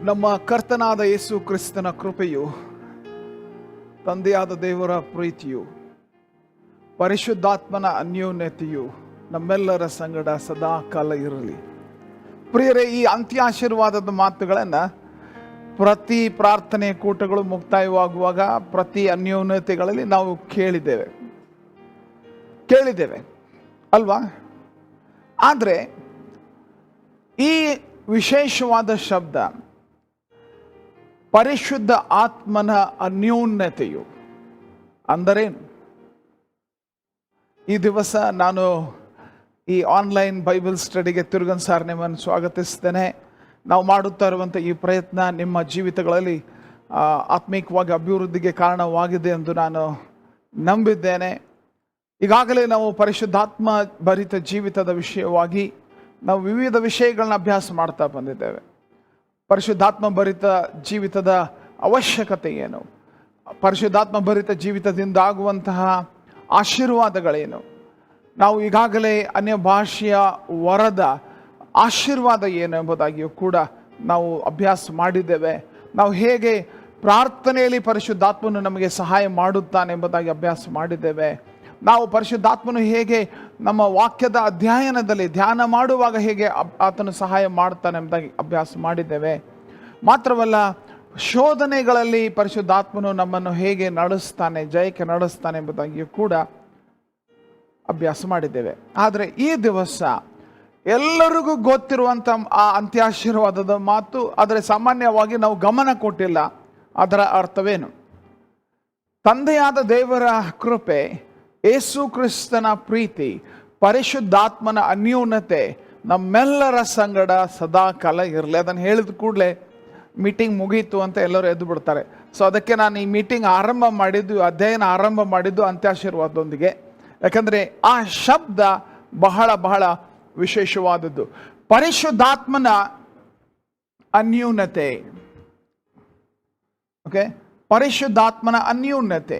ನಮ್ಮ ಕರ್ತನಾದ ಯೇಸು ಕ್ರಿಸ್ತನ ಕೃಪೆಯು, ತಂದೆಯಾದ ದೇವರ ಪ್ರೀತಿಯು, ಪರಿಶುದ್ಧಾತ್ಮನ ಅನ್ಯೋನ್ಯತೆಯು ನಮ್ಮೆಲ್ಲರ ಸಂಗಡ ಸದಾ ಕಾಲ ಇರಲಿ. ಪ್ರಿಯರೇ, ಈ ಅಂತ್ಯಾಶೀರ್ವಾದದ ಮಾತುಗಳನ್ನು ಪ್ರತಿ ಪ್ರಾರ್ಥನೆ ಕೂಟಗಳು ಮುಕ್ತಾಯವಾಗುವಾಗ ಪ್ರತಿ ಅನ್ಯೋನ್ಯತೆಗಳಲ್ಲಿ ನಾವು ಕೇಳಿದ್ದೇವೆ ಅಲ್ವಾ? ಆದರೆ ಈ ವಿಶೇಷವಾದ ಶಬ್ದ ಪರಿಶುದ್ಧ ಆತ್ಮನ ಅನ್ಯೋನ್ಯತೆಯು ಅಂದರೇನು? ಈ ದಿವಸ ನಾನು ಈ ಆನ್ಲೈನ್ ಬೈಬಲ್ ಸ್ಟಡಿಗೆ ತಿರುಗನ್ಸಾರ್ ನಿಮ್ಮನ್ನು ಸ್ವಾಗತಿಸ್ತೇನೆ. ನಾವು ಮಾಡುತ್ತಾ ಇರುವಂಥ ಈ ಪ್ರಯತ್ನ ನಿಮ್ಮ ಜೀವಿತಗಳಲ್ಲಿ ಆತ್ಮಿಕವಾಗಿ ಅಭಿವೃದ್ಧಿಗೆ ಕಾರಣವಾಗಿದೆ ಎಂದು ನಾನು ನಂಬಿದ್ದೇನೆ. ಈಗಾಗಲೇ ನಾವು ಪರಿಶುದ್ಧಾತ್ಮ ಭರಿತ ಜೀವಿತದ ವಿಷಯವಾಗಿ ನಾವು ವಿವಿಧ ವಿಷಯಗಳನ್ನ ಅಭ್ಯಾಸ ಮಾಡ್ತಾ ಬಂದಿದ್ದೇವೆ. ಪರಿಶುದ್ಧಾತ್ಮ ಭರಿತ ಜೀವಿತದ ಅವಶ್ಯಕತೆ ಏನು, ಪರಿಶುದ್ಧಾತ್ಮ ಭರಿತ ಜೀವಿತದಿಂದ ಆಗುವಂತಹ ಆಶೀರ್ವಾದಗಳೇನು, ನಾವು ಈಗಾಗಲೇ ಅನ್ಯ ಭಾಷೆಯ ವರದ ಆಶೀರ್ವಾದ ಏನು ಎಂಬುದಾಗಿಯೂ ಕೂಡ ನಾವು ಅಭ್ಯಾಸ ಮಾಡಿದ್ದೇವೆ. ನಾವು ಹೇಗೆ ಪ್ರಾರ್ಥನೆಯಲ್ಲಿ ಪರಿಶುದ್ಧಾತ್ಮನು ನಮಗೆ ಸಹಾಯ ಮಾಡುತ್ತಾನೆ ಎಂಬುದಾಗಿ ಅಭ್ಯಾಸ ಮಾಡಿದ್ದೇವೆ. ನಾವು ಪರಿಶುದ್ಧಾತ್ಮನು ಹೇಗೆ ನಮ್ಮ ವಾಕ್ಯದ ಅಧ್ಯಯನದಲ್ಲಿ ಧ್ಯಾನ ಮಾಡುವಾಗ ಹೇಗೆ ಆತನು ಸಹಾಯ ಮಾಡ್ತಾನೆ ಎಂಬುದಾಗಿ ಅಭ್ಯಾಸ ಮಾಡಿದ್ದೇವೆ. ಮಾತ್ರವಲ್ಲ, ಶೋಧನೆಗಳಲ್ಲಿ ಪರಿಶುದ್ಧಾತ್ಮನು ನಮ್ಮನ್ನು ಹೇಗೆ ನಡೆಸ್ತಾನೆ, ಜಯಕ್ಕೆ ನಡೆಸ್ತಾನೆ ಎಂಬುದಾಗಿಯೂ ಕೂಡ ಅಭ್ಯಾಸ ಮಾಡಿದ್ದೇವೆ. ಆದರೆ ಈ ದಿವಸ ಎಲ್ಲರಿಗೂ ಗೊತ್ತಿರುವಂಥ ಆ ಅಂತ್ಯಾಶೀರ್ವಾದದ ಮಾತು, ಆದರೆ ಸಾಮಾನ್ಯವಾಗಿ ನಾವು ಗಮನ ಕೊಟ್ಟಿಲ್ಲ. ಅದರ ಅರ್ಥವೇನು? ತಂದೆಯಾದ ದೇವರ ಕೃಪೆ, ಯೇಸು ಕ್ರಿಸ್ತನ ಪ್ರೀತಿ, ಪರಿಶುದ್ಧಾತ್ಮನ ಅನ್ಯೋನ್ಯತೆ ನಮ್ಮೆಲ್ಲರ ಸಂಗಡ ಸದಾ ಕಾಲ ಇರಲಿ. ಅದನ್ನು ಹೇಳಿದ ಕೂಡಲೇ ಮೀಟಿಂಗ್ ಮುಗೀತು ಅಂತ ಎಲ್ಲರೂ ಎದ್ದು ಬಿಡ್ತಾರೆ. ಸೊ ಅದಕ್ಕೆ ನಾನು ಈ ಮೀಟಿಂಗ್ ಅಧ್ಯಯನ ಆರಂಭ ಮಾಡಿದ್ದು ಅಂತ್ಯಾಶೀರ್ವಾದದೊಂದಿಗೆ. ಯಾಕಂದರೆ ಆ ಶಬ್ದ ಬಹಳ ಬಹಳ ವಿಶೇಷವಾದದ್ದು. ಪರಿಶುದ್ಧಾತ್ಮನ ಅನ್ಯೂನ್ಯತೆ. ಓಕೆ, ಪರಿಶುದ್ಧಾತ್ಮನ ಅನ್ಯೂನ್ಯತೆ.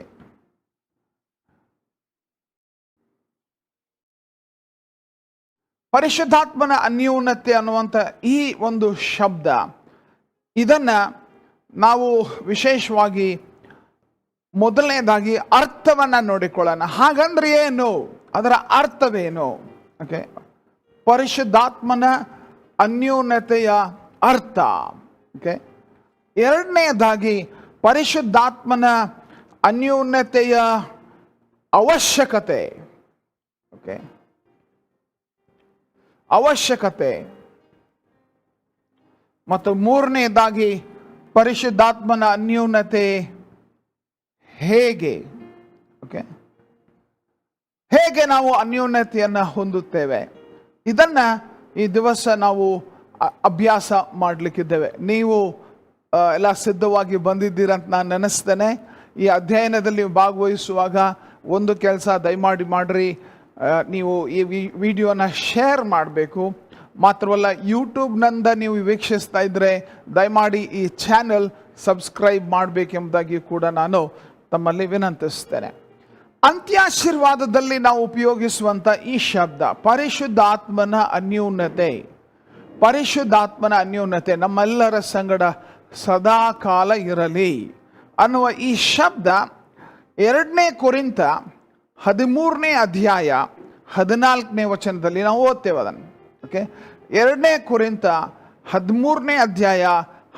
ಪರಿಶುದ್ಧಾತ್ಮನ ಅನ್ಯೂನ್ಯತೆ ಅನ್ನುವಂಥ ಈ ಒಂದು ಶಬ್ದ, ಇದನ್ನು ನಾವು ವಿಶೇಷವಾಗಿ ಮೊದಲನೇದಾಗಿ ಅರ್ಥವನ್ನು ನೋಡಿಕೊಳ್ಳೋಣ. ಹಾಗಂದ್ರೆ ಏನು, ಅದರ ಅರ್ಥವೇನು? ಓಕೆ, ಪರಿಶುದ್ಧಾತ್ಮನ ಅನ್ಯೋನ್ಯತೆಯ ಅರ್ಥ. ಓಕೆ, ಎರಡನೆಯದಾಗಿ ಪರಿಶುದ್ಧಾತ್ಮನ ಅನ್ಯೋನ್ಯತೆಯ ಅವಶ್ಯಕತೆ. ಓಕೆ, ಅವಶ್ಯಕತೆ. ಮತ್ತು ಮೂರನೆಯದಾಗಿ ಪರಿಶುದ್ಧಾತ್ಮನ ಅನ್ಯೋನ್ಯತೆ ಹೇಗೆ. ಓಕೆ, ಹೇಗೆ ನಾವು ಅನ್ಯೋನ್ಯತೆಯನ್ನು ಹೊಂದುತ್ತೇವೆ, ಇದನ್ನ ಈ ದಿವಸ ನಾವು ಅಭ್ಯಾಸ ಮಾಡಲಿಕ್ಕಿದ್ದೇವೆ. ನೀವು ಎಲ್ಲ ಸಿದ್ಧವಾಗಿ ಬಂದಿದ್ದೀರಂತ ನಾನು ನೆನೆಸ್ತೇನೆ. ಈ ಅಧ್ಯಯನದಲ್ಲಿ ಭಾಗವಹಿಸುವಾಗ ಒಂದು ಕೆಲಸ ದಯಮಾಡಿ ಮಾಡಿರಿ, ನೀವು ಈ ವಿಡಿಯೋನ ಶೇರ್ ಮಾಡಬೇಕು. ಮಾತ್ರವಲ್ಲ, ಯೂಟ್ಯೂಬ್ನಿಂದ ನೀವು ವೀಕ್ಷಿಸ್ತಾ ಇದ್ದರೆ ದಯಮಾಡಿ ಈ ಚಾನೆಲ್ ಸಬ್ಸ್ಕ್ರೈಬ್ ಮಾಡಬೇಕೆಂಬುದಾಗಿ ಕೂಡ ನಾನು ತಮ್ಮಲ್ಲಿ ವಿನಂತಿಸ್ತೇನೆ. ಅಂತ್ಯಾಶೀರ್ವಾದದಲ್ಲಿ ನಾವು ಉಪಯೋಗಿಸುವಂಥ ಈ ಶಬ್ದ ಪರಿಶುದ್ಧಾತ್ಮನ ಅನ್ಯೋನ್ಯತೆ. ಪರಿಶುದ್ಧಾತ್ಮನ ಅನ್ಯೋನ್ಯತೆ ನಮ್ಮೆಲ್ಲರ ಸಂಗಡ ಸದಾ ಕಾಲ ಇರಲಿ ಅನ್ನುವ ಈ ಶಬ್ದ 2 ಕೊರಿಂಥ 13ನೇ ಅಧ್ಯಾಯ 14ನೇ ವಚನದಲ್ಲಿ ನಾವು ಓದ್ತೇವೆ ಅದನ್ನು. ಓಕೆ, 2 ಕೊರಿಂಥ 13ನೇ ಅಧ್ಯಾಯ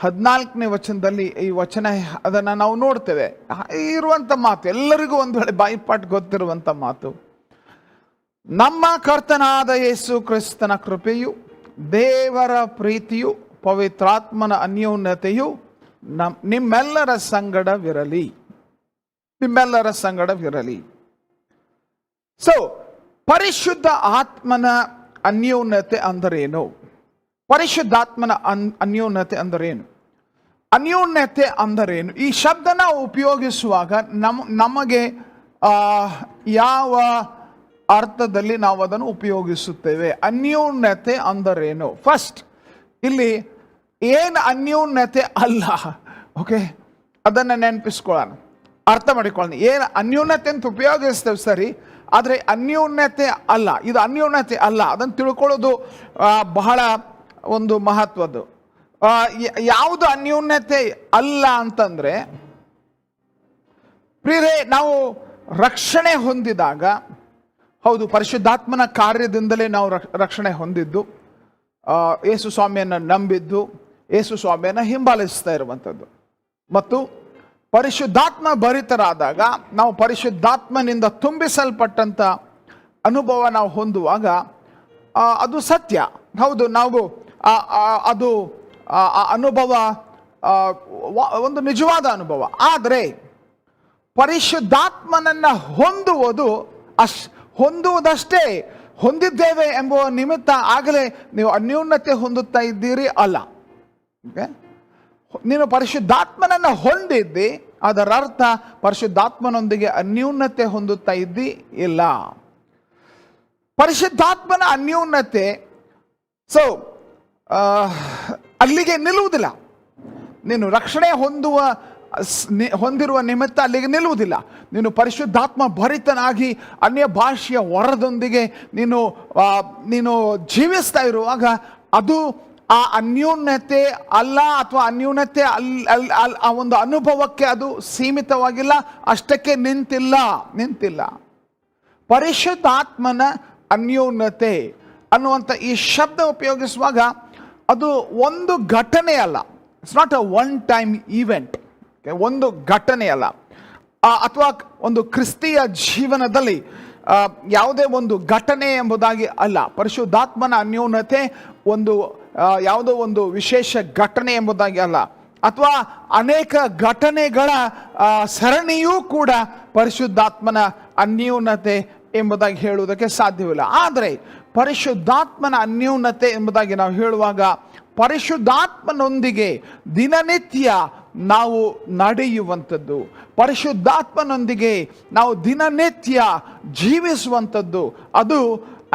14ನೇ ವಚನದಲ್ಲಿ ಈ ವಚನ ಅದನ್ನು ನಾವು ನೋಡ್ತೇವೆ. ಇರುವಂಥ ಮಾತು ಎಲ್ಲರಿಗೂ ಒಂದು ವೇಳೆ ಬಾಯಿಪಾಟ್ ಗೊತ್ತಿರುವಂಥ ಮಾತು. ನಮ್ಮ ಕರ್ತನಾದ ಯೇಸು ಕ್ರಿಸ್ತನ ಕೃಪೆಯು, ದೇವರ ಪ್ರೀತಿಯು, ಪವಿತ್ರಾತ್ಮನ ಅನ್ಯೋನ್ಯತೆಯು ನಿಮ್ಮೆಲ್ಲರ ಸಂಗಡವಿರಲಿ. ನಿಮ್ಮೆಲ್ಲರ ಸಂಗಡವಿರಲಿ. ಸೊ, ಪರಿಶುದ್ಧ ಆತ್ಮನ ಅನ್ಯೋನ್ಯತೆ ಅಂದರೇನು? ಪರಿಶುದ್ಧಾತ್ಮನ ಅನ್ಯೋನ್ಯತೆ ಅಂದರೇನು? ಅನ್ಯೋನ್ಯತೆ ಅಂದರೇನು? ಈ ಶಬ್ದನ ಉಪಯೋಗಿಸುವಾಗ ನಮಗೆ ಯಾವ ಅರ್ಥದಲ್ಲಿ ನಾವು ಅದನ್ನು ಉಪಯೋಗಿಸುತ್ತೇವೆ? ಅನ್ಯೋನ್ಯತೆ ಅಂದರೇನು? ಫಸ್ಟ್ ಇಲ್ಲಿ ಏನು ಅನ್ಯೋನ್ಯತೆ ಅಲ್ಲ, ಓಕೆ, ಅದನ್ನು ನೆನಪಿಸ್ಕೊಳ್ಳೋಣ, ಅರ್ಥ ಮಾಡಿಕೊಳ್ಳೋಣ. ಏನು ಅನ್ಯೋನ್ಯತೆ ಅಂತ ಉಪಯೋಗಿಸ್ತೇವೆ ಸರಿ, ಆದರೆ ಅನ್ಯೋನ್ಯತೆ ಅಲ್ಲ, ಇದು ಅನ್ಯೋನ್ಯತೆ ಅಲ್ಲ. ಅದನ್ನು ತಿಳ್ಕೊಳ್ಳೋದು ಬಹಳ ಒಂದು ಮಹತ್ವದ್ದು. ಯಾವುದು ಅನ್ಯೋನ್ಯತೆ ಅಲ್ಲ ಅಂತಂದ್ರೆ, ಪ್ರಿಯರೇ, ನಾವು ರಕ್ಷಣೆ ಹೊಂದಿದಾಗ, ಹೌದು, ಪರಿಶುದ್ಧಾತ್ಮನ ಕಾರ್ಯದಿಂದಲೇ ನಾವು ರಕ್ಷಣೆ ಹೊಂದಿದ್ದು, ಯೇಸು ಸ್ವಾಮಿಯನ್ನು ನಂಬಿದ್ದು, ಯೇಸು ಸ್ವಾಮಿಯನ್ನು ಹಿಂಬಾಲಿಸ್ತಾ ಇರುವಂಥದ್ದು. ಮತ್ತು ಪರಿಶುದ್ಧಾತ್ಮ ಭರಿತರಾದಾಗ, ನಾವು ಪರಿಶುದ್ಧಾತ್ಮನಿಂದ ತುಂಬಿಸಲ್ಪಟ್ಟಂಥ ಅನುಭವ ನಾವು ಹೊಂದುವಾಗ ಅದು ಸತ್ಯ. ಹೌದು, ನಾವು ಅದು ಆ ಅನುಭವ ಒಂದು ನಿಜವಾದ ಅನುಭವ. ಆದರೆ ಪರಿಶುದ್ಧಾತ್ಮನನ್ನು ಹೊಂದುವುದಷ್ಟೇ, ಹೊಂದಿದ್ದೇವೆ ಎಂಬುವ ನಿಮಿತ್ತ ಆಗಲೇ ನೀವು ಅನ್ಯೋನ್ಯತೆ ಹೊಂದುತ್ತಾ ಇದ್ದೀರಿ ಅಲ್ಲ. ನೀನು ಪರಿಶುದ್ಧಾತ್ಮನನ್ನು ಹೊಂದಿದ್ದಿ, ಅದರ ಅರ್ಥ ಪರಿಶುದ್ಧಾತ್ಮನೊಂದಿಗೆ ಅನ್ಯೋನ್ಯತೆ ಹೊಂದುತ್ತಾ ಇದ್ದಿ ಇಲ್ಲ. ಪರಿಶುದ್ಧಾತ್ಮನ ಅನ್ಯೋನ್ಯತೆ ಅಲ್ಲಿಗೆ ನಿಲ್ಲುವುದಿಲ್ಲ. ನೀನು ರಕ್ಷಣೆ ಹೊಂದಿರುವ ನಿಮಿತ್ತ ಅಲ್ಲಿಗೆ ನಿಲ್ಲುವುದಿಲ್ಲ. ನೀನು ಪರಿಶುದ್ಧಾತ್ಮ ಭರಿತನಾಗಿ ಅನ್ಯ ಭಾಷೆಯ ವರದೊಂದಿಗೆ ನೀನು ಜೀವಿಸ್ತಾ ಇರುವಾಗ ಅದು ಆ ಅನ್ಯೋನ್ಯತೆ ಅಲ್ಲ, ಅಥವಾ ಅನ್ಯೋನ್ಯತೆ ಆ ಒಂದು ಅನುಭವಕ್ಕೆ ಅದು ಸೀಮಿತವಾಗಿಲ್ಲ, ಅಷ್ಟಕ್ಕೆ ನಿಂತಿಲ್ಲ. ಪರಿಶುದ್ಧಾತ್ಮನ ಅನ್ಯೋನ್ಯತೆ ಅನ್ನುವಂಥ ಈ ಶಬ್ದ ಉಪಯೋಗಿಸುವಾಗ ಅದು ಒಂದು ಘಟನೆ ಅಲ್ಲ. It's not a one time event. ಒಂದು ಘಟನೆ ಅಲ್ಲ, ಅಥವಾ ಒಂದು ಕ್ರಿಸ್ತಿಯ ಜೀವನದಲ್ಲಿ ಯಾವುದೇ ಒಂದು ಘಟನೆ ಎಂಬುದಾಗಿ ಅಲ್ಲ. ಪರಿಶುದ್ಧಾತ್ಮನ ಅನ್ಯೋನ್ಯತೆ ಯಾವುದೋ ಒಂದು ವಿಶೇಷ ಘಟನೆ ಎಂಬುದಾಗಿ ಅಲ್ಲ, ಅಥವಾ ಅನೇಕ ಘಟನೆಗಳ ಸರಣಿಯೂ ಕೂಡ ಪರಿಶುದ್ಧಾತ್ಮನ ಅನ್ಯೋನ್ಯತೆ ಎಂಬುದಾಗಿ ಹೇಳುವುದಕ್ಕೆ ಸಾಧ್ಯವಿಲ್ಲ. ಆದರೆ ಪರಿಶುದ್ಧಾತ್ಮನ ಅನ್ಯೋನ್ಯತೆ ಎಂಬುದಾಗಿ ನಾವು ಹೇಳುವಾಗ, ಪರಿಶುದ್ಧಾತ್ಮನೊಂದಿಗೆ ದಿನನಿತ್ಯ ನಾವು ನಡೆಯುವಂಥದ್ದು, ಪರಿಶುದ್ಧಾತ್ಮನೊಂದಿಗೆ ನಾವು ದಿನನಿತ್ಯ ಜೀವಿಸುವಂಥದ್ದು, ಅದು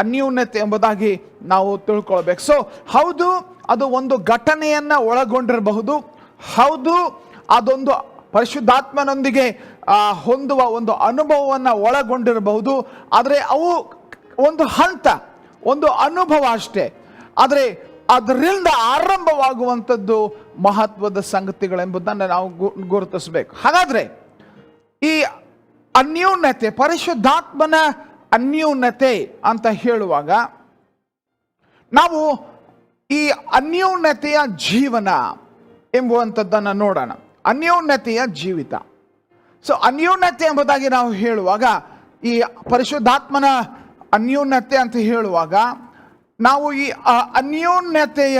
ಅನ್ಯೋನ್ಯತೆ ಎಂಬುದಾಗಿ ನಾವು ತಿಳ್ಕೊಳ್ಬೇಕು. ಹೌದು, ಅದು ಒಂದು ಘಟನೆಯನ್ನು ಒಳಗೊಂಡಿರಬಹುದು. ಹೌದು, ಅದೊಂದು ಪರಿಶುದ್ಧಾತ್ಮನೊಂದಿಗೆ ಹೊಂದುವ ಒಂದು ಅನುಭವವನ್ನು ಒಳಗೊಂಡಿರಬಹುದು. ಆದರೆ ಅವು ಒಂದು ಹಂತ, ಒಂದು ಅನುಭವ ಅಷ್ಟೇ. ಆದರೆ ಅದರಿಂದ ಆರಂಭವಾಗುವಂಥದ್ದು ಮಹತ್ವದ ಸಂಗತಿಗಳೆಂಬುದನ್ನು ನಾವು ಗುರುತಿಸಬೇಕು. ಹಾಗಾದರೆ ಈ ಅನ್ಯೋನ್ಯತೆ, ಪರಿಶುದ್ಧಾತ್ಮನ ಅನ್ಯೋನ್ಯತೆ ಅಂತ ಹೇಳುವಾಗ ನಾವು ಈ ಅನ್ಯೋನ್ಯತೆಯ ಜೀವನ ಎಂಬುವಂಥದ್ದನ್ನು ನೋಡೋಣ. ಅನ್ಯೋನ್ಯತೆಯ ಜೀವಿತ. ಅನ್ಯೋನ್ಯತೆ ಎಂಬುದಾಗಿ ನಾವು ಹೇಳುವಾಗ, ಈ ಪರಿಶುದ್ಧಾತ್ಮನ ಅನ್ಯೋನ್ಯತೆ ಅಂತ ಹೇಳುವಾಗ ನಾವು ಈ ಅನ್ಯೋನ್ಯತೆಯ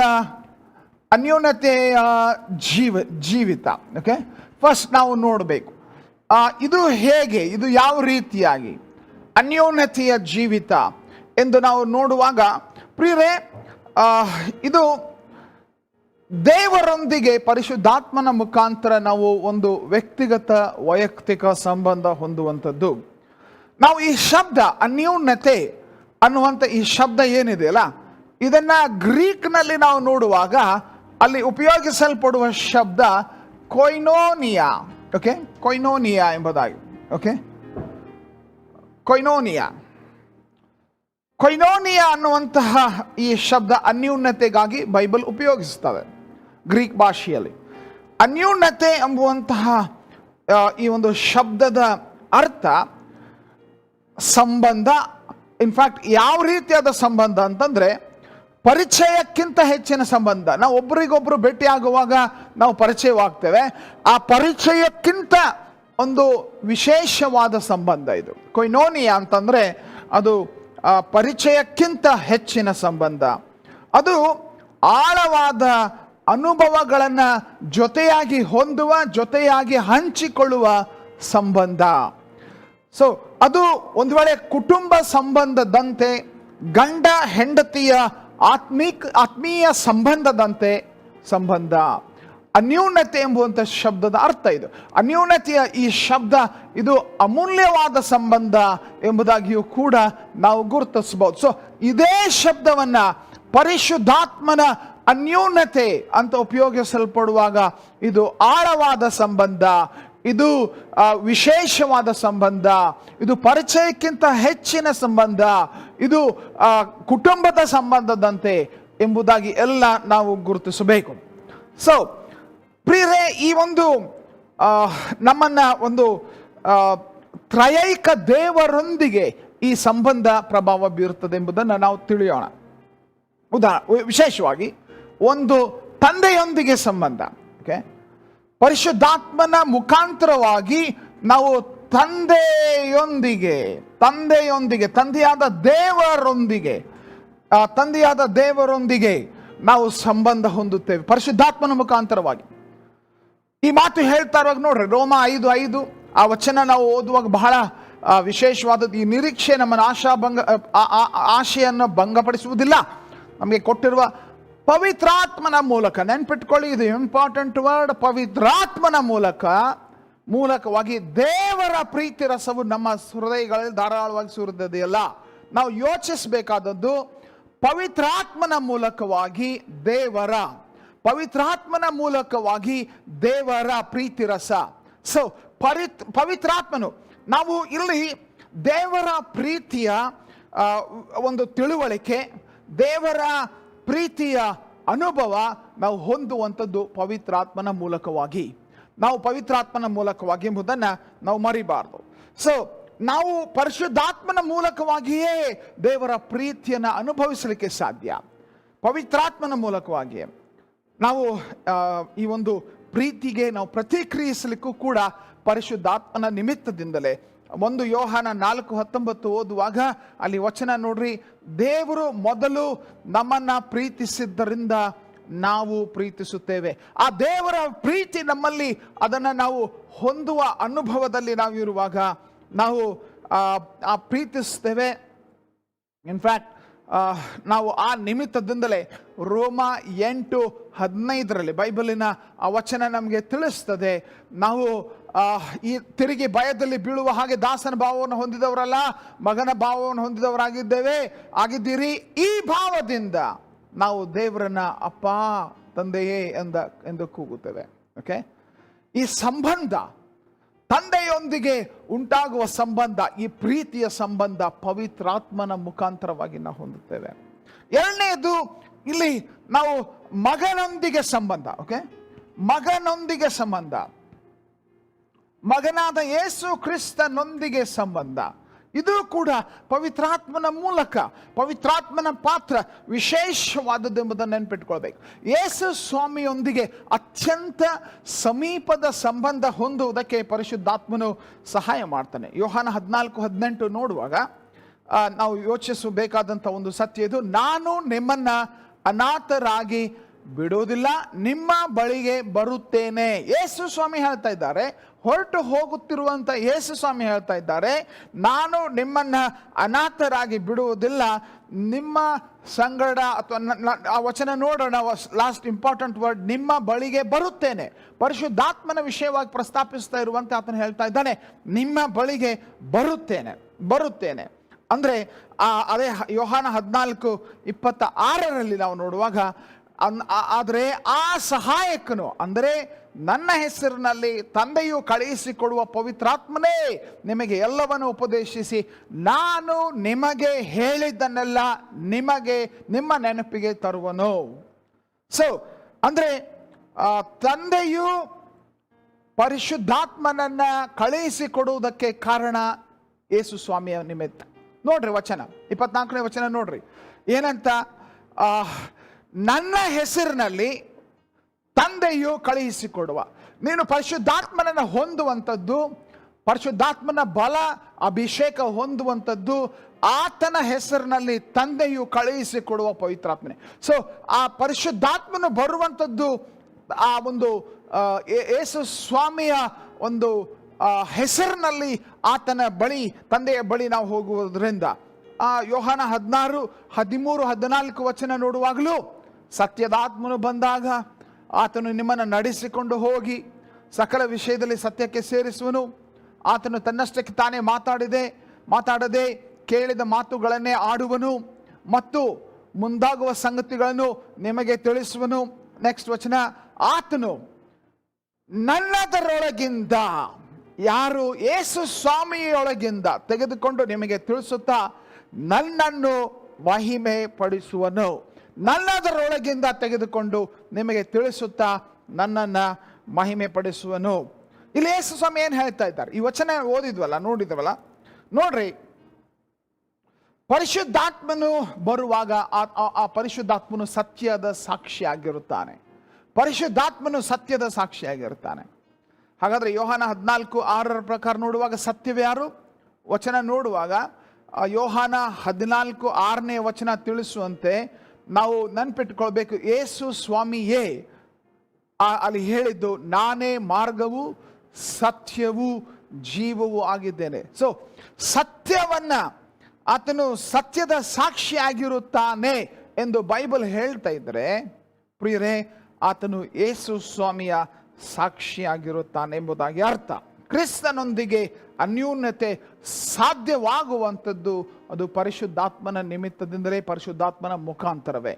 ಜೀವಿತ, ಓಕೆ, ಫಸ್ಟ್ ನಾವು ನೋಡಬೇಕು ಇದು ಹೇಗೆ, ಇದು ಯಾವ ರೀತಿಯಾಗಿ ಅನ್ಯೋನ್ಯತೆಯ ಜೀವಿತ ಎಂದು ನಾವು ನೋಡುವಾಗ, ಪ್ರಿಯರೇ, ಇದು ದೇವರೊಂದಿಗೆ ಪರಿಶುದ್ಧಾತ್ಮನ ಮುಖಾಂತರ ನಾವು ಒಂದು ವ್ಯಕ್ತಿಗತ ವೈಯಕ್ತಿಕ ಸಂಬಂಧ ಹೊಂದುವಂಥದ್ದು. ನಾವು ಈ ಶಬ್ದ ಅನ್ಯೋನ್ಯತೆ ಅನ್ನುವಂಥ ಈ ಶಬ್ದ ಏನಿದೆಯಲ್ಲ, ಇದನ್ನ ಗ್ರೀಕ್ನಲ್ಲಿ ನಾವು ನೋಡುವಾಗ ಅಲ್ಲಿ ಉಪಯೋಗಿಸಲ್ಪಡುವ ಶಬ್ದ ಕೊಯ್ನೋನಿಯಾ. ಓಕೆ, ಕೊಯ್ನೋನಿಯಾ ಎಂಬುದಾಗಿ. ಓಕೆ, ಕೊಯ್ನೋನಿಯಾ ಅನ್ನುವಂತಹ ಈ ಶಬ್ದ ಅನ್ಯೋನ್ಯತೆಗಾಗಿ ಬೈಬಲ್ ಉಪಯೋಗಿಸ್ತದೆ ಗ್ರೀಕ್ ಭಾಷೆಯಲ್ಲಿ. ಅನ್ಯೋನ್ಯತೆ ಎಂಬುವಂತಹ ಈ ಒಂದು ಶಬ್ದದ ಅರ್ಥ ಸಂಬಂಧ. ಇನ್ಫ್ಯಾಕ್ಟ್ ಯಾವ ರೀತಿಯಾದ ಸಂಬಂಧ ಅಂತಂದ್ರೆ, ಪರಿಚಯಕ್ಕಿಂತ ಹೆಚ್ಚಿನ ಸಂಬಂಧ. ನಾವು ಒಬ್ಬರಿಗೊಬ್ಬರು ಭೇಟಿಯಾಗುವಾಗ ನಾವು ಪರಿಚಯವಾಗ್ತೇವೆ, ಆ ಪರಿಚಯಕ್ಕಿಂತ ಒಂದು ವಿಶೇಷವಾದ ಸಂಬಂಧ ಇದು. ಕೊಯ್ನೋನಿಯಾ ಅಂತಂದ್ರೆ ಅದು ಪರಿಚಯಕ್ಕಿಂತ ಹೆಚ್ಚಿನ ಸಂಬಂಧ. ಅದು ಆಳವಾದ ಅನುಭವಗಳನ್ನು ಜೊತೆಯಾಗಿ ಹೊಂದುವ, ಜೊತೆಯಾಗಿ ಹಂಚಿಕೊಳ್ಳುವ ಸಂಬಂಧ. ಅದು ಒಂದು ವೇಳೆ ಕುಟುಂಬ ಸಂಬಂಧದಂತೆ, ಗಂಡ ಹೆಂಡತಿಯ ಆತ್ಮೀಯ ಸಂಬಂಧದಂತೆ ಸಂಬಂಧ. ಅನ್ಯೋನ್ಯತೆ ಎಂಬುವಂಥ ಶಬ್ದದ ಅರ್ಥ ಇದು. ಅನ್ಯೋನ್ಯತೆಯ ಈ ಶಬ್ದ ಇದು ಅಮೂಲ್ಯವಾದ ಸಂಬಂಧ ಎಂಬುದಾಗಿಯೂ ಕೂಡ ನಾವು ಗುರುತಿಸಬಹುದು. ಇದೇ ಶಬ್ದವನ್ನ ಪರಿಶುದ್ಧಾತ್ಮನ ಅನ್ಯೋನ್ಯತೆ ಅಂತ ಉಪಯೋಗಿಸಲ್ಪಡುವಾಗ ಇದು ಆಳವಾದ ಸಂಬಂಧ, ಇದು ವಿಶೇಷವಾದ ಸಂಬಂಧ, ಇದು ಪರಿಚಯಕ್ಕಿಂತ ಹೆಚ್ಚಿನ ಸಂಬಂಧ, ಇದು ಕುಟುಂಬದ ಸಂಬಂಧದಂತೆ ಎಂಬುದಾಗಿ ಎಲ್ಲ ನಾವು ಗುರುತಿಸಬೇಕು. ಸೊ ಪ್ರಿಯರೇ, ಈ ಒಂದು ನಮ್ಮನ್ನ ಒಂದು ತ್ರಯೈಕ ದೇವರೊಂದಿಗೆ ಈ ಸಂಬಂಧ ಪ್ರಭಾವ ಬೀರುತ್ತದೆ ಎಂಬುದನ್ನು ನಾವು ತಿಳಿಯೋಣ. ವಿಶೇಷವಾಗಿ ಒಂದು ತಂದೆಯೊಂದಿಗೆ ಸಂಬಂಧ, ಓಕೆ, ಪರಿಶುದ್ಧಾತ್ಮನ ಮುಖಾಂತರವಾಗಿ ನಾವು ತಂದೆಯಾದ ದೇವರೊಂದಿಗೆ ನಾವು ಸಂಬಂಧ ಹೊಂದುತ್ತೇವೆ ಪರಿಶುದ್ಧಾತ್ಮನ ಮುಖಾಂತರವಾಗಿ. ಈ ಮಾತು ಹೇಳ್ತಾ ಇರುವಾಗ ನೋಡ್ರಿ, ರೋಮ 5:5 ಆ ವಚನ ನಾವು ಓದುವಾಗ ಬಹಳ ವಿಶೇಷವಾದದ್ದು. ಈ ನಿರೀಕ್ಷೆ ನಮ್ಮನ್ನು ಆಶೆಯನ್ನು ಭಂಗಪಡಿಸುವುದಿಲ್ಲ. ನಮಗೆ ಕೊಟ್ಟಿರುವ ಪವಿತ್ರಾತ್ಮನ ಮೂಲಕ, ನೆನ್ಪಿಟ್ಕೊಳ್ಳಿ, ಇದು ಇಂಪಾರ್ಟೆಂಟ್ ವರ್ಡ್, ಪವಿತ್ರಾತ್ಮನ ಮೂಲಕವಾಗಿ ದೇವರ ಪ್ರೀತಿ ರಸವು ನಮ್ಮ ಹೃದಯಗಳಲ್ಲಿ ಧಾರಾಳವಾಗಿ ಸುರಿದದೆಯಲ್ಲ. ನಾವು ಯೋಚಿಸಬೇಕಾದದ್ದು ಪವಿತ್ರಾತ್ಮನ ಮೂಲಕವಾಗಿ ದೇವರ ಪ್ರೀತಿ ರಸ. ಸೊ ಪವಿತ್ರಾತ್ಮನು, ನಾವು ಇಲ್ಲಿ ದೇವರ ಪ್ರೀತಿಯ ಒಂದು ತಿಳುವಳಿಕೆ, ದೇವರ ಪ್ರೀತಿಯ ಅನುಭವ ನಾವು ಹೊಂದುವಂಥದ್ದು ಪವಿತ್ರಾತ್ಮನ ಮೂಲಕವಾಗಿ ಎಂಬುದನ್ನು ನಾವು ಮರಿಬಾರ್ದು. ಸೊ ನಾವು ಪರಿಶುದ್ಧಾತ್ಮನ ಮೂಲಕವಾಗಿಯೇ ದೇವರ ಪ್ರೀತಿಯನ್ನು ಅನುಭವಿಸಲಿಕ್ಕೆ ಸಾಧ್ಯ. ಪವಿತ್ರಾತ್ಮನ ಮೂಲಕವಾಗಿಯೇ ನಾವು ಈ ಒಂದು ಪ್ರೀತಿಗೆ ನಾವು ಪ್ರತಿಕ್ರಿಯಿಸಲಿಕ್ಕೂ ಕೂಡ ಪರಿಶುದ್ಧಾತ್ಮನ ನಿಮಿತ್ತದಿಂದಲೇ. 1 ಯೋಹಾನ 4:19 ಓದುವಾಗ ಅಲ್ಲಿ ವಚನ ನೋಡ್ರಿ, ದೇವರು ಮೊದಲು ನಮ್ಮನ್ನ ಪ್ರೀತಿಸಿದ್ದರಿಂದ ನಾವು ಪ್ರೀತಿಸುತ್ತೇವೆ. ಆ ದೇವರ ಪ್ರೀತಿ ನಮ್ಮಲ್ಲಿ, ಅದನ್ನು ನಾವು ಹೊಂದುವ ಅನುಭವದಲ್ಲಿ ನಾವು ಇರುವಾಗ ನಾವು ಪ್ರೀತಿಸ್ತೇವೆ. ಇನ್ಫ್ಯಾಕ್ಟ್ ನಾವು ಆ ನಿಮಿತ್ತದಿಂದಲೇ ರೋಮ 8:15 ಬೈಬಲಿನ ಆ ವಚನ ನಮಗೆ ತಿಳಿಸ್ತದೆ, ನಾವು ಈ ತಿರುಗಿ ಭಯದಲ್ಲಿ ಬೀಳುವ ಹಾಗೆ ದಾಸನ ಭಾವವನ್ನು ಹೊಂದಿದವರಲ್ಲ, ಮಗನ ಭಾವವನ್ನು ಆಗಿದ್ದೀರಿ. ಈ ಭಾವದಿಂದ ನಾವು ದೇವರನ್ನ ಅಪ್ಪ, ತಂದೆಯೇ ಎಂದು ಕೂಗುತ್ತೇವೆ. ಓಕೆ, ಈ ಸಂಬಂಧ, ತಂದೆಯೊಂದಿಗೆ ಉಂಟಾಗುವ ಸಂಬಂಧ, ಈ ಪ್ರೀತಿಯ ಸಂಬಂಧ ಪವಿತ್ರಾತ್ಮನ ಮುಖಾಂತರವಾಗಿ ನಾವು ಹೊಂದುತ್ತೇವೆ. ಎರಡನೇದು, ಇಲ್ಲಿ ನಾವು ಮಗನೊಂದಿಗೆ ಸಂಬಂಧ. ಓಕೆ, ಮಗನೊಂದಿಗೆ ಸಂಬಂಧ, ಮಗನಾದ ಯೇಸು ಕ್ರಿಸ್ತನೊಂದಿಗೆ ಸಂಬಂಧ. ಇದು ಕೂಡ ಪವಿತ್ರಾತ್ಮನ ಮೂಲಕ, ಪವಿತ್ರಾತ್ಮನ ಪಾತ್ರ ವಿಶೇಷವಾದದ್ದೆಂಬುದನ್ನು ನೆನಪಿಟ್ಕೊಳ್ಬೇಕು. ಯೇಸು ಸ್ವಾಮಿಯೊಂದಿಗೆ ಅತ್ಯಂತ ಸಮೀಪದ ಸಂಬಂಧ ಹೊಂದುವುದಕ್ಕೆ ಪರಿಶುದ್ಧಾತ್ಮನು ಸಹಾಯ ಮಾಡ್ತಾನೆ. ಯೋಹಾನ 14:18 ನೋಡುವಾಗ ನಾವು ಯೋಚಿಸಬೇಕಾದಂಥ ಒಂದು ಸತ್ಯ ಇದು. ನಾನು ನಿಮ್ಮನ್ನ ಅನಾಥರಾಗಿ ಬಿಡುವುದಿಲ್ಲ, ನಿಮ್ಮ ಬಳಿಗೆ ಬರುತ್ತೇನೆ. ಯೇಸು ಸ್ವಾಮಿ ಹೇಳ್ತಾ ಇದ್ದಾರೆ, ಹೊರಟು ಹೋಗುತ್ತಿರುವಂತ ಯೇಸು ಸ್ವಾಮಿ ಹೇಳ್ತಾ ಇದ್ದಾರೆ, ನಾನು ನಿಮ್ಮನ್ನ ಅನಾಥರಾಗಿ ಬಿಡುವುದಿಲ್ಲ, ನಿಮ್ಮ ಸಂಗಡ. ಅಥವಾ ಆ ವಚನ ನೋಡೋಣ, ಲಾಸ್ಟ್ ಇಂಪಾರ್ಟೆಂಟ್ ವರ್ಡ್, ನಿಮ್ಮ ಬಳಿಗೆ ಬರುತ್ತೇನೆ. ಪರಿಶುದ್ಧಾತ್ಮನ ವಿಷಯವಾಗಿ ಪ್ರಸ್ತಾಪಿಸ್ತಾ ಇರುವಂತೆ ಆತನು ಹೇಳ್ತಾ ಇದ್ದಾನೆ, ನಿಮ್ಮ ಬಳಿಗೆ ಬರುತ್ತೇನೆ ಅಂದ್ರೆ ಅದೇ ಯೋಹಾನ 14:26 ನಾವು ನೋಡುವಾಗ, ಆದರೆ ಆ ಸಹಾಯಕನು, ಅಂದರೆ ನನ್ನ ಹೆಸರಿನಲ್ಲಿ ತಂದೆಯು ಕಳುಹಿಸಿಕೊಡುವ ಪವಿತ್ರಾತ್ಮನೇ ನಿಮಗೆ ಎಲ್ಲವನ್ನು ಉಪದೇಶಿಸಿ ನಾನು ನಿಮಗೆ ಹೇಳಿದ್ದನ್ನೆಲ್ಲ ನಿಮ್ಮ ನೆನಪಿಗೆ ತರುವನು. ಸೊ ಅಂದ್ರೆ ತಂದೆಯು ಪರಿಶುದ್ಧಾತ್ಮನನ್ನ ಕಳುಹಿಸಿಕೊಡುವುದಕ್ಕೆ ಕಾರಣ ಯೇಸು ಸ್ವಾಮಿಯ ನಿಮಿತ್ತ. ನೋಡ್ರಿ ವಚನ 24ನೇ ವಚನ ನೋಡ್ರಿ ಏನಂತ, ನನ್ನ ಹೆಸರಿನಲ್ಲಿ ತಂದೆಯು ಕಳುಹಿಸಿಕೊಡುವ. ನೀನು ಪರಿಶುದ್ಧಾತ್ಮನನ್ನು ಹೊಂದುವಂಥದ್ದು, ಪರಿಶುದ್ಧಾತ್ಮನ ಬಲ ಅಭಿಷೇಕ ಹೊಂದುವಂಥದ್ದು ಆತನ ಹೆಸರಿನಲ್ಲಿ ತಂದೆಯು ಕಳುಹಿಸಿಕೊಡುವ ಪವಿತ್ರಾತ್ಮನೆ. ಸೊ ಆ ಪರಿಶುದ್ಧಾತ್ಮನು ಬರುವಂಥದ್ದು ಆ ಒಂದು ಯೇಸು ಸ್ವಾಮಿಯ ಒಂದು ಹೆಸರಿನಲ್ಲಿ ಆತನ ಬಳಿ, ತಂದೆಯ ಬಳಿ ನಾವು ಹೋಗುವುದರಿಂದ. ಯೋಹಾನ 16:13-14 ವಚನ ನೋಡುವಾಗಲೂ, ಸತ್ಯದಾತ್ಮನು ಬಂದಾಗ ಆತನು ನಿಮ್ಮನ್ನು ನಡೆಸಿಕೊಂಡು ಹೋಗಿ ಸಕಲ ವಿಷಯದಲ್ಲಿ ಸತ್ಯಕ್ಕೆ ಸೇರಿಸುವನು. ಆತನು ತನ್ನಷ್ಟಕ್ಕೆ ತಾನೇ ಮಾತಾಡದೆ ಕೇಳಿದ ಮಾತುಗಳನ್ನೇ ಆಡುವನು ಮತ್ತು ಮುಂದಾಗುವ ಸಂಗತಿಗಳನ್ನು ನಿಮಗೆ ತಿಳಿಸುವನು. ನೆಕ್ಸ್ಟ್ ವಚನ, ಆತನು ನನ್ನದರೊಳಗಿಂದ, ಯಾರು ಯೇಸು ಸ್ವಾಮಿಯೊಳಗಿಂದ ತೆಗೆದುಕೊಂಡು ನಿಮಗೆ ತಿಳಿಸುತ್ತಾ ನನ್ನನ್ನು ಮಹಿಮೆ ಪಡಿಸುವನು. ನನ್ನದರೊಳಗಿಂದ ತೆಗೆದುಕೊಂಡು ನಿಮಗೆ ತಿಳಿಸುತ್ತಾ ನನ್ನನ್ನು ಮಹಿಮೆ ಪಡಿಸುವನು. ಇಲ್ಲಿ ಯೇಸು ಸ್ವಾಮಿ ಏನು ಹೇಳ್ತಾ ಇದ್ದಾರೆ? ಈ ವಚನ ಓದಿದ್ವಲ್ಲ, ನೋಡಿದ್ವಲ್ಲ, ನೋಡ್ರಿ, ಪರಿಶುದ್ಧಾತ್ಮನು ಬರುವಾಗ ಆ ಪರಿಶುದ್ಧಾತ್ಮನು ಸತ್ಯದ ಸಾಕ್ಷಿಯಾಗಿರುತ್ತಾನೆ. ಪರಿಶುದ್ಧಾತ್ಮನು ಸತ್ಯದ ಸಾಕ್ಷಿಯಾಗಿರುತ್ತಾನೆ. ಹಾಗಾದ್ರೆ ಯೋಹಾನ 14:6 ಪ್ರಕಾರ ನೋಡುವಾಗ ಸತ್ಯವೇ ಯಾರು? ವಚನ ನೋಡುವಾಗ ಯೋಹಾನ 14:6 ವಚನ ತಿಳಿಸುವಂತೆ ನಾವು ನೆನಪಿಟ್ಕೊಳ್ಬೇಕು, ಯೇಸು ಸ್ವಾಮಿಯೇ ಅಲ್ಲಿ ಹೇಳಿದ್ದು, ನಾನೇ ಮಾರ್ಗವು ಸತ್ಯವೂ ಜೀವವೂ ಆಗಿದ್ದೇನೆ. ಸೊ ಸತ್ಯವನ್ನ ಆತನು ಸತ್ಯದ ಸಾಕ್ಷಿಯಾಗಿರುತ್ತಾನೆ ಎಂದು ಬೈಬಲ್ ಹೇಳ್ತಾ ಇದ್ರೆ, ಪ್ರಿಯರೇ, ಆತನು ಯೇಸು ಸ್ವಾಮಿಯ ಸಾಕ್ಷಿಯಾಗಿರುತ್ತಾನೆ ಎಂಬುದಾಗಿ ಅರ್ಥ. ಕ್ರಿಸ್ತನೊಂದಿಗೆ ಅನ್ಯೂನ್ಯತೆ ಸಾಧ್ಯವಾಗುವಂಥದ್ದು ಅದು ಪರಿಶುದ್ಧಾತ್ಮನ ನಿಮಿತ್ತದಿಂದಲೇ, ಪರಿಶುದ್ಧಾತ್ಮನ ಮುಖಾಂತರವೇ.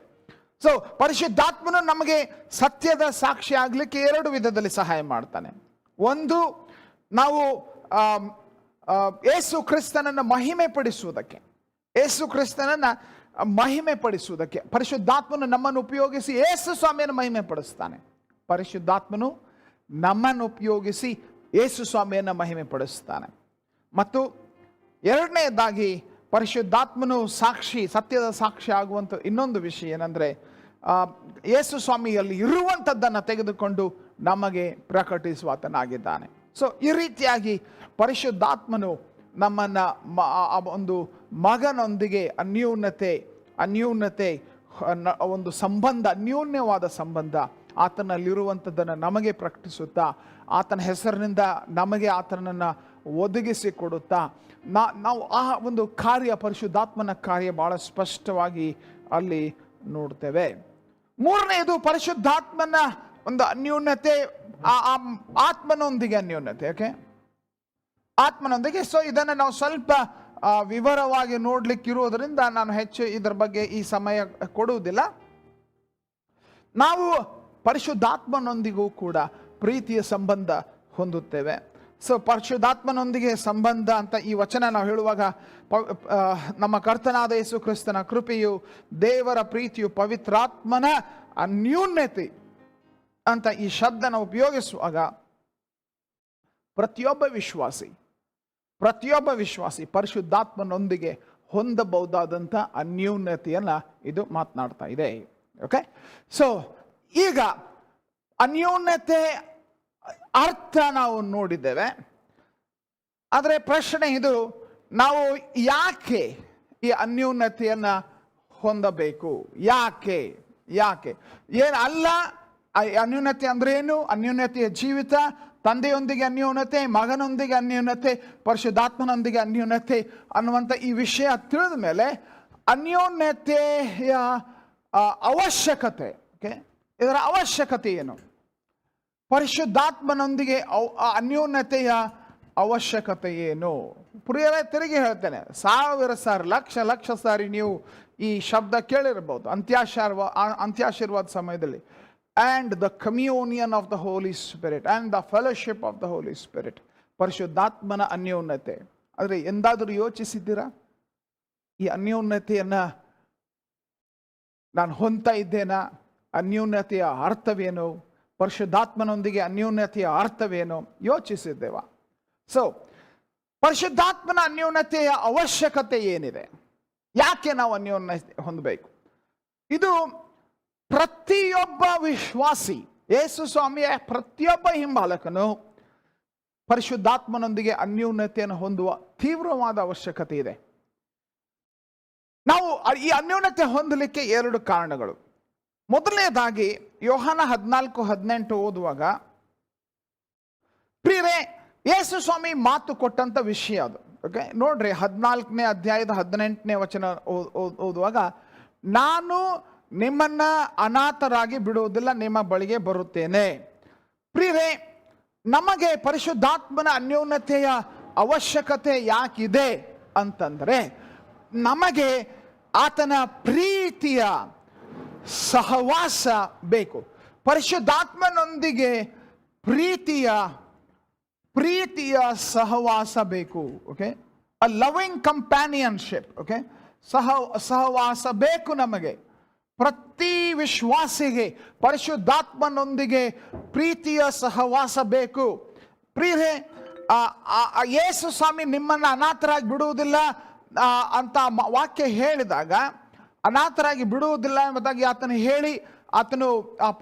ಸೊ ಪರಿಶುದ್ಧಾತ್ಮನು ನಮಗೆ ಸತ್ಯದ ಸಾಕ್ಷಿ ಆಗಲಿಕ್ಕೆ 2 ವಿಧದಲ್ಲಿ ಸಹಾಯ ಮಾಡ್ತಾನೆ. ಒಂದು, ನಾವು ಯೇಸು ಕ್ರಿಸ್ತನನ್ನು ಮಹಿಮೆ ಪಡಿಸುವುದಕ್ಕೆ, ಯೇಸು ಕ್ರಿಸ್ತನನ್ನು ಮಹಿಮೆ ಪಡಿಸುವುದಕ್ಕೆ ಪರಿಶುದ್ಧಾತ್ಮನು ನಮ್ಮನ್ನು ಉಪಯೋಗಿಸಿ ಯೇಸು ಸ್ವಾಮಿಯನ್ನು ಮಹಿಮೆ ಪಡಿಸ್ತಾನೆ. ಪರಿಶುದ್ಧಾತ್ಮನು ನಮ್ಮನ್ನು ಉಪಯೋಗಿಸಿ ಯೇಸು ಸ್ವಾಮಿಯನ್ನು ಮಹಿಮೆ ಪಡಿಸ್ತಾನೆ. ಮತ್ತು ಎರಡನೇದಾಗಿ ಪರಿಶುದ್ಧಾತ್ಮನು ಸಾಕ್ಷಿ, ಸತ್ಯದ ಸಾಕ್ಷಿ ಆಗುವಂಥ ಇನ್ನೊಂದು ವಿಷಯ ಏನಂದರೆ, ಯೇಸು ಸ್ವಾಮಿಯಲ್ಲಿ ಇರುವಂಥದ್ದನ್ನು ತೆಗೆದುಕೊಂಡು ನಮಗೆ ಪ್ರಕಟಿಸುವಾತನಾಗಿದ್ದಾನೆ. ಸೊ ಈ ರೀತಿಯಾಗಿ ಪರಿಶುದ್ಧಾತ್ಮನು ನಮ್ಮನ್ನು ಒಂದು ಮಗನೊಂದಿಗೆ ಅನ್ಯೂನ್ಯತೆ ಒಂದು ಸಂಬಂಧ, ಅನ್ಯೂನ್ಯವಾದ ಸಂಬಂಧ ಆತನಲ್ಲಿರುವಂಥದ್ದನ್ನು ನಮಗೆ ಪ್ರಕಟಿಸುತ್ತಾ, ಆತನ ಹೆಸರಿನಿಂದ ನಮಗೆ ಆತನನ್ನು ಒದಗಿಸಿ ಕೊಡುತ್ತಾ ನಾವು ಆ ಒಂದು ಕಾರ್ಯ, ಪರಿಶುದ್ಧಾತ್ಮನ ಕಾರ್ಯ ಬಹಳ ಸ್ಪಷ್ಟವಾಗಿ ಅಲ್ಲಿ ನೋಡ್ತೇವೆ. ಮೂರನೆಯದು ಪರಿಶುದ್ಧಾತ್ಮನ ಒಂದು ಅನ್ಯೂನ್ಯತೆ, ಆತ್ಮನೊಂದಿಗೆ ಅನ್ಯೂನ್ಯತೆ. ಓಕೆ, ಆತ್ಮನೊಂದಿಗೆ. ಸೊ ಇದನ್ನು ನಾವು ಸ್ವಲ್ಪ ವಿವರವಾಗಿ ನೋಡ್ಲಿಕ್ಕೆ ಇರುವುದರಿಂದ ನಾನು ಹೆಚ್ಚು ಇದರ ಬಗ್ಗೆ ಈ ಸಮಯ ಕೊಡುವುದಿಲ್ಲ. ನಾವು ಪರಿಶುದ್ಧಾತ್ಮನೊಂದಿಗೂ ಕೂಡ ಪ್ರೀತಿಯ ಸಂಬಂಧ ಹೊಂದುತ್ತೇವೆ. ಸೊ ಪರಿಶುದ್ಧಾತ್ಮನೊಂದಿಗೆ ಸಂಬಂಧ ಅಂತ ಈ ವಚನ ನಾವು ಹೇಳುವಾಗ, ನಮ್ಮ ಕರ್ತನಾದ ಯೇಸು ಕ್ರಿಸ್ತನ ಕೃಪೆಯು, ದೇವರ ಪ್ರೀತಿಯು, ಪವಿತ್ರಾತ್ಮನ ಅನ್ಯೂನ್ಯತೆ ಅಂತ ಈ ಶಬ್ದನ ಉಪಯೋಗಿಸುವಾಗ ಪ್ರತಿಯೊಬ್ಬ ವಿಶ್ವಾಸಿ ಪರಿಶುದ್ಧಾತ್ಮನೊಂದಿಗೆ ಹೊಂದಬಹುದಾದಂಥ ಅನ್ಯೂನ್ಯತೆಯನ್ನು ಇದು ಮಾತನಾಡ್ತಾ ಇದೆ. ಓಕೆ, ಸೊ ಈಗ ಅನ್ಯೂನ್ಯತೆ ಅರ್ಥ ನಾವು ನೋಡಿದ್ದೇವೆ. ಆದರೆ ಪ್ರಶ್ನೆ ಇದು, ನಾವು ಯಾಕೆ ಈ ಅನ್ಯೂನ್ಯತೆಯನ್ನು ಹೊಂದಬೇಕು? ಯಾಕೆ ಏನು ಅಲ್ಲ. ಅನ್ಯೂನ್ಯತೆ ಅಂದ್ರೆ ಏನು? ಅನ್ಯೂನ್ಯತೆಯ ಜೀವಿತ, ತಂದೆಯೊಂದಿಗೆ ಅನ್ಯೂನ್ಯತೆ, ಮಗನೊಂದಿಗೆ ಅನ್ಯೂನ್ಯತೆ, ಪರಿಶುದ್ಧಾತ್ಮನೊಂದಿಗೆ ಅನ್ಯೂನ್ಯತೆ ಅನ್ನುವಂಥ ಈ ವಿಷಯ ತಿಳಿದ ಮೇಲೆ ಅನ್ಯೋನ್ಯತೆಯ ಅವಶ್ಯಕತೆ, ಓಕೆ, ಇದರ ಅವಶ್ಯಕತೆ ಏನು? ಪರಿಶುದ್ಧಾತ್ಮನೊಂದಿಗೆ ಅನ್ಯೋನ್ಯತೆಯ ಅವಶ್ಯಕತೆ ಏನು? ಪ್ರಿಯರೇ, ತಿರುಗಿ ಹೇಳ್ತೇನೆ, 1000 ಸಾರಿ, ಲಕ್ಷ ಸಾರಿ ನೀವು ಈ ಶಬ್ದ ಕೇಳಿರ್ಬೋದು ಅಂತ್ಯಾಶೀರ್ವಾದ ಸಮಯದಲ್ಲಿ. And the communion of the Holy Spirit and the fellowship of the Holy Spirit. ಪರಿಶುದ್ಧಾತ್ಮನ ಅನ್ಯೋನ್ಯತೆ. ಆದರೆ ಎಂದಾದರೂ ಯೋಚಿಸಿದ್ದೀರಾ ಈ ಅನ್ಯೋನ್ಯತೆಯನ್ನು ನಾನು ಹೊಂದ್ತಾ ಇದ್ದೇನಾ? ಅನ್ಯೋನ್ಯತೆಯ ಅರ್ಥವೇನು? ಪರಿಶುದ್ಧಾತ್ಮನೊಂದಿಗೆ ಅನ್ಯೋನ್ಯತೆಯ ಅರ್ಥವೇನು? ಯೋಚಿಸಿದ್ದೇವಾ? ಸೊ ಪರಿಶುದ್ಧಾತ್ಮನ ಅನ್ಯೋನ್ಯತೆಯ ಅವಶ್ಯಕತೆ ಏನಿದೆ? ಯಾಕೆ ನಾವು ಅನ್ಯೋನ್ಯತೆ ಹೊಂದಬೇಕು? ಇದು ಪ್ರತಿಯೊಬ್ಬ ವಿಶ್ವಾಸಿ, ಯೇಸು ಸ್ವಾಮಿಯ ಪ್ರತಿಯೊಬ್ಬ ಹಿಂಬಾಲಕನು ಪರಿಶುದ್ಧಾತ್ಮನೊಂದಿಗೆ ಅನ್ಯೋನ್ಯತೆಯನ್ನು ಹೊಂದುವ ತೀವ್ರವಾದ ಅವಶ್ಯಕತೆ ಇದೆ. ನಾವು ಈ ಅನ್ಯೋನ್ಯತೆ ಹೊಂದಲಿಕ್ಕೆ 2 ಕಾರಣಗಳು. ಮೊದಲನೇದಾಗಿ ಯೋಹಾನ 14:18 ಓದುವಾಗ, ಪ್ರಿಯರೇ, ಯೇಸು ಸ್ವಾಮಿ ಮಾತು ಕೊಟ್ಟಂತ ವಿಷಯ ಅದು. ಓಕೆ, ನೋಡ್ರಿ, 14ನೇ ಅಧ್ಯಾಯದ 18ನೇ ವಚನ ಓದುವಾಗ, ನಾನು ನಿಮ್ಮನ್ನ ಅನಾಥರಾಗಿ ಬಿಡುವುದಿಲ್ಲ, ನಿಮ್ಮ ಬಳಿಗೆ ಬರುತ್ತೇನೆ. ಪ್ರಿಯರೇ, ನಮಗೆ ಪರಿಶುದ್ಧಾತ್ಮನ ಅನ್ಯೋನ್ಯತೆಯ ಅವಶ್ಯಕತೆ ಯಾಕಿದೆ ಅಂತಂದ್ರೆ, ನಮಗೆ ಆತನ ಪ್ರೀತಿಯ ಸಹವಾಸ ಬೇಕು. ಪರಿಶುದ್ಧಾತ್ಮನೊಂದಿಗೆ ಪ್ರೀತಿಯ ಸಹವಾಸ ಬೇಕು. ಓಕೆ, ಅ ಲವಿಂಗ್ ಕಂಪ್ಯಾನಿಯನ್ಶಿಪ್. ಓಕೆ, ಸಹವಾಸ ಬೇಕು ನಮಗೆ. ಪ್ರತಿ ವಿಶ್ವಾಸಿಗೆ ಪರಿಶುದ್ಧಾತ್ಮನೊಂದಿಗೆ ಪ್ರೀತಿಯ ಸಹವಾಸ ಬೇಕು. ಪ್ರಿಯರೇ, ಯೇಸು ಸ್ವಾಮಿ ನಿಮ್ಮನ್ನು ಅನಾಥರಾಗಿ ಬಿಡುವುದಿಲ್ಲ ಅಂತ ವಾಕ್ಯ ಹೇಳಿದಾಗ, ಅನಾಥರಾಗಿ ಬಿಡುವುದಿಲ್ಲ ಎಂಬುದಾಗಿ ಆತನು ಹೇಳಿ, ಆತನು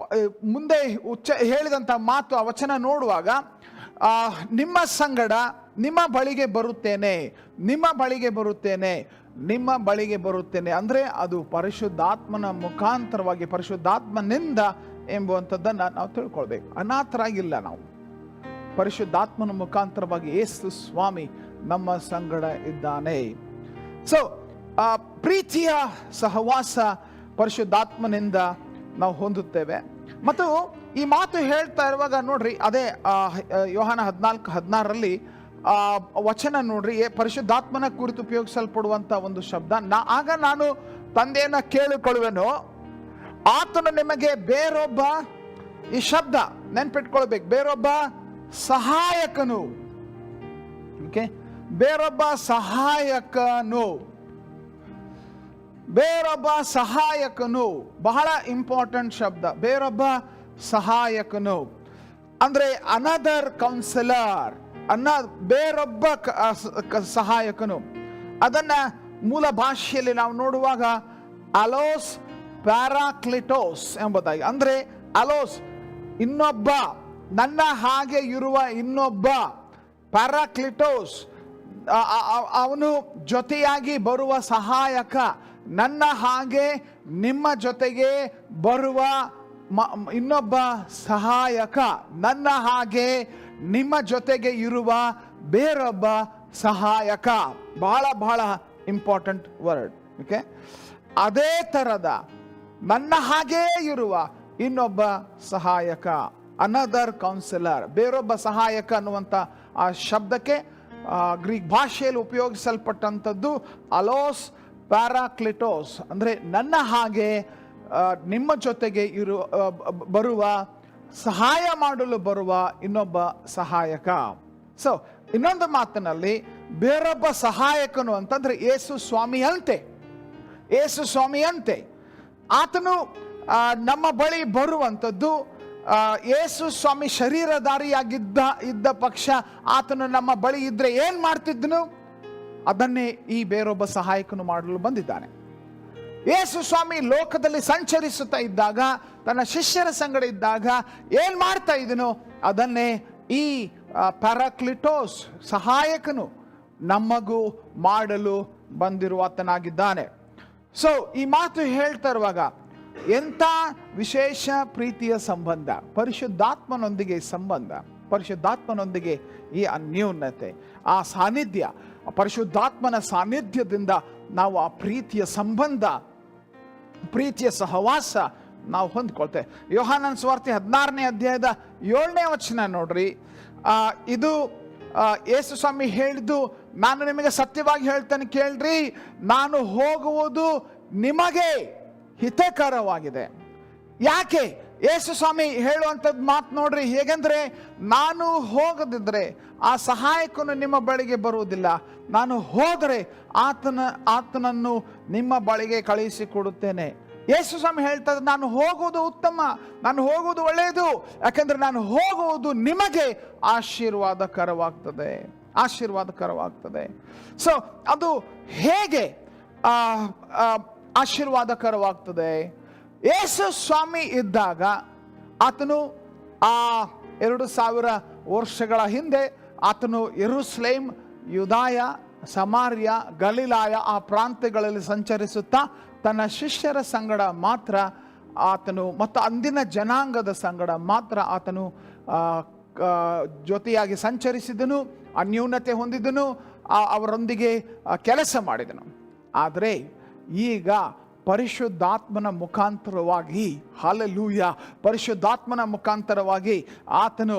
ಮುಂದೆ ಹೇಳಿದಂಥ ಮಾತು, ಆ ವಚನ ನೋಡುವಾಗ, ನಿಮ್ಮ ಸಂಗಡ ನಿಮ್ಮ ಬಳಿಗೆ ಬರುತ್ತೇನೆ, ನಿಮ್ಮ ಬಳಿಗೆ ಬರುತ್ತೇನೆ, ನಿಮ್ಮ ಬಳಿಗೆ ಬರುತ್ತೇನೆ ಅಂದರೆ ಅದು ಪರಿಶುದ್ಧಾತ್ಮನ ಮುಖಾಂತರವಾಗಿ, ಪರಿಶುದ್ಧಾತ್ಮನಿಂದ ಎಂಬುವಂಥದ್ದನ್ನು ನಾವು ತಿಳ್ಕೊಳ್ಬೇಕು. ಅನಾಥರಾಗಿಲ್ಲ ನಾವು, ಪರಿಶುದ್ಧಾತ್ಮನ ಮುಖಾಂತರವಾಗಿ ಯೇಸು ಸ್ವಾಮಿ ನಮ್ಮ ಸಂಗಡ ಇದ್ದಾನೆ. ಸೊ ಪ್ರೀತಿಯ ಸಹವಾಸ ಪರಿಶುದ್ಧಾತ್ಮನಿಂದ ನಾವು ಹೊಂದುತ್ತೇವೆ. ಮತ್ತು ಈ ಮಾತು ಹೇಳ್ತಾ ಇರುವಾಗ ನೋಡ್ರಿ, ಅದೇ ಯೋಹಾನ 14:16 ವಚನ ನೋಡ್ರಿ, ಪರಿಶುದ್ಧಾತ್ಮನ ಕುರಿತು ಉಪಯೋಗಿಸಲ್ಪಡುವಂತ ಒಂದು ಶಬ್ದ, ಆಗ ನಾನು ತಂದೆಯನ್ನ ಕೇಳಿಕೊಳ್ಳುವೆನು, ಆತನು ನಿಮಗೆ ಬೇರೊಬ್ಬ, ಈ ಶಬ್ದ ನೆನ್ಪಿಟ್ಕೊಳ್ಬೇಕು, ಬೇರೊಬ್ಬ ಸಹಾಯಕನು. ಓಕೆ, ಬೇರೊಬ್ಬ ಸಹಾಯಕನು, ಬೇರೊಬ್ಬ ಸಹಾಯಕನು, ಬಹಳ ಇಂಪಾರ್ಟೆಂಟ್ ಶಬ್ದ, ಬೇರೊಬ್ಬ ಸಹಾಯಕನು ಅಂದ್ರೆ ಅನದರ್ ಕೌನ್ಸಿಲರ್, ಬೇರೊಬ್ಬ ಸಹಾಯಕನು. ಅದನ್ನ ಮೂಲ ಭಾಷೆಯಲ್ಲಿ ನಾವು ನೋಡುವಾಗ ಅಲೋಸ್ ಪ್ಯಾರಾಕ್ಲಿಟೋಸ್ ಎಂಬುದಾಗಿ, ಅಂದ್ರೆ ಅಲೋಸ್ ಇನ್ನೊಬ್ಬ, ನನ್ನ ಹಾಗೆ ಇರುವ ಇನ್ನೊಬ್ಬ, ಪ್ಯಾರಾಕ್ಲಿಟೋಸ್ ಅವನು ಜೊತೆಯಾಗಿ ಬರುವ ಸಹಾಯಕ, ನನ್ನ ಹಾಗೆ ನಿಮ್ಮ ಜೊತೆಗೆ ಬರುವ ಇನ್ನೊಬ್ಬ ಸಹಾಯಕ, ನನ್ನ ಹಾಗೆ ನಿಮ್ಮ ಜೊತೆಗೆ ಇರುವ ಬೇರೊಬ್ಬ ಸಹಾಯಕ. ಬಹಳ ಬಹಳ ಇಂಪಾರ್ಟೆಂಟ್ ವರ್ಡ್. ಓಕೆ, ಅದೇ ತರದ ನನ್ನ ಹಾಗೇ ಇರುವ ಇನ್ನೊಬ್ಬ ಸಹಾಯಕ, ಅನದರ್ ಕೌನ್ಸಿಲರ್, ಬೇರೊಬ್ಬ ಸಹಾಯಕ ಅನ್ನುವಂಥ ಆ ಶಬ್ದಕ್ಕೆ ಗ್ರೀಕ್ ಭಾಷೆಯಲ್ಲಿ ಉಪಯೋಗಿಸಲ್ಪಟ್ಟಂಥದ್ದು ಅಲೋಸ್ ಪ್ಯಾರಾಕ್ಲಿಟೋಸ್, ಅಂದ್ರೆ ನನ್ನ ಹಾಗೆ ನಿಮ್ಮ ಜೊತೆಗೆ ಬರುವ, ಸಹಾಯ ಮಾಡಲು ಬರುವ ಇನ್ನೊಬ್ಬ ಸಹಾಯಕ. ಸೊ ಇನ್ನೊಂದು ಮಾತಿನಲ್ಲಿ ಬೇರೊಬ್ಬ ಸಹಾಯಕನು ಅಂತಂದ್ರೆ ಯೇಸು ಸ್ವಾಮಿಯಂತೆ, ಯೇಸು ಸ್ವಾಮಿಯಂತೆ ಆತನು ನಮ್ಮ ಬಳಿ ಬರುವಂಥದ್ದು. ಯೇಸು ಸ್ವಾಮಿ ಶರೀರಧಾರಿಯಾಗಿದ್ದ ಪಕ್ಷ ಆತನು ನಮ್ಮ ಬಳಿ ಇದ್ರೆ ಏನ್ ಮಾಡ್ತಿದ್ದನು, ಅದನ್ನೇ ಈ ಬೇರೊಬ್ಬ ಸಹಾಯಕನು ಮಾಡಲು ಬಂದಿದ್ದಾನೆ. ಯೇಸು ಸ್ವಾಮಿ ಲೋಕದಲ್ಲಿ ಸಂಚರಿಸುತ್ತಾ ಇದ್ದಾಗ, ತನ್ನ ಶಿಷ್ಯರ ಸಂಗಡ ಇದ್ದಾಗ ಏನ್ ಮಾಡ್ತಾ ಇದನು, ಅದನ್ನೇ ಈ ಪ್ಯಾರಾಕ್ಲಿಟೋಸ್ ಸಹಾಯಕನು ನಮಗೂ ಮಾಡಲು ಬಂದಿರುವಾತನಾಗಿದ್ದಾನೆ. ಸೊ ಈ ಮಾತು ಹೇಳ್ತಾ ಇರುವಾಗ ಎಂಥ ವಿಶೇಷ ಪ್ರೀತಿಯ ಸಂಬಂಧ, ಪರಿಶುದ್ಧಾತ್ಮನೊಂದಿಗೆ ಸಂಬಂಧ, ಪರಿಶುದ್ಧಾತ್ಮನೊಂದಿಗೆ ಈ ಅನ್ಯೋನ್ಯತೆ, ಆ ಸಾನ್ನಿಧ್ಯ, ಪರಿಶುದ್ಧಾತ್ಮನ ಸಾನ್ನಿಧ್ಯದಿಂದ ನಾವು ಆ ಪ್ರೀತಿಯ ಸಂಬಂಧ, ಪ್ರೀತಿಯ ಸಹವಾಸ ನಾವು ಹೊಂದ್ಕೊಳ್ತೇವೆ. ಯೋಹಾನನ ಸುವಾರ್ತೆ 16ನೇ ಅಧ್ಯಾಯದ 7ನೇ ವಚನ ನೋಡ್ರಿ, ಇದು ಯೇಸು ಸ್ವಾಮಿ ಹೇಳಿದ್ದು, ನಾನು ನಿಮಗೆ ಸತ್ಯವಾಗಿ ಹೇಳ್ತೇನೆ ಕೇಳ್ರಿ, ನಾನು ಹೋಗುವುದು ನಿಮಗೆ ಹಿತಕರವಾಗಿದೆ. ಯಾಕೆ ಯೇಸು ಸ್ವಾಮಿ ಹೇಳುವಂಥದ್ದು ಮಾತು ನೋಡ್ರಿ, ಹೇಗೆಂದ್ರೆ ನಾನು ಹೋಗದಿದ್ರೆ ಆ ಸಹಾಯಕನು ನಿಮ್ಮ ಬಳಿಗೆ ಬರುವುದಿಲ್ಲ, ನಾನು ಹೋದರೆ ಆತನನ್ನು ನಿಮ್ಮ ಬಳಿಗೆ ಕಳುಹಿಸಿಕೊಡುತ್ತೇನೆ. ಯೇಸು ಸ್ವಾಮಿ ಹೇಳ್ತಾರೆ, ನಾನು ಹೋಗುವುದು ಉತ್ತಮ, ನಾನು ಹೋಗುವುದು ಒಳ್ಳೆಯದು, ಯಾಕಂದ್ರೆ ನಾನು ಹೋಗುವುದು ನಿಮಗೆ ಆಶೀರ್ವಾದಕರವಾಗ್ತದೆ, ಆಶೀರ್ವಾದಕರವಾಗ್ತದೆ. ಸೊ ಅದು ಹೇಗೆ ಆಶೀರ್ವಾದಕರವಾಗ್ತದೆ? ಯೇಸು ಸ್ವಾಮಿ ಇದ್ದಾಗ ಆತನು ಆ 2000 ವರ್ಷಗಳ ಹಿಂದೆ ಆತನು ಯೆರೂಸಲೇಮ್, ಯೂದಾಯ, ಸಮಾರ್ಯ, ಗಲಿಲಾಯ ಆ ಪ್ರಾಂತ್ಯಗಳಲ್ಲಿ ಸಂಚರಿಸುತ್ತಾ ತನ್ನ ಶಿಷ್ಯರ ಸಂಗಡ ಮಾತ್ರ ಆತನು, ಮತ್ತು ಅಂದಿನ ಜನಾಂಗದ ಸಂಗಡ ಮಾತ್ರ ಆತನು ಜೊತೆಯಾಗಿ ಸಂಚರಿಸಿದನು, ಅನ್ಯೂನ್ಯತೆ ಹೊಂದಿದನು, ಅವರೊಂದಿಗೆ ಕೆಲಸ ಮಾಡಿದನು. ಆದರೆ ಈಗ ಪರಿಶುದ್ಧಾತ್ಮನ ಮುಖಾಂತರವಾಗಿ, ಹಲ್ಲೆಲೂಯಾ, ಪರಿಶುದ್ಧಾತ್ಮನ ಮುಖಾಂತರವಾಗಿ ಆತನು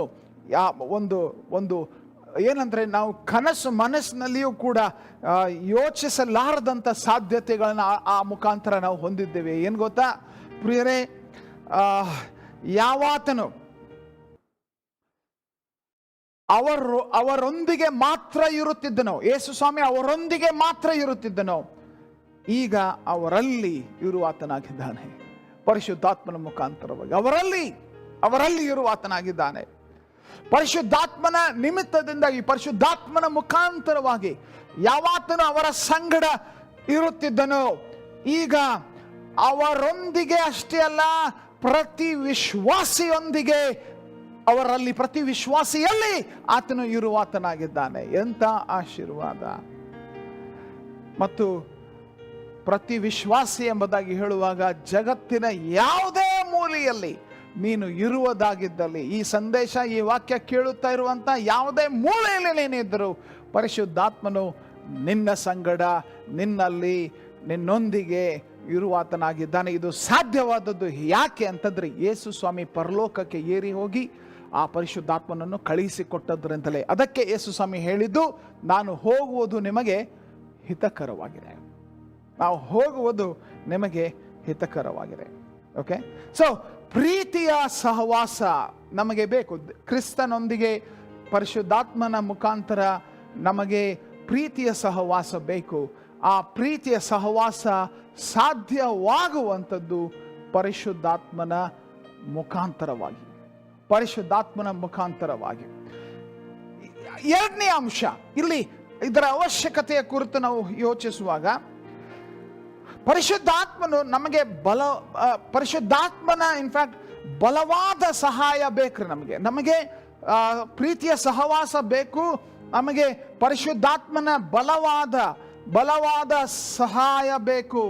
ಒಂದು ಏನಂದ್ರೆ, ನಾವು ಮನಸ್ಸಿನಲ್ಲಿಯೂ ಕೂಡ ಯೋಚಿಸಲಾರದಂಥ ಸಾಧ್ಯತೆಗಳನ್ನ ಆ ಮುಖಾಂತರ ನಾವು ಹೊಂದಿದ್ದೇವೆ. ಏನು ಗೊತ್ತಾ ಪ್ರಿಯರೇ, ಯಾವಾತನು ಅವರೊಂದಿಗೆ ಮಾತ್ರ ಇರುತ್ತಿದ್ದನೋ, ಯೇಸು ಸ್ವಾಮಿ ಅವರೊಂದಿಗೆ ಮಾತ್ರ ಇರುತ್ತಿದ್ದನೋ, ಈಗ ಅವರಲ್ಲಿ ಇರುವಾತನಾಗಿದ್ದಾನೆ. ಪರಿಶುದ್ಧಾತ್ಮನ ಮುಖಾಂತರವಾಗಿ ಅವರಲ್ಲಿ ಇರುವ ಆತನಾಗಿದ್ದಾನೆ. ಪರಿಶುದ್ಧಾತ್ಮನ ನಿಮಿತ್ತದಿಂದ, ಈ ಪರಿಶುದ್ಧಾತ್ಮನ ಮುಖಾಂತರವಾಗಿ ಯಾವಾತನು ಅವರ ಸಂಗಡ ಇರುತ್ತಿದ್ದನೋ, ಈಗ ಅವರೊಂದಿಗೆ ಅಷ್ಟೇ ಅಲ್ಲ, ಪ್ರತಿ ವಿಶ್ವಾಸಿಯೊಂದಿಗೆ, ಅವರಲ್ಲಿ ಪ್ರತಿ ವಿಶ್ವಾಸಿಯಲ್ಲಿ ಆತನು ಇರುವಾತನಾಗಿದ್ದಾನೆ. ಎಂಥ ಆಶೀರ್ವಾದ! ಮತ್ತು ಪ್ರತಿ ವಿಶ್ವಾಸಿ ಎಂಬುದಾಗಿ ಹೇಳುವಾಗ, ಜಗತ್ತಿನ ಯಾವುದೇ ಮೂಲೆಯಲ್ಲಿ ನೀನು ಇರುವುದಾಗಿದ್ದಲ್ಲಿ, ಈ ಸಂದೇಶ, ಈ ವಾಕ್ಯ ಕೇಳುತ್ತಾ ಇರುವಂತ ಯಾವುದೇ ಮೂಲೆಯಲ್ಲಿ ನೀನಿದ್ದರೂ, ಪರಿಶುದ್ಧಾತ್ಮನು ನಿನ್ನ ಸಂಗಡ, ನಿನ್ನಲ್ಲಿ, ನಿನ್ನೊಂದಿಗೆ ಇರುವಾತನಾಗಿದ್ದಾನೆ. ಇದು ಸಾಧ್ಯವಾದದ್ದು ಯಾಕೆ ಅಂತಂದ್ರೆ, ಯೇಸು ಸ್ವಾಮಿ ಪರಲೋಕಕ್ಕೆ ಏರಿ ಹೋಗಿ ಆ ಪರಿಶುದ್ಧಾತ್ಮನನ್ನು ಕಳುಹಿಸಿಕೊಟ್ಟದ್ರಿಂದಲೇ. ಅದಕ್ಕೆ ಯೇಸು ಸ್ವಾಮಿ ಹೇಳಿದ್ದು, ನಾನು ಹೋಗುವುದು ನಿಮಗೆ ಹಿತಕರವಾಗಿದೆ. ನಾವು ಹೋಗುವುದು ನಿಮಗೆ ಹಿತಕರವಾಗಿದೆ. ಓಕೆ, ಸೊ ಪ್ರೀತಿಯ ಸಹವಾಸ ನಮಗೆ ಬೇಕು. ಕ್ರಿಸ್ತನೊಂದಿಗೆ ಪರಿಶುದ್ಧಾತ್ಮನ ಮುಖಾಂತರ ನಮಗೆ ಪ್ರೀತಿಯ ಸಹವಾಸ ಬೇಕು. ಆ ಪ್ರೀತಿಯ ಸಹವಾಸ ಸಾಧ್ಯವಾಗುವಂಥದ್ದು ಪರಿಶುದ್ಧಾತ್ಮನ ಮುಖಾಂತರವಾಗಿ. ಎರಡನೇ ಅಂಶ, ಇಲ್ಲಿ ಇದರ ಅವಶ್ಯಕತೆಯ ಕುರಿತು ನಾವು ಯೋಚಿಸುವಾಗ, ಪರಿಶುದ್ಧಾತ್ಮನು ನಮಗೆ ಪರಿಶುದ್ಧಾತ್ಮನ ಇನ್ಫ್ಯಾಕ್ಟ್ ಬಲವಾದ ಸಹಾಯ ಬೇಕು. ನಮಗೆ ಪ್ರೀತಿಯ ಸಹವಾಸ ಬೇಕು. ನಮಗೆ ಪರಿಶುದ್ಧಾತ್ಮನ ಬಲವಾದ ಸಹಾಯ ಬೇಕು.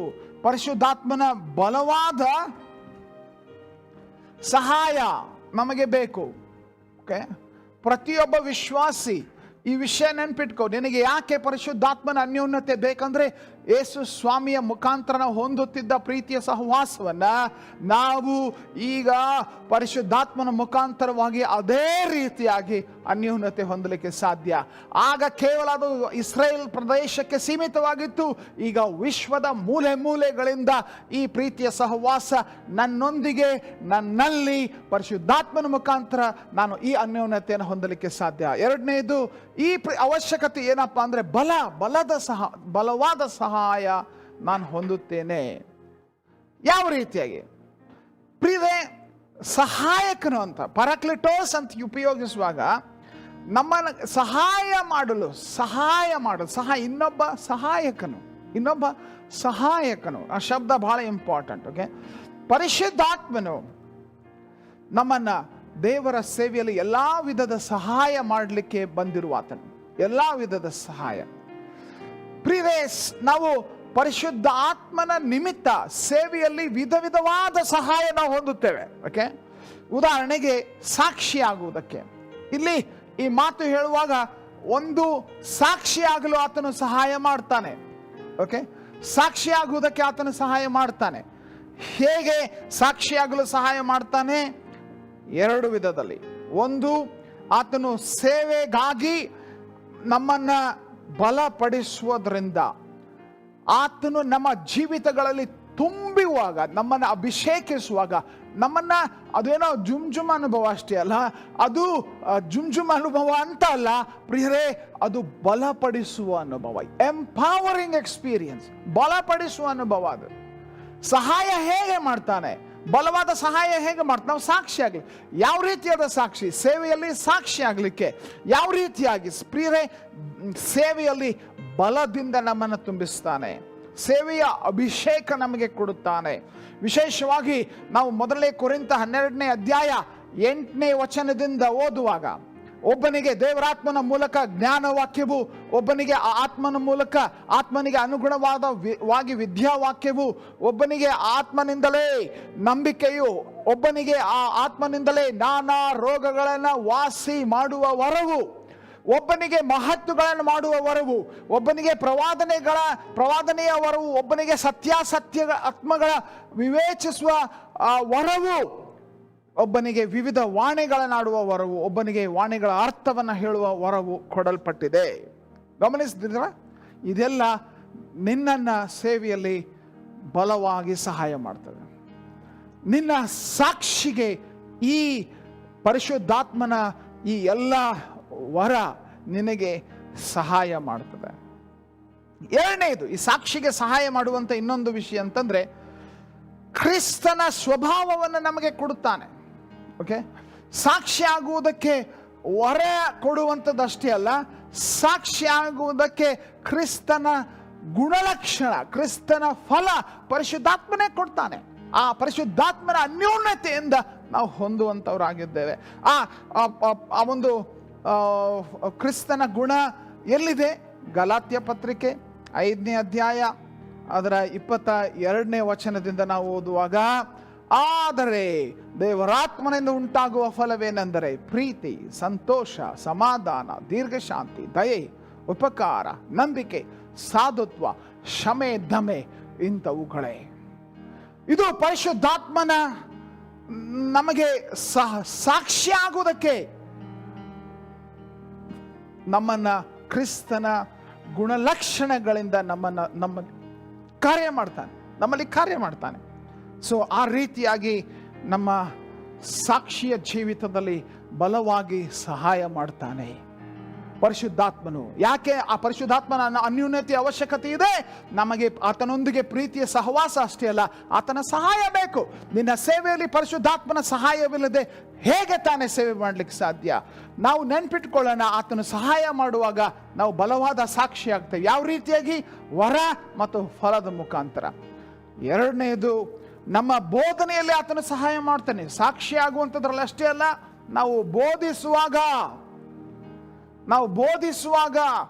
ಪರಿಶುದ್ಧಾತ್ಮನ ಬಲವಾದ ಸಹಾಯ ನಮಗೆ ಬೇಕು. ಓಕೆ, ಪ್ರತಿಯೊಬ್ಬ ವಿಶ್ವಾಸಿ ಈ ವಿಷಯ ನೆನ್ಪಿಟ್ಕೋ. ನಿನಗೆ ಯಾಕೆ ಪರಿಶುದ್ಧಾತ್ಮನ ಅನ್ಯೋನ್ಯತೆ ಬೇಕಂದ್ರೆ, ಯೇಸು ಸ್ವಾಮಿಯ ಮುಖಾಂತರ ನಾವು ಹೊಂದುತ್ತಿದ್ದ ಪ್ರೀತಿಯ ಸಹವಾಸವನ್ನ ನಾವು ಈಗ ಪರಿಶುದ್ಧಾತ್ಮನ ಮುಖಾಂತರವಾಗಿ ಅದೇ ರೀತಿಯಾಗಿ ಅನ್ಯೋನ್ಯತೆ ಹೊಂದಲಿಕ್ಕೆ ಸಾಧ್ಯ. ಆಗ ಕೇವಲ ಅದು ಇಸ್ರೇಲ್ ಪ್ರದೇಶಕ್ಕೆ ಸೀಮಿತವಾಗಿತ್ತು. ಈಗ ವಿಶ್ವದ ಮೂಲೆಗಳಿಂದ ಈ ಪ್ರೀತಿಯ ಸಹವಾಸ ನನ್ನೊಂದಿಗೆ, ನನ್ನಲ್ಲಿ ಪರಿಶುದ್ಧಾತ್ಮನ ಮುಖಾಂತರ ನಾನು ಈ ಅನ್ಯೋನ್ಯತೆಯನ್ನು ಹೊಂದಲಿಕ್ಕೆ ಸಾಧ್ಯ. ಎರಡನೇದು, ಈ ಅವಶ್ಯಕತೆ ಏನಪ್ಪಾ ಅಂದ್ರೆ, ಬಲವಾದ ಸಹಾಯ ನಾನು ಹೊಂದುತ್ತೇನೆ. ಯಾವ ರೀತಿಯಾಗಿ? ಪ್ರಿಯರೇ, ಸಹಾಯಕನು ಅಂತ, ಪರಾಕ್ಲಿಟೋಸ್ ಅಂತ ಉಪಯೋಗಿಸುವಾಗ, ನಮ್ಮನ್ನು ಸಹಾಯ ಮಾಡಲು ಇನ್ನೊಬ್ಬ ಸಹಾಯಕನು ಆ ಶಬ್ದ ಬಹಳ ಇಂಪಾರ್ಟೆಂಟ್. ಓಕೆ, ಪರಿಶುದ್ಧಾತ್ಮನು ನಮ್ಮನ್ನ ದೇವರ ಸೇವೆಯಲ್ಲಿ ಎಲ್ಲಾ ವಿಧದ ಸಹಾಯ ಮಾಡಲಿಕ್ಕೆ ಬಂದಿರುವಾತನು. ಎಲ್ಲಾ ವಿಧದ ಸಹಾಯ. ಪ್ರಿಯರೇ, ನಾವು ಪರಿಶುದ್ಧ ಆತ್ಮನ ನಿಮಿತ್ತ ಸೇವೆಯಲ್ಲಿ ವಿಧವಾದ ಸಹಾಯ ನಾವು ಹೊಂದುತ್ತೇವೆ. ಓಕೆ, ಉದಾಹರಣೆಗೆ ಸಾಕ್ಷಿಯಾಗುವುದಕ್ಕೆ. ಇಲ್ಲಿ ಈ ಮಾತು ಹೇಳುವಾಗ, ಒಂದು ಸಾಕ್ಷಿಯಾಗಲು ಆತನು ಸಹಾಯ ಮಾಡ್ತಾನೆ. ಓಕೆ, ಸಾಕ್ಷಿಯಾಗುವುದಕ್ಕೆ ಆತನು ಸಹಾಯ ಮಾಡ್ತಾನೆ. ಹೇಗೆ ಸಾಕ್ಷಿಯಾಗಲು ಸಹಾಯ ಮಾಡ್ತಾನೆ? ಎರಡು ವಿಧದಲ್ಲಿ. ಒಂದು, ಆತನು ಸೇವೆಗಾಗಿ ನಮ್ಮನ್ನ ಬಲಪಡಿಸುವುದರಿಂದ, ಆತನು ನಮ್ಮ ಜೀವಿತಗಳಲ್ಲಿ ತುಂಬುವಾಗ, ನಮ್ಮನ್ನು ಅಭಿಷೇಕಿಸುವಾಗ, ನಮ್ಮನ್ನ ಅದೇನೋ ಜುಮ್ ಅನುಭವ ಅಷ್ಟೇ ಅಲ್ಲ, ಅದು ಜುಮ್ ಅನುಭವ ಅಂತ ಅಲ್ಲ ಪ್ರಿಯರೇ, ಅದು ಬಲಪಡಿಸುವ ಅನುಭವ, ಎಂಪವರಿಂಗ್ ಎಕ್ಸ್ಪೀರಿಯನ್ಸ್, ಬಲಪಡಿಸುವ ಅನುಭವ. ಅದು ಸಹಾಯ ಹೇಗೆ ಮಾಡ್ತಾನೆ? ಬಲವಾದ ಸಹಾಯ ಹೇಗೆ ಮಾಡ್ತಾನೆ? ನಾವು ಸಾಕ್ಷಿ ಆಗಲಿ. ಯಾವ ರೀತಿಯಾದ ಸಾಕ್ಷಿ? ಸೇವೆಯಲ್ಲಿ ಸಾಕ್ಷಿ ಆಗಲಿಕ್ಕೆ ಯಾವ ರೀತಿಯಾಗಿ? ಪ್ರಿಯರೇ, ಸೇವೆಯಲ್ಲಿ ಬಲದಿಂದ ನಮ್ಮನ್ನು ತುಂಬಿಸ್ತಾನೆ. ಸೇವೆಯ ಅಭಿಷೇಕ ನಮಗೆ ಕೊಡುತ್ತಾನೆ. ವಿಶೇಷವಾಗಿ ನಾವು ಮೊದಲನೇ ಕೊರಿಂಥ 12ನೇ ಅಧ್ಯಾಯ 8ನೇ ವಚನದಿಂದ ಓದುವಾಗ, ಒಬ್ಬನಿಗೆ ದೇವರಾತ್ಮನ ಮೂಲಕ ಜ್ಞಾನವಾಕ್ಯವು, ಒಬ್ಬನಿಗೆ ಆತ್ಮನ ಮೂಲಕ ಆತ್ಮನಿಗೆ ಅನುಗುಣವಾದ ವಿದ್ಯಾವಾಕ್ಯವು, ಒಬ್ಬನಿಗೆ ಆತ್ಮನಿಂದಲೇ ನಂಬಿಕೆಯು, ಒಬ್ಬನಿಗೆ ಆ ಆತ್ಮನಿಂದಲೇ ನಾನಾ ರೋಗಗಳನ್ನು ವಾಸಿ ಮಾಡುವ ವರವು, ಒಬ್ಬನಿಗೆ ಮಹತ್ತುಗಳನ್ನು ಮಾಡುವ ವರವು, ಒಬ್ಬನಿಗೆ ಪ್ರವಾದನೆಯ ವರವು, ಒಬ್ಬನಿಗೆ ಸತ್ಯಾಸತ್ಯ ಆತ್ಮಗಳ ವಿವೇಚಿಸುವ ವರವು, ಒಬ್ಬನಿಗೆ ವಿವಿಧ ವಾಣಿಗಳನ್ನಾಡುವ ವರವು, ಒಬ್ಬನಿಗೆ ವಾಣಿಗಳ ಅರ್ಥವನ್ನು ಹೇಳುವ ವರವು ಕೊಡಲ್ಪಟ್ಟಿದೆ. ಗಮನಿಸಿದ್ರ? ಇದೆಲ್ಲ ನಿನ್ನನ್ನ ಸೇವೆಯಲ್ಲಿ ಬಲವಾಗಿ ಸಹಾಯ ಮಾಡ್ತದೆ. ನಿನ್ನ ಸಾಕ್ಷಿಗೆ ಈ ಪರಿಶುದ್ಧಾತ್ಮನ ಈ ಎಲ್ಲ ವರ ನಿನಗೆ ಸಹಾಯ ಮಾಡ್ತದೆ. ಎರಡನೇದು, ಈ ಸಾಕ್ಷಿಗೆ ಸಹಾಯ ಮಾಡುವಂತ ಇನ್ನೊಂದು ವಿಷಯ ಅಂತಂದ್ರೆ, ಕ್ರಿಸ್ತನ ಸ್ವಭಾವವನ್ನು ನಮಗೆ ಕೊಡುತ್ತಾನೆ. ಓಕೆ, ಸಾಕ್ಷಿಯಾಗುವುದಕ್ಕೆ ವರ ಕೊಡುವಂಥದ್ದಷ್ಟೇ ಅಲ್ಲ, ಸಾಕ್ಷಿಯಾಗುವುದಕ್ಕೆ ಕ್ರಿಸ್ತನ ಗುಣಲಕ್ಷಣ, ಕ್ರಿಸ್ತನ ಫಲ ಪರಿಶುದ್ಧಾತ್ಮನೇ ಕೊಡ್ತಾನೆ. ಆ ಪರಿಶುದ್ಧಾತ್ಮನ ಅನ್ಯೋನ್ಯತೆಯಿಂದ ನಾವು ಹೊಂದುವಂಥವರಾಗಿದ್ದೇವೆ. ಆ ಒಂದು ಕ್ರಿಸ್ತನ ಗುಣ ಎಲ್ಲಿದೆ? ಗಲಾತ್ಯ ಪತ್ರಿಕೆ 5ನೇ ಅಧ್ಯಾಯ ಅದರ 22ನೇ ವಚನದಿಂದ ನಾವು ಓದುವಾಗ, ಆದರೆ ದೇವರಾತ್ಮನಿಂದ ಉಂಟಾಗುವ ಫಲವೇನೆಂದರೆ ಪ್ರೀತಿ, ಸಂತೋಷ, ಸಮಾಧಾನ, ದೀರ್ಘಶಾಂತಿ, ದಯೆ, ಉಪಕಾರ, ನಂಬಿಕೆ, ಸಾಧುತ್ವ, ಕ್ಷಮೆ, ದಮೆ ಇಂಥವುಗಳೇ. ಇದು ಪರಿಶುದ್ಧಾತ್ಮನ ನಮಗೆ ಸಾಕ್ಷಿಯಾಗುವುದಕ್ಕೆ ನಮ್ಮನ್ನ ಕ್ರಿಸ್ತನ ಗುಣಲಕ್ಷಣಗಳಿಂದ ನಮ್ಮಲ್ಲಿ ಕಾರ್ಯ ಮಾಡ್ತಾನೆ. ಸೊ ಆ ರೀತಿಯಾಗಿ ನಮ್ಮ ಸಾಕ್ಷಿಯ ಜೀವಿತದಲ್ಲಿ ಬಲವಾಗಿ ಸಹಾಯ ಮಾಡ್ತಾನೆ ಪರಿಶುದ್ಧಾತ್ಮನು. ಯಾಕೆ ಆ ಪರಿಶುದ್ಧಾತ್ಮನ ಅನ್ಯೂನ್ಯತೆಯ ಅವಶ್ಯಕತೆ ಇದೆ? ನಮಗೆ ಆತನೊಂದಿಗೆ ಪ್ರೀತಿಯ ಸಹವಾಸ ಅಷ್ಟೇ ಅಲ್ಲ, ಆತನ ಸಹಾಯ ಬೇಕು. ನಿನ್ನ ಸೇವೆಯಲ್ಲಿ ಪರಿಶುದ್ಧಾತ್ಮನ ಸಹಾಯವಿಲ್ಲದೆ ಹೇಗೆ ತಾನೇ ಸೇವೆ ಮಾಡಲಿಕ್ಕೆ ಸಾಧ್ಯ? ನಾವು ನೆನ್ಪಿಟ್ಕೊಳ್ಳೋಣ, ಆತನ ಸಹಾಯ ಮಾಡುವಾಗ ನಾವು ಬಲವಾದ ಸಾಕ್ಷಿ ಆಗ್ತೇವೆ. ಯಾವ ರೀತಿಯಾಗಿ? ವರ ಮತ್ತು ಫಲದ ಮುಖಾಂತರ. ಎರಡನೇದು, ನಮ್ಮ ಬೋಧನೆಯಲ್ಲಿ ಆತನ ಸಹಾಯ ಮಾಡ್ತಾನೆ. ಸಾಕ್ಷಿ ಆಗುವಂಥದ್ರಲ್ಲಿ ಅಷ್ಟೇ ಅಲ್ಲ, ನಾವು ಬೋಧಿಸುವಾಗ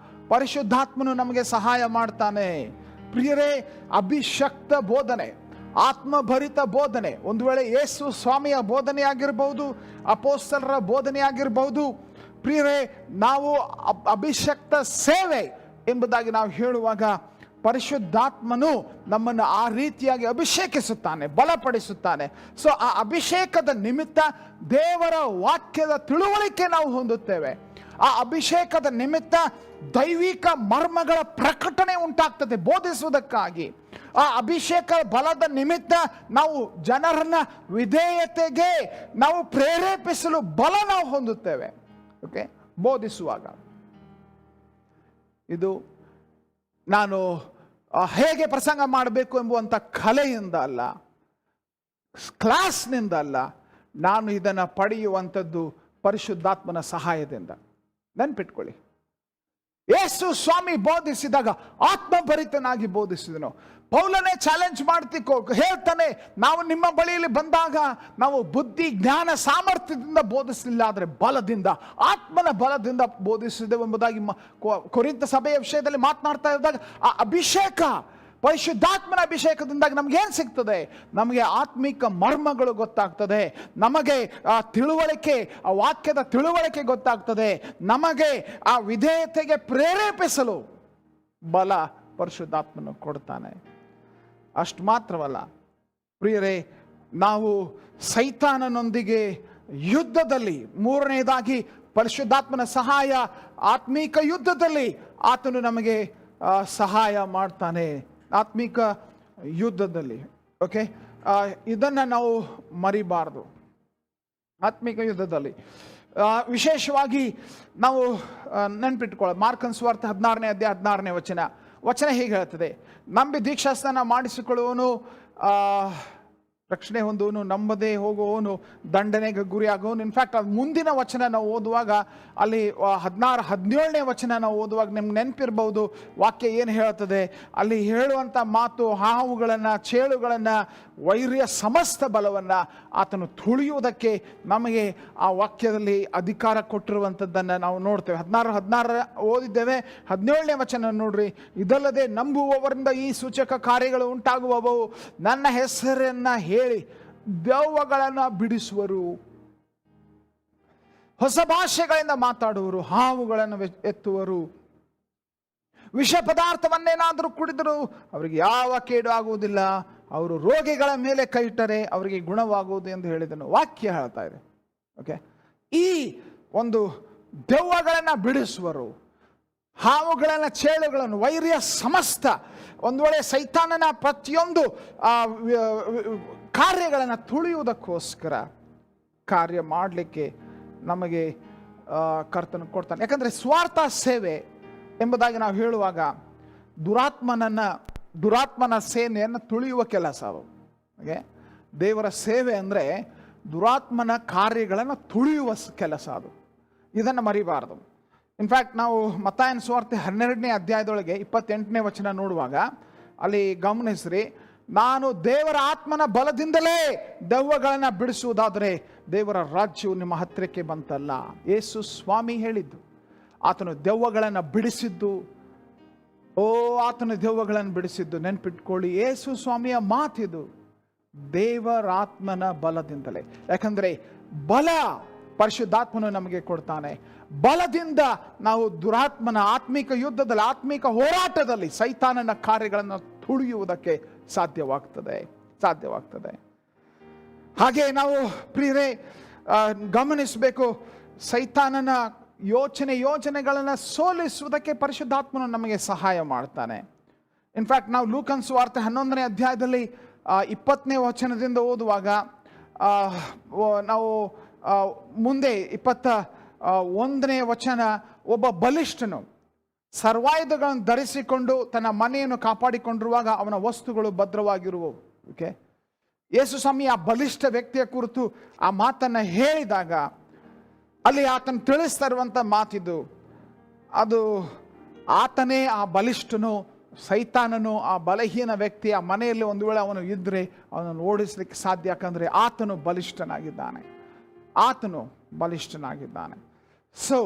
ಪರಿಶುದ್ಧಾತ್ಮನು ನಮಗೆ ಸಹಾಯ ಮಾಡ್ತಾನೆ. ಪ್ರಿಯರೇ, ಅಭಿಷಕ್ತ ಬೋಧನೆ, ಆತ್ಮಭರಿತ ಬೋಧನೆ, ಒಂದು ವೇಳೆ ಯೇಸು ಸ್ವಾಮಿಯ ಬೋಧನೆ ಆಗಿರಬಹುದು, ಅಪೋಸ್ತಲರ ಬೋಧನೆ ಆಗಿರಬಹುದು. ಪ್ರಿಯರೇ, ನಾವು ಅಭಿಷಕ್ತ ಸೇವೆ ಎಂಬುದಾಗಿ ನಾವು ಹೇಳುವಾಗ ಪರಿಶುದ್ಧಾತ್ಮನು ನಮ್ಮನ್ನು ಆ ರೀತಿಯಾಗಿ ಅಭಿಷೇಕಿಸುತ್ತಾನೆ, ಬಲಪಡಿಸುತ್ತಾನೆ. ಸೊ ಆ ಅಭಿಷೇಕದ ನಿಮಿತ್ತ ದೇವರ ವಾಕ್ಯದ ತಿಳುವಳಿಕೆ ನಾವು ಹೊಂದುತ್ತೇವೆ. ಆ ಅಭಿಷೇಕದ ನಿಮಿತ್ತ ದೈವಿಕ ಮರ್ಮಗಳ ಪ್ರಕಟಣೆ ಉಂಟಾಗ್ತದೆ ಬೋಧಿಸುವುದಕ್ಕಾಗಿ. ಆ ಅಭಿಷೇಕ ಬಲದ ನಿಮಿತ್ತ ನಾವು ಜನರನ್ನ ವಿಧೇಯತೆಗೆ ನಾವು ಪ್ರೇರೇಪಿಸಲು ಬಲ ನಾವು ಹೊಂದುತ್ತೇವೆ. ಓಕೆ, ಬೋಧಿಸುವಾಗ. ಇದು ನಾನು ಹೇಗೆ ಪ್ರಸಂಗ ಮಾಡಬೇಕು ಎಂಬುವಂಥ ಕಲೆಯಿಂದ ಅಲ್ಲ, ಕ್ಲಾಸ್ನಿಂದ ಅಲ್ಲ, ನಾನು ಇದನ್ನು ಪಡೆಯುವಂಥದ್ದು ಪರಿಶುದ್ಧಾತ್ಮನ ಸಹಾಯದಿಂದ. ನೆನ್ಪಿಟ್ಕೊಳ್ಳಿ, ಯೇಸು ಸ್ವಾಮಿ ಬೋಧಿಸಿದಾಗ ಆತ್ಮಭರಿತನಾಗಿ ಬೋಧಿಸಿದನು. ಪೌಲನೇ ಚಾಲೆಂಜ್ ಹೇಳ್ತಾನೆ, ನಾವು ನಿಮ್ಮ ಬಳಿಯಲ್ಲಿ ಬಂದಾಗ ನಾವು ಬುದ್ಧಿ, ಜ್ಞಾನ, ಸಾಮರ್ಥ್ಯದಿಂದ ಬೋಧಿಸಲಿಲ್ಲ, ಆದರೆ ಬಲದಿಂದ, ಆತ್ಮನ ಬಲದಿಂದ ಬೋಧಿಸಿದೆವು ಎಂಬುದಾಗಿ ಕೊರಿಂಥ ಸಭೆಯ ವಿಷಯದಲ್ಲಿ ಮಾತನಾಡ್ತಾ ಇದ್ದಾಗ ಆ ಅಭಿಷೇಕ, ಪರಿಶುದ್ಧಾತ್ಮನ ಅಭಿಷೇಕದಿಂದಾಗಿ ನಮ್ಗೇನು ಸಿಗ್ತದೆ? ನಮಗೆ ಆತ್ಮಿಕ ಮರ್ಮಗಳು ಗೊತ್ತಾಗ್ತದೆ, ನಮಗೆ ಆ ತಿಳುವಳಿಕೆ, ಆ ವಾಕ್ಯದ ತಿಳುವಳಿಕೆ ಗೊತ್ತಾಗ್ತದೆ, ನಮಗೆ ಆ ವಿಧೇಯತೆಗೆ ಪ್ರೇರೇಪಿಸಲು ಬಲ ಪರಿಶುದ್ಧಾತ್ಮನು ಕೊಡ್ತಾನೆ. ಅಷ್ಟು ಮಾತ್ರವಲ್ಲ ಪ್ರಿಯರೇ, ನಾವು ಸೈತಾನನೊಂದಿಗೆ ಯುದ್ಧದಲ್ಲಿ, ಮೂರನೇದಾಗಿ ಪರಿಶುದ್ಧಾತ್ಮನ ಸಹಾಯ, ಆತ್ಮೀಕ ಯುದ್ಧದಲ್ಲಿ ಆತನು ನಮಗೆ ಸಹಾಯ ಮಾಡ್ತಾನೆ. ಆತ್ಮಿಕ ಯುದ್ಧದಲ್ಲಿ. ಓಕೆ, ಇದನ್ನು ನಾವು ಮರಿಬಾರ್ದು. ಆತ್ಮಿಕ ಯುದ್ಧದಲ್ಲಿ ವಿಶೇಷವಾಗಿ ನಾವು ನೆನ್ಪಿಟ್ಕೊಳ್ಳೋದು, ಮಾರ್ಕನ ಸುವಾರ್ತೆ 16ನೇ ಅಧ್ಯಾಯ 16ನೇ ವಚನ ಹೀಗೆ ಹೇಳ್ತದೆ, ನಂಬಿ ದೀಕ್ಷಾಸ್ನಾನ ಮಾಡಿಸಿಕೊಳ್ಳುವವನು ರಕ್ಷಣೆ ಹೊಂದುವನು, ನಂಬದೇ ಹೋಗುವವನು ದಂಡನೆಗೆ ಗುರಿಯಾಗುವನು. ಇನ್ಫ್ಯಾಕ್ಟ್ ಅದು ಮುಂದಿನ ವಚನ ನಾವು ಓದುವಾಗ, ಅಲ್ಲಿ 16-17ನೇ ವಚನ ನಾವು ಓದುವಾಗ ನಿಮ್ಗೆ ನೆನಪಿರ್ಬೋದು ವಾಕ್ಯ ಏನು ಹೇಳ್ತದೆ. ಅಲ್ಲಿ ಹೇಳುವಂಥ ಮಾತು, ಹಾವುಗಳನ್ನು, ಚೇಳುಗಳನ್ನು, ವೈರ್ಯ ಸಮಸ್ತ ಬಲವನ್ನು ಆತನು ತುಳಿಯುವುದಕ್ಕೆ ನಮಗೆ ಆ ವಾಕ್ಯದಲ್ಲಿ ಅಧಿಕಾರ ಕೊಟ್ಟಿರುವಂಥದ್ದನ್ನು ನಾವು ನೋಡ್ತೇವೆ. 16 ಓದಿದ್ದೇವೆ. 17ನೇ ವಚನ ನೋಡ್ರಿ, ಇದಲ್ಲದೆ ನಂಬುವವರಿಂದ ಈ ಸೂಚಕ ಕಾರ್ಯಗಳು ಉಂಟಾಗುವವು, ನನ್ನ ಹೆಸರನ್ನು ಹೇಳಿ ದೆವ್ವಗಳನ್ನು ಬಿಡಿಸುವರು, ಹೊಸ ಭಾಷೆಗಳಿಂದ ಮಾತಾಡುವರು, ಹಾವುಗಳನ್ನು ಎತ್ತುವರು, ವಿಷ ಪದಾರ್ಥವನ್ನೇನಾದರೂ ಕುಡಿದರೂ ಅವರಿಗೆ ಯಾವ ಕೇಡು ಆಗುವುದಿಲ್ಲ, ಅವರು ರೋಗಿಗಳ ಮೇಲೆ ಕೈ ಇಟ್ಟರೆ ಅವರಿಗೆ ಗುಣವಾಗುವುದು ಎಂದು ಹೇಳಿದನು. ವಾಕ್ಯ ಹೇಳ್ತಾ ಇದೆ. ಓಕೆ, ಈ ಒಂದು ದೆವ್ವಗಳನ್ನು ಬಿಡಿಸುವರು, ಹಾವುಗಳನ್ನು, ಚೇಳುಗಳನ್ನು, ವೈರ್ಯ ಸಮಸ್ತ, ಒಂದು ವೇಳೆ ಸೈತಾನನ ಪ್ರತಿಯೊಂದು ಕಾರ್ಯಗಳನ್ನು ತುಳಿಯುವುದಕ್ಕೋಸ್ಕರ ಕಾರ್ಯ ಮಾಡಲಿಕ್ಕೆ ನಮಗೆ ಕರ್ತನು ಕೊಡ್ತಾನೆ. ಯಾಕಂದರೆ ಸ್ವಾರ್ಥ ಸೇವೆ ಎಂಬುದಾಗಿ ನಾವು ಹೇಳುವಾಗ ದುರಾತ್ಮನ ಸೇನೆಯನ್ನು ತುಳಿಯುವ ಕೆಲಸ ಅವು. ಹಾಗೆ ದೇವರ ಸೇವೆ ಅಂದರೆ ದುರಾತ್ಮನ ಕಾರ್ಯಗಳನ್ನು ತುಳಿಯುವ ಕೆಲಸ ಅದು. ಇದನ್ನು ಮರಿಬಾರದು. ಇನ್ಫ್ಯಾಕ್ಟ್ ನಾವು ಮತ್ತಾಯನ ಸುವಾರ್ತೆ 12ನೇ ಅಧ್ಯಾಯದೊಳಗೆ 28ನೇ ವಚನ ನೋಡುವಾಗ ಅಲ್ಲಿ ಗಮನಿಸ್ರಿ, ನಾನು ದೇವರ ಆತ್ಮನ ಬಲದಿಂದಲೇ ದೆವ್ವಗಳನ್ನು ಬಿಡಿಸುವುದಾದರೆ ದೇವರ ರಾಜ್ಯವು ನಿಮ್ಮ ಹತ್ತಿರಕ್ಕೆ ಬಂತಲ್ಲ. ಯೇಸು ಸ್ವಾಮಿ ಹೇಳಿದ್ದು, ಆತನು ದೆವ್ವಗಳನ್ನು ಬಿಡಿಸಿದ್ದು, ಆತನ ದೆವ್ವಗಳನ್ನು ಬಿಡಿಸಿದ್ದು ನೆನ್ಪಿಟ್ಕೊಳ್ಳಿ. ಯೇಸು ಸ್ವಾಮಿಯ ಮಾತಿದು, ದೇವರಾತ್ಮನ ಬಲದಿಂದಲೇ. ಯಾಕಂದರೆ ಬಲ ಪರಿಶುದ್ಧಾತ್ಮನು ನಮಗೆ ಕೊಡ್ತಾನೆ. ಬಲದಿಂದ ನಾವು ದುರಾತ್ಮನ ಆತ್ಮಿಕ ಯುದ್ಧದಲ್ಲಿ, ಆತ್ಮಿಕ ಹೋರಾಟದಲ್ಲಿ ಸೈತಾನನ ಕಾರ್ಯಗಳನ್ನು ತುಳಿಯುವುದಕ್ಕೆ ಸಾಧ್ಯವಾಗ್ತದೆ. ಹಾಗೆ ನಾವು ಪ್ರಿಯರೇ ಗಮನಿಸಬೇಕು, ಸೈತಾನನ ಯೋಚನೆಗಳನ್ನು ಸೋಲಿಸುವುದಕ್ಕೆ ಪರಿಶುದ್ಧಾತ್ಮನು ನಮಗೆ ಸಹಾಯ ಮಾಡ್ತಾನೆ. ಇನ್ಫ್ಯಾಕ್ಟ್ ನಾವು ಲೂಕನ್ ಸುವಾರ್ತೆ 11ನೇ ಅಧ್ಯಾಯದಲ್ಲಿ 20ನೇ ವಚನದಿಂದ ಓದುವಾಗ ನಾವು ಮುಂದೆ 21ನೇ ವಚನ, ಒಬ್ಬ ಬಲಿಷ್ಠನು ಸರ್ವಾಯುಧಗಳನ್ನು ಧರಿಸಿಕೊಂಡು ತನ್ನ ಮನೆಯನ್ನು ಕಾಪಾಡಿಕೊಂಡಿರುವಾಗ ಅವನ ವಸ್ತುಗಳು ಭದ್ರವಾಗಿರುವವು. ಓಕೆ, ಯೇಸು ಸ್ವಾಮಿ ಆ ಬಲಿಷ್ಠ ವ್ಯಕ್ತಿಯ ಕುರಿತು ಆ ಮಾತನ್ನು ಹೇಳಿದಾಗ ಅಲ್ಲಿ ಆತನು ತಿಳಿಸ್ತಾ ಇರುವಂಥ ಮಾತಿದು, ಅದು ಆತನೇ ಆ ಬಲಿಷ್ಠನು, ಸೈತಾನನು ಆ ಬಲಹೀನ ವ್ಯಕ್ತಿ ಆ ಮನೆಯಲ್ಲಿ ಒಂದು ವೇಳೆ ಅವನು ಇದ್ದರೆ ಅವನನ್ನು ಓಡಿಸ್ಲಿಕ್ಕೆ ಸಾಧ್ಯ. ಯಾಕಂದರೆ ಆತನು ಬಲಿಷ್ಠನಾಗಿದ್ದಾನೆ. ಸೊ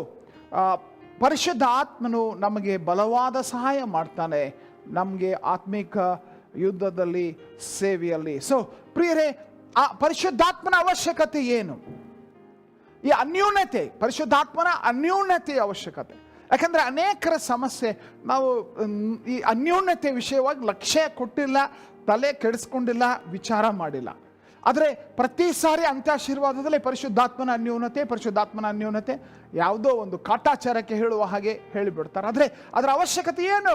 ಪರಿಶುದ್ಧ ಆತ್ಮನು ನಮಗೆ ಬಲವಾದ ಸಹಾಯ ಮಾಡ್ತಾನೆ, ನಮಗೆ ಆತ್ಮಿಕ ಯುದ್ಧದಲ್ಲಿ, ಸೇವೆಯಲ್ಲಿ. ಸೊ ಪ್ರಿಯರೇ, ಆ ಪರಿಶುದ್ಧಾತ್ಮನ ಅವಶ್ಯಕತೆ ಏನು? ಈ ಅನ್ಯೂನ್ಯತೆ, ಪರಿಶುದ್ಧಾತ್ಮನ ಅನ್ಯೂನ್ಯತೆಯ ಅವಶ್ಯಕತೆ. ಯಾಕಂದರೆ ಅನೇಕರ ಸಮಸ್ಯೆ, ನಾವು ಈ ಅನ್ಯೂನ್ಯತೆ ವಿಷಯವಾಗಿ ಲಕ್ಷ್ಯ ಕೊಟ್ಟಿಲ್ಲ, ತಲೆ ಕೆಡಿಸ್ಕೊಂಡಿಲ್ಲ, ವಿಚಾರ ಮಾಡಿಲ್ಲ. ಆದರೆ ಪ್ರತಿ ಸಾರಿ ಅಂತ್ಯಾಶೀರ್ವಾದದಲ್ಲಿ ಪರಿಶುದ್ಧಾತ್ಮನ ಅನ್ಯೂನ್ಯತೆ ಯಾವುದೋ ಒಂದು ಕಾಟಾಚಾರಕ್ಕೆ ಹೇಳುವ ಹಾಗೆ ಹೇಳಿಬಿಡ್ತಾರೆ. ಆದರೆ ಅದರ ಅವಶ್ಯಕತೆ ಏನು?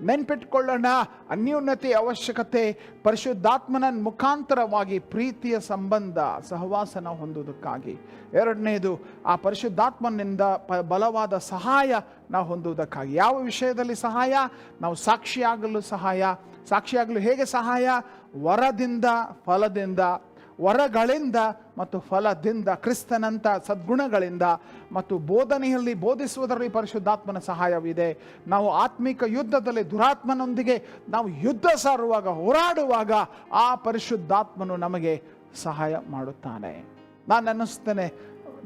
ನೆನ್ಪಿಟ್ಕೊಳ್ಳೋಣ, ಅನ್ಯೂನ್ಯತೆಯ ಅವಶ್ಯಕತೆ ಪರಿಶುದ್ಧಾತ್ಮನ ಮುಖಾಂತರವಾಗಿ ಪ್ರೀತಿಯ ಸಂಬಂಧ, ಸಹವಾಸನ ಹೊಂದುವುದಕ್ಕಾಗಿ. ಎರಡನೇದು, ಆ ಪರಿಶುದ್ಧಾತ್ಮನಿಂದ ಬಲವಾದ ಸಹಾಯ ನಾವು ಹೊಂದುವುದಕ್ಕಾಗಿ. ಯಾವ ವಿಷಯದಲ್ಲಿ ಸಹಾಯ? ನಾವು ಸಾಕ್ಷಿಯಾಗಲು ಹೇಗೆ ಸಹಾಯ? ವರದಿಂದ, ಫಲದಿಂದ, ವರಗಳಿಂದ ಮತ್ತು ಫಲದಿಂದ, ಕ್ರಿಸ್ತನಂತ ಸದ್ಗುಣಗಳಿಂದ ಮತ್ತು ಬೋಧನೆಯಲ್ಲಿ ಬೋಧಿಸುವುದರಲ್ಲಿ ಪರಿಶುದ್ಧಾತ್ಮನ ಸಹಾಯವಿದೆ. ನಾವು ಆತ್ಮಿಕ ಯುದ್ಧದಲ್ಲಿ ದುರಾತ್ಮನೊಂದಿಗೆ ನಾವು ಯುದ್ಧ ಸಾರುವಾಗ, ಹೋರಾಡುವಾಗ ಆ ಪರಿಶುದ್ಧಾತ್ಮನು ನಮಗೆ ಸಹಾಯ ಮಾಡುತ್ತಾನೆ. ನಾನು ಅನ್ನಿಸ್ತೇನೆ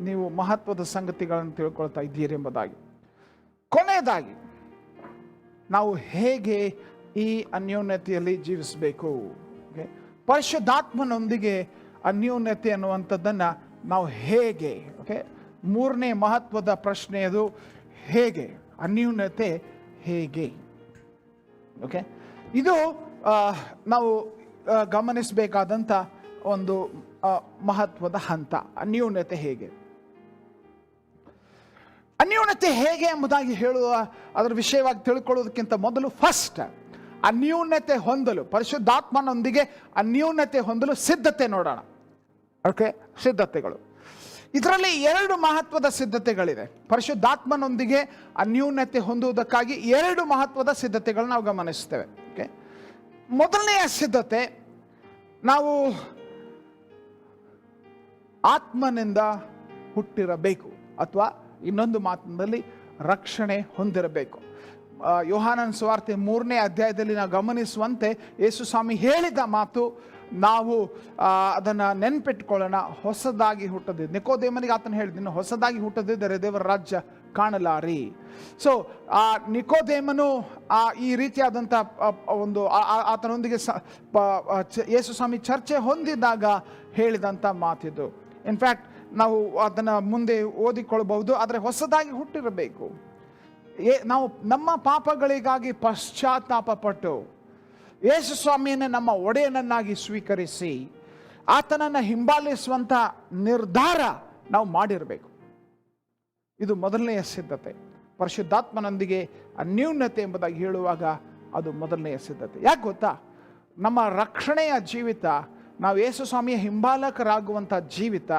ನೀವು ಮಹತ್ವದ ಸಂಗತಿಗಳನ್ನು ತಿಳ್ಕೊಳ್ತಾ ಇದ್ದೀರಿ ಎಂಬುದಾಗಿ. ಕೊನೆಯದಾಗಿ, ನಾವು ಹೇಗೆ ಈ ಅನ್ಯೋನ್ಯತೆಯಲ್ಲಿ ಜೀವಿಸಬೇಕು? ಪರಿಶುದ್ಧಾತ್ಮನೊಂದಿಗೆ ಅನ್ಯೋನ್ಯತೆ ಅನ್ನುವಂಥದ್ದನ್ನು ನಾವು ಹೇಗೆ, ಮೂರನೇ ಮಹತ್ವದ ಪ್ರಶ್ನೆಯದು, ಹೇಗೆ ಅನ್ಯೋನ್ಯತೆ ಹೇಗೆ? ಇದು ನಾವು ಗಮನಿಸಬೇಕಾದಂಥ ಒಂದು ಮಹತ್ವದ ಹಂತ. ಅನ್ಯೋನ್ಯತೆ ಹೇಗೆ ಎಂಬುದಾಗಿ ಹೇಳುವ ಅದರ ವಿಷಯವಾಗಿ ತಿಳ್ಕೊಳ್ಳೋದಕ್ಕಿಂತ ಮೊದಲು ಫಸ್ಟ್ ಅನ್ಯೂನ್ಯತೆ ಹೊಂದಲು, ಪರಿಶುದ್ಧಾತ್ಮನೊಂದಿಗೆ ಅನ್ಯೂನ್ಯತೆ ಹೊಂದಲು ಸಿದ್ಧತೆ ನೋಡೋಣ. ಸಿದ್ಧತೆಗಳು. ಇದರಲ್ಲಿ 2 ಮಹತ್ವದ ಸಿದ್ಧತೆಗಳಿದೆ. ಪರಿಶುದ್ಧಾತ್ಮನೊಂದಿಗೆ ಅನ್ಯೂನ್ಯತೆ ಹೊಂದುವುದಕ್ಕಾಗಿ 2 ಮಹತ್ವದ ಸಿದ್ಧತೆಗಳು ನಾವು ಗಮನಿಸ್ತೇವೆ. ಮೊದಲನೆಯ ಸಿದ್ಧತೆ, ನಾವು ಆತ್ಮನಿಂದ ಹುಟ್ಟಿರಬೇಕು, ಅಥವಾ ಇನ್ನೊಂದು ಮಾತಿನಲ್ಲಿ ರಕ್ಷಣೆ ಹೊಂದಿರಬೇಕು. ಯೋಹಾನನ ಸುವಾರ್ತೆ 3ನೇ ಅಧ್ಯಾಯದಲ್ಲಿ ನಾವು ಗಮನಿಸುವಂತೆ ಯೇಸು ಸ್ವಾಮಿ ಹೇಳಿದ ಮಾತು, ನಾವು ಅದನ್ನು ನೆನ್ಪಿಟ್ಕೊಳ್ಳೋಣ. ಹೊಸದಾಗಿ ಹುಟ್ಟದಿದ್ದು, ನಿಕೋದೇಮನಿಗೆ ಆತನು ಹೇಳಿದ್ದೀನಿ, ಹೊಸದಾಗಿ ಹುಟ್ಟದಿದ್ದರೆ ದೇವರ ರಾಜ್ಯ ಕಾಣಲಾರಿ. ಸೊ ಆ ನಿಕೋದೇಮನು ಈ ರೀತಿಯಾದಂಥ ಒಂದು ಆತನೊಂದಿಗೆ ಯೇಸು ಸ್ವಾಮಿ ಚರ್ಚೆ ಹೊಂದಿದಾಗ ಹೇಳಿದಂಥ ಮಾತಿದು. ಇನ್ಫ್ಯಾಕ್ಟ್ ನಾವು ಅದನ್ನು ಮುಂದೆ ಓದಿಕೊಳ್ಬಹುದು. ಆದರೆ ಹೊಸದಾಗಿ ಹುಟ್ಟಿರಬೇಕು. ನಾವು ನಮ್ಮ ಪಾಪಗಳಿಗಾಗಿ ಪಶ್ಚಾತ್ತಾಪ ಪಟ್ಟು ಯೇಸು ಸ್ವಾಮಿಯನ್ನು ನಮ್ಮ ಒಡೆಯನನ್ನಾಗಿ ಸ್ವೀಕರಿಸಿ ಆತನನ್ನು ಹಿಂಬಾಲಿಸುವಂಥ ನಿರ್ಧಾರ ನಾವು ಮಾಡಿರಬೇಕು. ಇದು ಮೊದಲನೆಯ ಸಿದ್ಧತೆ. ಪರಿಶುದ್ಧಾತ್ಮನೊಂದಿಗೆ ಅನ್ಯೂನ್ಯತೆ ಎಂಬುದಾಗಿ ಹೇಳುವಾಗ ಅದು ಮೊದಲನೆಯ ಸಿದ್ಧತೆ. ಯಾಕೆ ಗೊತ್ತಾ? ನಮ್ಮ ರಕ್ಷಣೆಯ ಜೀವಿತ, ನಾವು ಯೇಸು ಸ್ವಾಮಿಯ ಹಿಂಬಾಲಕರಾಗುವಂಥ ಜೀವಿತ,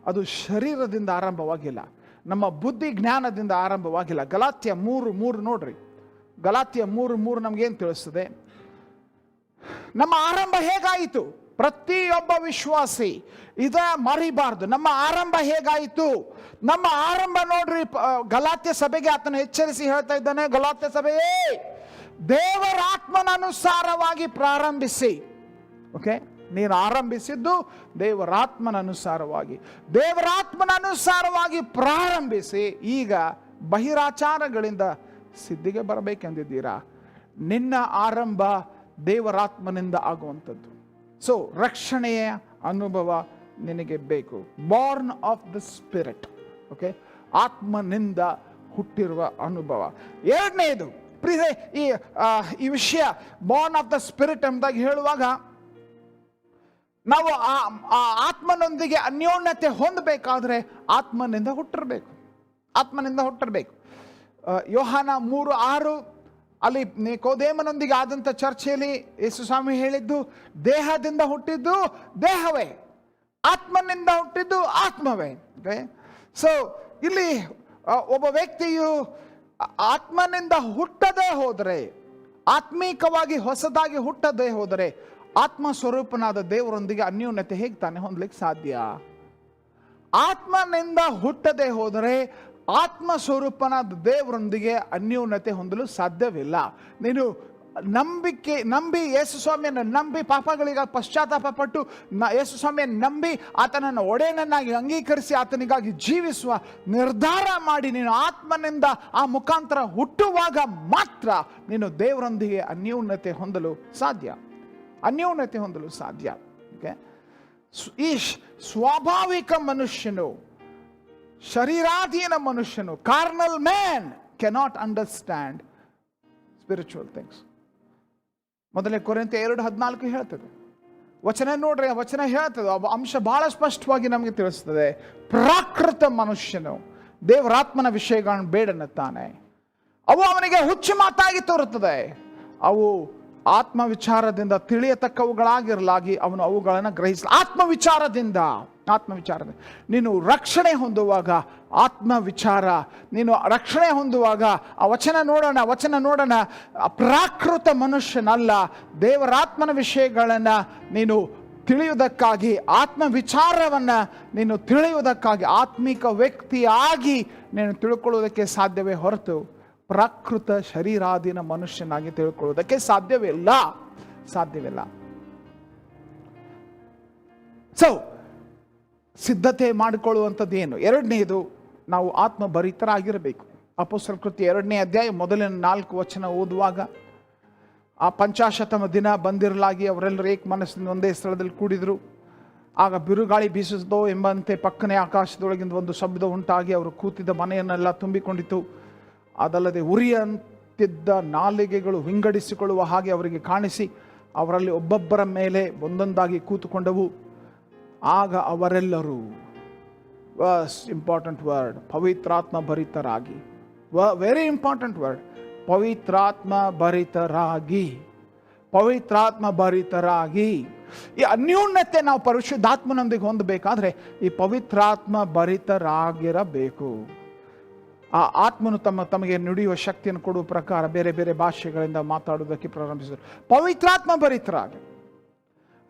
ಅದು ಶರೀರದಿಂದ ಆರಂಭವಾಗಿಲ್ಲ, ನಮ್ಮ ಬುದ್ಧಿ ಜ್ಞಾನದಿಂದ ಆರಂಭವಾಗಿಲ್ಲ. ಗಲಾತ್ಯ 3:3 ನೋಡ್ರಿ. ಗಲಾತ್ಯ 3:3 ನಮಗೇನು ತಿಳಿಸ್ತದೆ? ನಮ್ಮ ಆರಂಭ ಹೇಗಾಯಿತು? ಪ್ರತಿಯೊಬ್ಬ ವಿಶ್ವಾಸಿ ಇದ ಮರಿಬಾರ್ದು. ನಮ್ಮ ಆರಂಭ ಹೇಗಾಯಿತು? ನಮ್ಮ ಆರಂಭ ನೋಡ್ರಿ, ಗಲಾತ್ಯ ಸಭೆಗೆ ಆತನು ಎಚ್ಚರಿಸಿ ಹೇಳ್ತಾ ಇದ್ದಾನೆ, ಗಲಾತ್ಯ ಸಭೆಯೇ ದೇವರ ಆತ್ಮನನುಸಾರವಾಗಿ ಪ್ರಾರಂಭಿಸಿ. ಓಕೆ, ನೀನು ಆರಂಭಿಸಿದ್ದು ದೇವರಾತ್ಮನನುಸಾರವಾಗಿ ಪ್ರಾರಂಭಿಸಿ ಈಗ ಬಹಿರಾಚಾರಗಳಿಂದ ಸಿದ್ಧಿಗೆ ಬರಬೇಕೆಂದಿದ್ದೀರಾ. ನಿನ್ನ ಆರಂಭ ದೇವರಾತ್ಮನಿಂದ ಆಗುವಂಥದ್ದು. ಸೊ ರಕ್ಷಣೆಯ ಅನುಭವ ನಿನಗೆ ಬೇಕು. Born of the Spirit. Okay, ಆತ್ಮನಿಂದ ಹುಟ್ಟಿರುವ ಅನುಭವ. ಎರಡನೇದು ಪ್ರಿಯರೇ, ಈ ವಿಷಯ ಬಾರ್ನ್ ಆಫ್ ದ ಸ್ಪಿರಿಟ್ ಎಂಬುದಾಗಿ ಹೇಳುವಾಗ ನಾವು ಆ ಆತ್ಮನೊಂದಿಗೆ ಅನ್ಯೋನ್ಯತೆ ಹೊಂದಬೇಕಾದ್ರೆ ಆತ್ಮನಿಂದ ಹುಟ್ಟಿರಬೇಕು. ಯೋಹಾನ 3:6 ಅಲ್ಲಿ ನಿಕೋದೇಮನೊಂದಿಗೆ ಆದಂಥ ಚರ್ಚೆಯಲ್ಲಿ ಯೇಸು ಸ್ವಾಮಿ ಹೇಳಿದ್ದು, ದೇಹದಿಂದ ಹುಟ್ಟಿದ್ದು ದೇಹವೇ, ಆತ್ಮನಿಂದ ಹುಟ್ಟಿದ್ದು ಆತ್ಮವೇ. ಸೊ ಇಲ್ಲಿ ಒಬ್ಬ ವ್ಯಕ್ತಿಯು ಆತ್ಮನಿಂದ ಹುಟ್ಟದೇ ಹೋದರೆ, ಆತ್ಮೀಕವಾಗಿ ಹೊಸದಾಗಿ ಹುಟ್ಟದೇ ಹೋದರೆ, ಆತ್ಮ ಸ್ವರೂಪನಾದ ದೇವರೊಂದಿಗೆ ಅನ್ಯೋನ್ಯತೆ ಹೇಗೆ ತಾನೇ ಹೊಂದಲಿಕ್ಕೆ ಸಾಧ್ಯ? ಆತ್ಮನಿಂದ ಹುಟ್ಟದೇ ಹೋದರೆ ಆತ್ಮ ಸ್ವರೂಪನಾದ ದೇವರೊಂದಿಗೆ ಅನ್ಯೋನ್ಯತೆ ಹೊಂದಲು ಸಾಧ್ಯವಿಲ್ಲ. ನೀನು ನಂಬಿ ಯೇಸು ಸ್ವಾಮಿಯನ್ನು ನಂಬಿ ಪಾಪಗಳಿಗೆ ಪಶ್ಚಾತ್ತಾಪ ಪಟ್ಟು ಯೇಸು ಸ್ವಾಮಿಯನ್ನು ನಂಬಿ ಆತನನ್ನು ಒಡೆಯನನ್ನಾಗಿ ಅಂಗೀಕರಿಸಿ ಆತನಿಗಾಗಿ ಜೀವಿಸುವ ನಿರ್ಧಾರ ಮಾಡಿ ನೀನು ಆತ್ಮನಿಂದ ಆ ಮುಖಾಂತರ ಹುಟ್ಟುವಾಗ ಮಾತ್ರ ನೀನು ದೇವರೊಂದಿಗೆ ಅನ್ಯೋನ್ಯತೆ ಹೊಂದಲು ಸಾಧ್ಯ. ಈ ಸ್ವಾಭಾವಿಕ ಮನುಷ್ಯನು, ಶರೀರಾಧೀನ ಮನುಷ್ಯನು, carnal man cannot understand spiritual things. ಮೊದಲನೇ ಕೊರಿಂಥಿ 2:14 ಹೇಳ್ತದೆ. ವಚನ ನೋಡ್ರಿ, ಆ ವಚನ ಹೇಳ್ತದೆ, ಅಂಶ ಬಹಳ ಸ್ಪಷ್ಟವಾಗಿ ನಮಗೆ ತಿಳಿಸ್ತದೆ. ಪ್ರಾಕೃತ ಮನುಷ್ಯನು ದೇವರಾತ್ಮನ ವಿಷಯಗಳನ್ನು ಬೇಡನ್ನುತ್ತಾನೆ. ಅವು ಅವನಿಗೆ ಹುಚ್ಚು ಮಾತಾಗಿ ತೋರುತ್ತದೆ. ಅವು ಆತ್ಮ ವಿಚಾರದಿಂದ ತಿಳಿಯತಕ್ಕವುಗಳಾಗಿರಲಾಗಿ ಅವನು ಅವುಗಳನ್ನು ಗ್ರಹಿಸ. ಆತ್ಮವಿಚಾರದಿಂದ ನೀನು ರಕ್ಷಣೆ ಹೊಂದುವಾಗ ಆತ್ಮವಿಚಾರ, ನೀನು ರಕ್ಷಣೆ ಹೊಂದುವಾಗ ಆ ವಚನ ನೋಡೋಣ. ಪ್ರಾಕೃತ ಮನುಷ್ಯನಲ್ಲ, ದೇವರಾತ್ಮನ ವಿಷಯಗಳನ್ನು ನೀನು ತಿಳಿಯುವುದಕ್ಕಾಗಿ, ಆತ್ಮವಿಚಾರವನ್ನು ನೀನು ತಿಳಿಯುವುದಕ್ಕಾಗಿ, ಆತ್ಮಿಕ ವ್ಯಕ್ತಿಯಾಗಿ ನೀನು ತಿಳ್ಕೊಳ್ಳುವುದಕ್ಕೆ ಸಾಧ್ಯವೇ ಹೊರತು ಪ್ರಾಕೃತ ಶರೀರಾಧೀನ ಮನುಷ್ಯನಾಗಿ ತಿಳ್ಕೊಳ್ಳುವುದಕ್ಕೆ ಸಾಧ್ಯವಿಲ್ಲ. ಸೊ ಸಿದ್ಧತೆ ಮಾಡಿಕೊಳ್ಳುವಂಥದ್ದು ಏನು? ಎರಡನೇದು, ನಾವು ಆತ್ಮಭರಿತರಾಗಿರಬೇಕು. ಅಪೊಸ್ತಲರ ಕೃತ್ಯ 2ನೇ ಅಧ್ಯಾಯ ಮೊದಲಿನ 4 ವಚನ ಓದುವಾಗ, ಆ 50ಮ ದಿನ ಬಂದಿರಲಾಗಿ ಅವರೆಲ್ಲರೂ ಏಕ ಮನಸ್ಸಿನಿಂದ ಒಂದೇ ಸ್ಥಳದಲ್ಲಿ ಕೂಡಿದರು. ಆಗ ಬಿರುಗಾಳಿ ಬೀಸಿದೋ ಎಂಬಂತೆ ಪಕ್ಕನೆ ಆಕಾಶದೊಳಗಿಂದ ಒಂದು ಶಬ್ದ ಉಂಟಾಗಿ ಅವರು ಕೂತಿದ್ದ ಮನೆಯನ್ನೆಲ್ಲ ತುಂಬಿಕೊಂಡಿತು. ಅದಲ್ಲದೆ ಉರಿಯಂತಿದ್ದ ನಾಲಿಗೆಗಳು ವಿಂಗಡಿಸಿಕೊಳ್ಳುವ ಹಾಗೆ ಅವರಿಗೆ ಕಾಣಿಸಿ ಅವರಲ್ಲಿ ಒಬ್ಬೊಬ್ಬರ ಮೇಲೆ ಒಂದೊಂದಾಗಿ ಕೂತುಕೊಂಡವು. ಆಗ ಅವರೆಲ್ಲರೂ, ಇಂಪಾರ್ಟೆಂಟ್ ವರ್ಡ್, ಪವಿತ್ರಾತ್ಮ ಭರಿತರಾಗಿ, ವೆರಿ ಇಂಪಾರ್ಟೆಂಟ್ ವರ್ಡ್, ಪವಿತ್ರಾತ್ಮ ಭರಿತರಾಗಿ. ಈ ಅನ್ಯೋನ್ಯತೆ ನಾವು ಪರಿಶುದ್ಧಾತ್ಮನೊಂದಿಗೆ ಹೊಂದಬೇಕಾದ್ರೆ ಈ ಪವಿತ್ರಾತ್ಮ ಭರಿತರಾಗಿರಬೇಕು. ಆ ಆತ್ಮನು ತಮಗೆ ನುಡಿಯುವ ಶಕ್ತಿಯನ್ನು ಕೊಡುವ ಪ್ರಕಾರ ಬೇರೆ ಬೇರೆ ಭಾಷೆಗಳಿಂದ ಮಾತಾಡುವುದಕ್ಕೆ ಪ್ರಾರಂಭಿಸಿದರು. ಪವಿತ್ರಾತ್ಮ ಭರಿತರಾಗಿ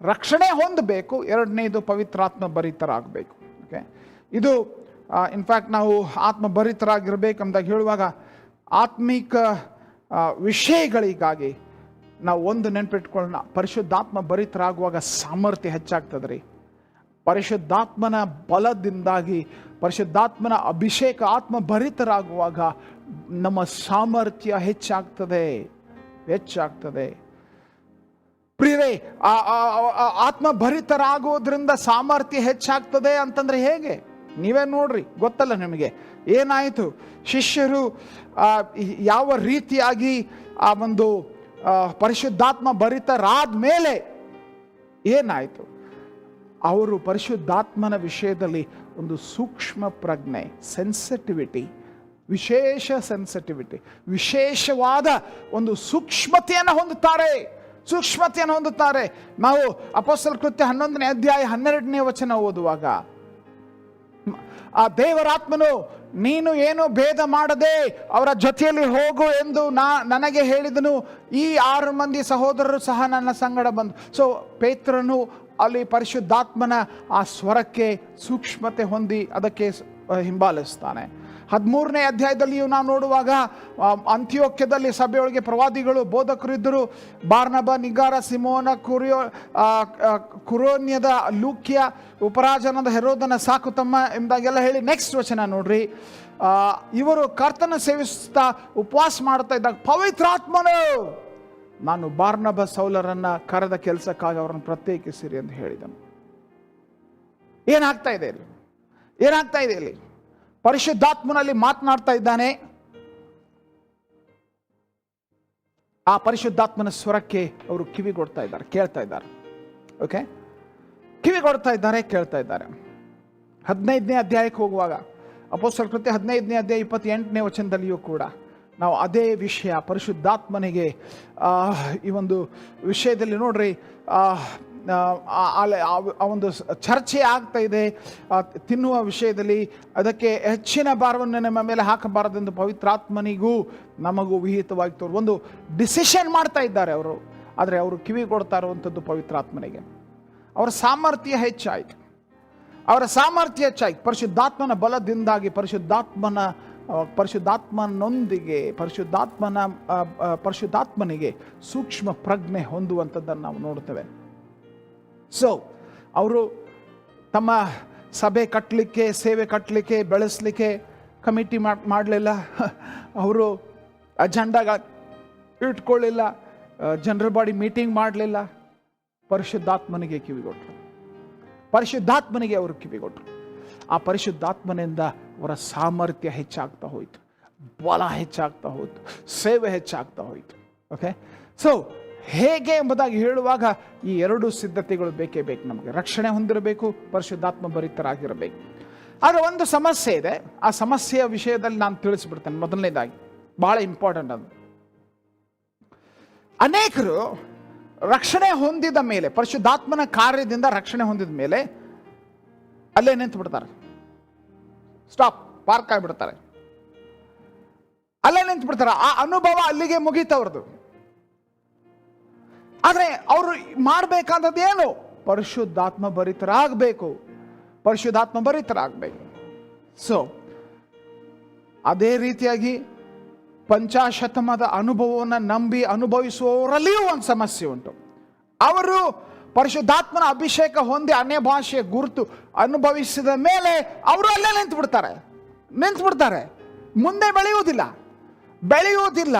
ರಕ್ಷಣೆ ಹೊಂದಬೇಕು. ಎರಡನೇದು ಪವಿತ್ರಾತ್ಮ ಭರಿತರಾಗಬೇಕು. ಓಕೆ, ಇದು ಇನ್ಫ್ಯಾಕ್ಟ್ ನಾವು ಆತ್ಮ ಭರಿತರಾಗಿರ್ಬೇಕಂದಾಗ ಹೇಳುವಾಗ ಆತ್ಮಿಕ ವಿಷಯಗಳಿಗಾಗಿ ನಾವು ಒಂದು ನೆನಪಿಟ್ಕೊಳ್ಳೋಣ. ಪರಿಶುದ್ಧಾತ್ಮ ಭರಿತರಾಗುವಾಗ ಸಾಮರ್ಥ್ಯ ಹೆಚ್ಚಾಗ್ತದೆ ರೀ. ಪರಿಶುದ್ಧಾತ್ಮನ ಬಲದಿಂದಾಗಿ, ಪರಿಶುದ್ಧಾತ್ಮನ ಅಭಿಷೇಕ, ಆತ್ಮ ಭರಿತರಾಗುವಾಗ ನಮ್ಮ ಸಾಮರ್ಥ್ಯ ಹೆಚ್ಚಾಗ್ತದೆ. ಪ್ರಿಯರೇ, ಆತ್ಮ ಭರಿತರಾಗೋದ್ರಿಂದ ಸಾಮರ್ಥ್ಯ ಹೆಚ್ಚಾಗ್ತದೆ ಅಂತಂದ್ರೆ ಹೇಗೆ? ನೀವೇ ನೋಡ್ರಿ, ಗೊತ್ತಲ್ಲ ನಿಮಗೆ ಏನಾಯಿತು. ಶಿಷ್ಯರು ಯಾವ ರೀತಿಯಾಗಿ ಆ ಒಂದು ಪರಿಶುದ್ಧಾತ್ಮ ಭರಿತರಾದ ಮೇಲೆ ಏನಾಯಿತು? ಅವರು ಪರಿಶುದ್ಧಾತ್ಮನ ವಿಷಯದಲ್ಲಿ ಒಂದು ಸೂಕ್ಷ್ಮ ಪ್ರಜ್ಞೆ, ವಿಶೇಷವಾದ ಒಂದು ಸೂಕ್ಷ್ಮತೆಯನ್ನು ಹೊಂದುತ್ತಾರೆ. ನಾವು ಅಪೊಸ್ತಲರ ಕೃತ್ಯ 11ನೇ ಅಧ್ಯಾಯ 12ನೇ ವಚನ ಓದುವಾಗ, ಆ ದೇವರಾತ್ಮನು ನೀನು ಏನು ಭೇದ ಮಾಡದೆ ಅವರ ಜೊತೆಯಲ್ಲಿ ಹೋಗು ಎಂದು ನನಗೆ ಹೇಳಿದನು. ಈ 6 ಮಂದಿ ಸಹೋದರರು ಸಹ ನನ್ನ ಸಂಗಡ ಬಂದು. ಸೊ ಪೇತ್ರನು ಅಲ್ಲಿ ಪರಿಶುದ್ಧಾತ್ಮನ ಆ ಸ್ವರಕ್ಕೆ ಸೂಕ್ಷ್ಮತೆ ಹೊಂದಿ ಅದಕ್ಕೆ ಹಿಂಬಾಲಿಸ್ತಾನೆ. 13ನೇ ಅಧ್ಯಾಯದಲ್ಲಿಯೂ ನಾವು ನೋಡುವಾಗ ಅಂತ್ಯೋಕ್ಯದಲ್ಲಿ ಸಭೆಯೊಳಗೆ ಪ್ರವಾದಿಗಳು ಬೋಧಕರು ಇದ್ದರು. ಬಾರ್ನಬ, ನಿಗಾರ, ಸಿಮೋನ, ಕುರೋನ್ಯದ ಲೂಕ್ಯ, ಉಪರಾಜನದ ಹೆರೋದನ ಸಾಕುತಮ್ಮ ಎಂದಾಗೆಲ್ಲ ಹೇಳಿ ನೆಕ್ಸ್ಟ್ ವಚನ ನೋಡ್ರಿ. ಇವರು ಕರ್ತನ ಸೇವಿಸ್ತಾ ಉಪವಾಸ ಮಾಡ್ತಾ ಇದ್ದಾಗ ಪವಿತ್ರಾತ್ಮನು ನಾನು ಬಾರ್ನಬ ಸೌಲರನ್ನ ಕರೆದ ಕೆಲಸಕ್ಕಾಗಿ ಅವರನ್ನು ಪ್ರತ್ಯೇಕಿಸಿರಿ ಎಂದು ಹೇಳಿದನು. ಏನಾಗ್ತಾ ಇದೆ ಇಲ್ಲಿ? ಏನಾಗ್ತಾ ಇದೆ ಇಲ್ಲಿ? ಪರಿಶುದ್ಧಾತ್ಮನಲ್ಲಿ ಮಾತನಾಡ್ತಾ ಇದ್ದಾನೆ. ಆ ಪರಿಶುದ್ಧಾತ್ಮನ ಸ್ವರಕ್ಕೆ ಅವರು ಕಿವಿಗೊಡ್ತಾ ಇದ್ದಾರೆ, ಕೇಳ್ತಾ ಇದ್ದಾರೆ. ಓಕೆ, ಕಿವಿಗೊಡ್ತಾ ಇದ್ದಾರೆ, ಕೇಳ್ತಾ ಇದ್ದಾರೆ. 15ನೇ ಅಧ್ಯಾಯಕ್ಕೆ ಹೋಗುವಾಗ ಅಪೊಸ್ತಲರ ಕೃತ್ಯ 15ನೇ ಅಧ್ಯಾಯ 28ನೇ ವಚನದಲ್ಲಿಯೂ ಕೂಡ ನಾವು ಅದೇ ವಿಷಯ ಪರಿಶುದ್ಧಾತ್ಮನಿಗೆ ಈ ಒಂದು ವಿಷಯದಲ್ಲಿ ನೋಡ್ರಿ ಆ ಒಂದು ಚರ್ಚೆ ಆಗ್ತಾ ಇದೆ. ತಿನ್ನುವ ವಿಷಯದಲ್ಲಿ ಅದಕ್ಕೆ ಹೆಚ್ಚಿನ ಭಾರವನ್ನು ನಮ್ಮ ಮೇಲೆ ಹಾಕಬಾರದೆಂದು ಪವಿತ್ರಾತ್ಮನಿಗೂ ನಮಗೂ ವಿಹಿತವಾಗಿ ಒಂದು ಡಿಸಿಷನ್ ಮಾಡ್ತಾ ಇದ್ದಾರೆ ಅವರು. ಆದರೆ ಅವರು ಕಿವಿ ಕೊಡ್ತಾ ಇರುವಂಥದ್ದು ಪವಿತ್ರಾತ್ಮನಿಗೆ. ಅವರ ಸಾಮರ್ಥ್ಯ ಹೆಚ್ಚಾಯಿತು, ಅವರ ಸಾಮರ್ಥ್ಯ ಹೆಚ್ಚಾಯಿತು. ಪರಿಶುದ್ಧಾತ್ಮನ ಬಲದಿಂದಾಗಿ ಪರಿಶುದ್ಧಾತ್ಮನೊಂದಿಗೆ ಪರಿಶುದ್ಧಾತ್ಮನಿಗೆ ಸೂಕ್ಷ್ಮ ಪ್ರಜ್ಞೆ ಹೊಂದುವಂಥದ್ದನ್ನು ನಾವು ನೋಡ್ತೇವೆ. ಸೊ ಅವರು ತಮ್ಮ ಸಭೆ ಕಟ್ಟಲಿಕ್ಕೆ, ಸೇವೆ ಕಟ್ಟಲಿಕ್ಕೆ, ಬೆಳೆಸಲಿಕ್ಕೆ ಕಮಿಟಿ ಮಾಡಲಿಲ್ಲ. ಅವರು ಅಜೆಂಡಾಗ ಇಟ್ಕೊಳ್ಳಿಲ್ಲ, ಜನರಲ್ ಬಾಡಿ ಮೀಟಿಂಗ್ ಮಾಡಲಿಲ್ಲ. ಪರಿಶುದ್ಧಾತ್ಮನಿಗೆ ಕಿವಿಗೊಟ್ಟರು, ಪರಿಶುದ್ಧಾತ್ಮನಿಗೆ ಅವರು ಕಿವಿಗೊಟ್ಟರು. ಆ ಪರಿಶುದ್ಧಾತ್ಮನಿಂದ ಅವರ ಸಾಮರ್ಥ್ಯ ಹೆಚ್ಚಾಗ್ತಾ ಹೋಯಿತು, ಬಲ ಹೆಚ್ಚಾಗ್ತಾ ಹೋಯಿತು, ಸೇವೆ ಹೆಚ್ಚಾಗ್ತಾ ಹೋಯಿತು. ಓಕೆ, ಸೊ ಹೇಗೆ ಎಂಬುದಾಗಿ ಹೇಳುವಾಗ ಈ ಎರಡು ಸಿದ್ಧತೆಗಳು ಬೇಕೇ ಬೇಕು. ನಮಗೆ ರಕ್ಷಣೆ ಹೊಂದಿರಬೇಕು, ಪರಿಶುದ್ಧಾತ್ಮ ಭರಿತರಾಗಿರಬೇಕು. ಆದರೆ ಒಂದು ಸಮಸ್ಯೆ ಇದೆ. ಆ ಸಮಸ್ಯೆಯ ವಿಷಯದಲ್ಲಿ ನಾನು ತಿಳಿಸ್ಬಿಡ್ತೇನೆ. ಮೊದಲನೇದಾಗಿ ಬಹಳ ಇಂಪಾರ್ಟೆಂಟ್ ಅದು. ಅನೇಕರು ರಕ್ಷಣೆ ಹೊಂದಿದ ಮೇಲೆ, ಪರಿಶುದ್ಧಾತ್ಮನ ಕಾರ್ಯದಿಂದ ರಕ್ಷಣೆ ಹೊಂದಿದ ಮೇಲೆ ಅಲ್ಲೇ ನಿಂತು ಬಿಡ್ತಾರೆ. ಸ್ಟಾಪ್, ಪಾರ್ಕ್ ಆಗಿಬಿಡ್ತಾರೆ, ಅಲ್ಲೇ ನಿಂತು ಬಿಡ್ತಾರೆ. ಆ ಅನುಭವ ಅಲ್ಲಿಗೆ ಮುಗೀತವ್ರದ್ದು. ಆದರೆ ಅವರು ಮಾಡಬೇಕಾದದ್ದು ಏನು? ಪರಿಶುದ್ಧಾತ್ಮ ಭರಿತರಾಗಬೇಕು, ಪರಿಶುದ್ಧಾತ್ಮ ಭರಿತರಾಗಬೇಕು. ಸೊ ಅದೇ ರೀತಿಯಾಗಿ ಪಂಚಾಶತಮದ ಅನುಭವವನ್ನು ನಂಬಿ ಅನುಭವಿಸುವವರಲ್ಲಿಯೂ ಒಂದು ಸಮಸ್ಯೆ ಉಂಟು. ಅವರು ಪರಿಶುದ್ಧಾತ್ಮನ ಅಭಿಷೇಕ ಹೊಂದಿ ಅನ್ಯ ಭಾಷೆಯ ಗುರುತು ಅನುಭವಿಸಿದ ಮೇಲೆ ಅವರು ಅಲ್ಲೇ ನಿಂತು ಬಿಡ್ತಾರೆ. ಮುಂದೆ ಬೆಳೆಯುವುದಿಲ್ಲ.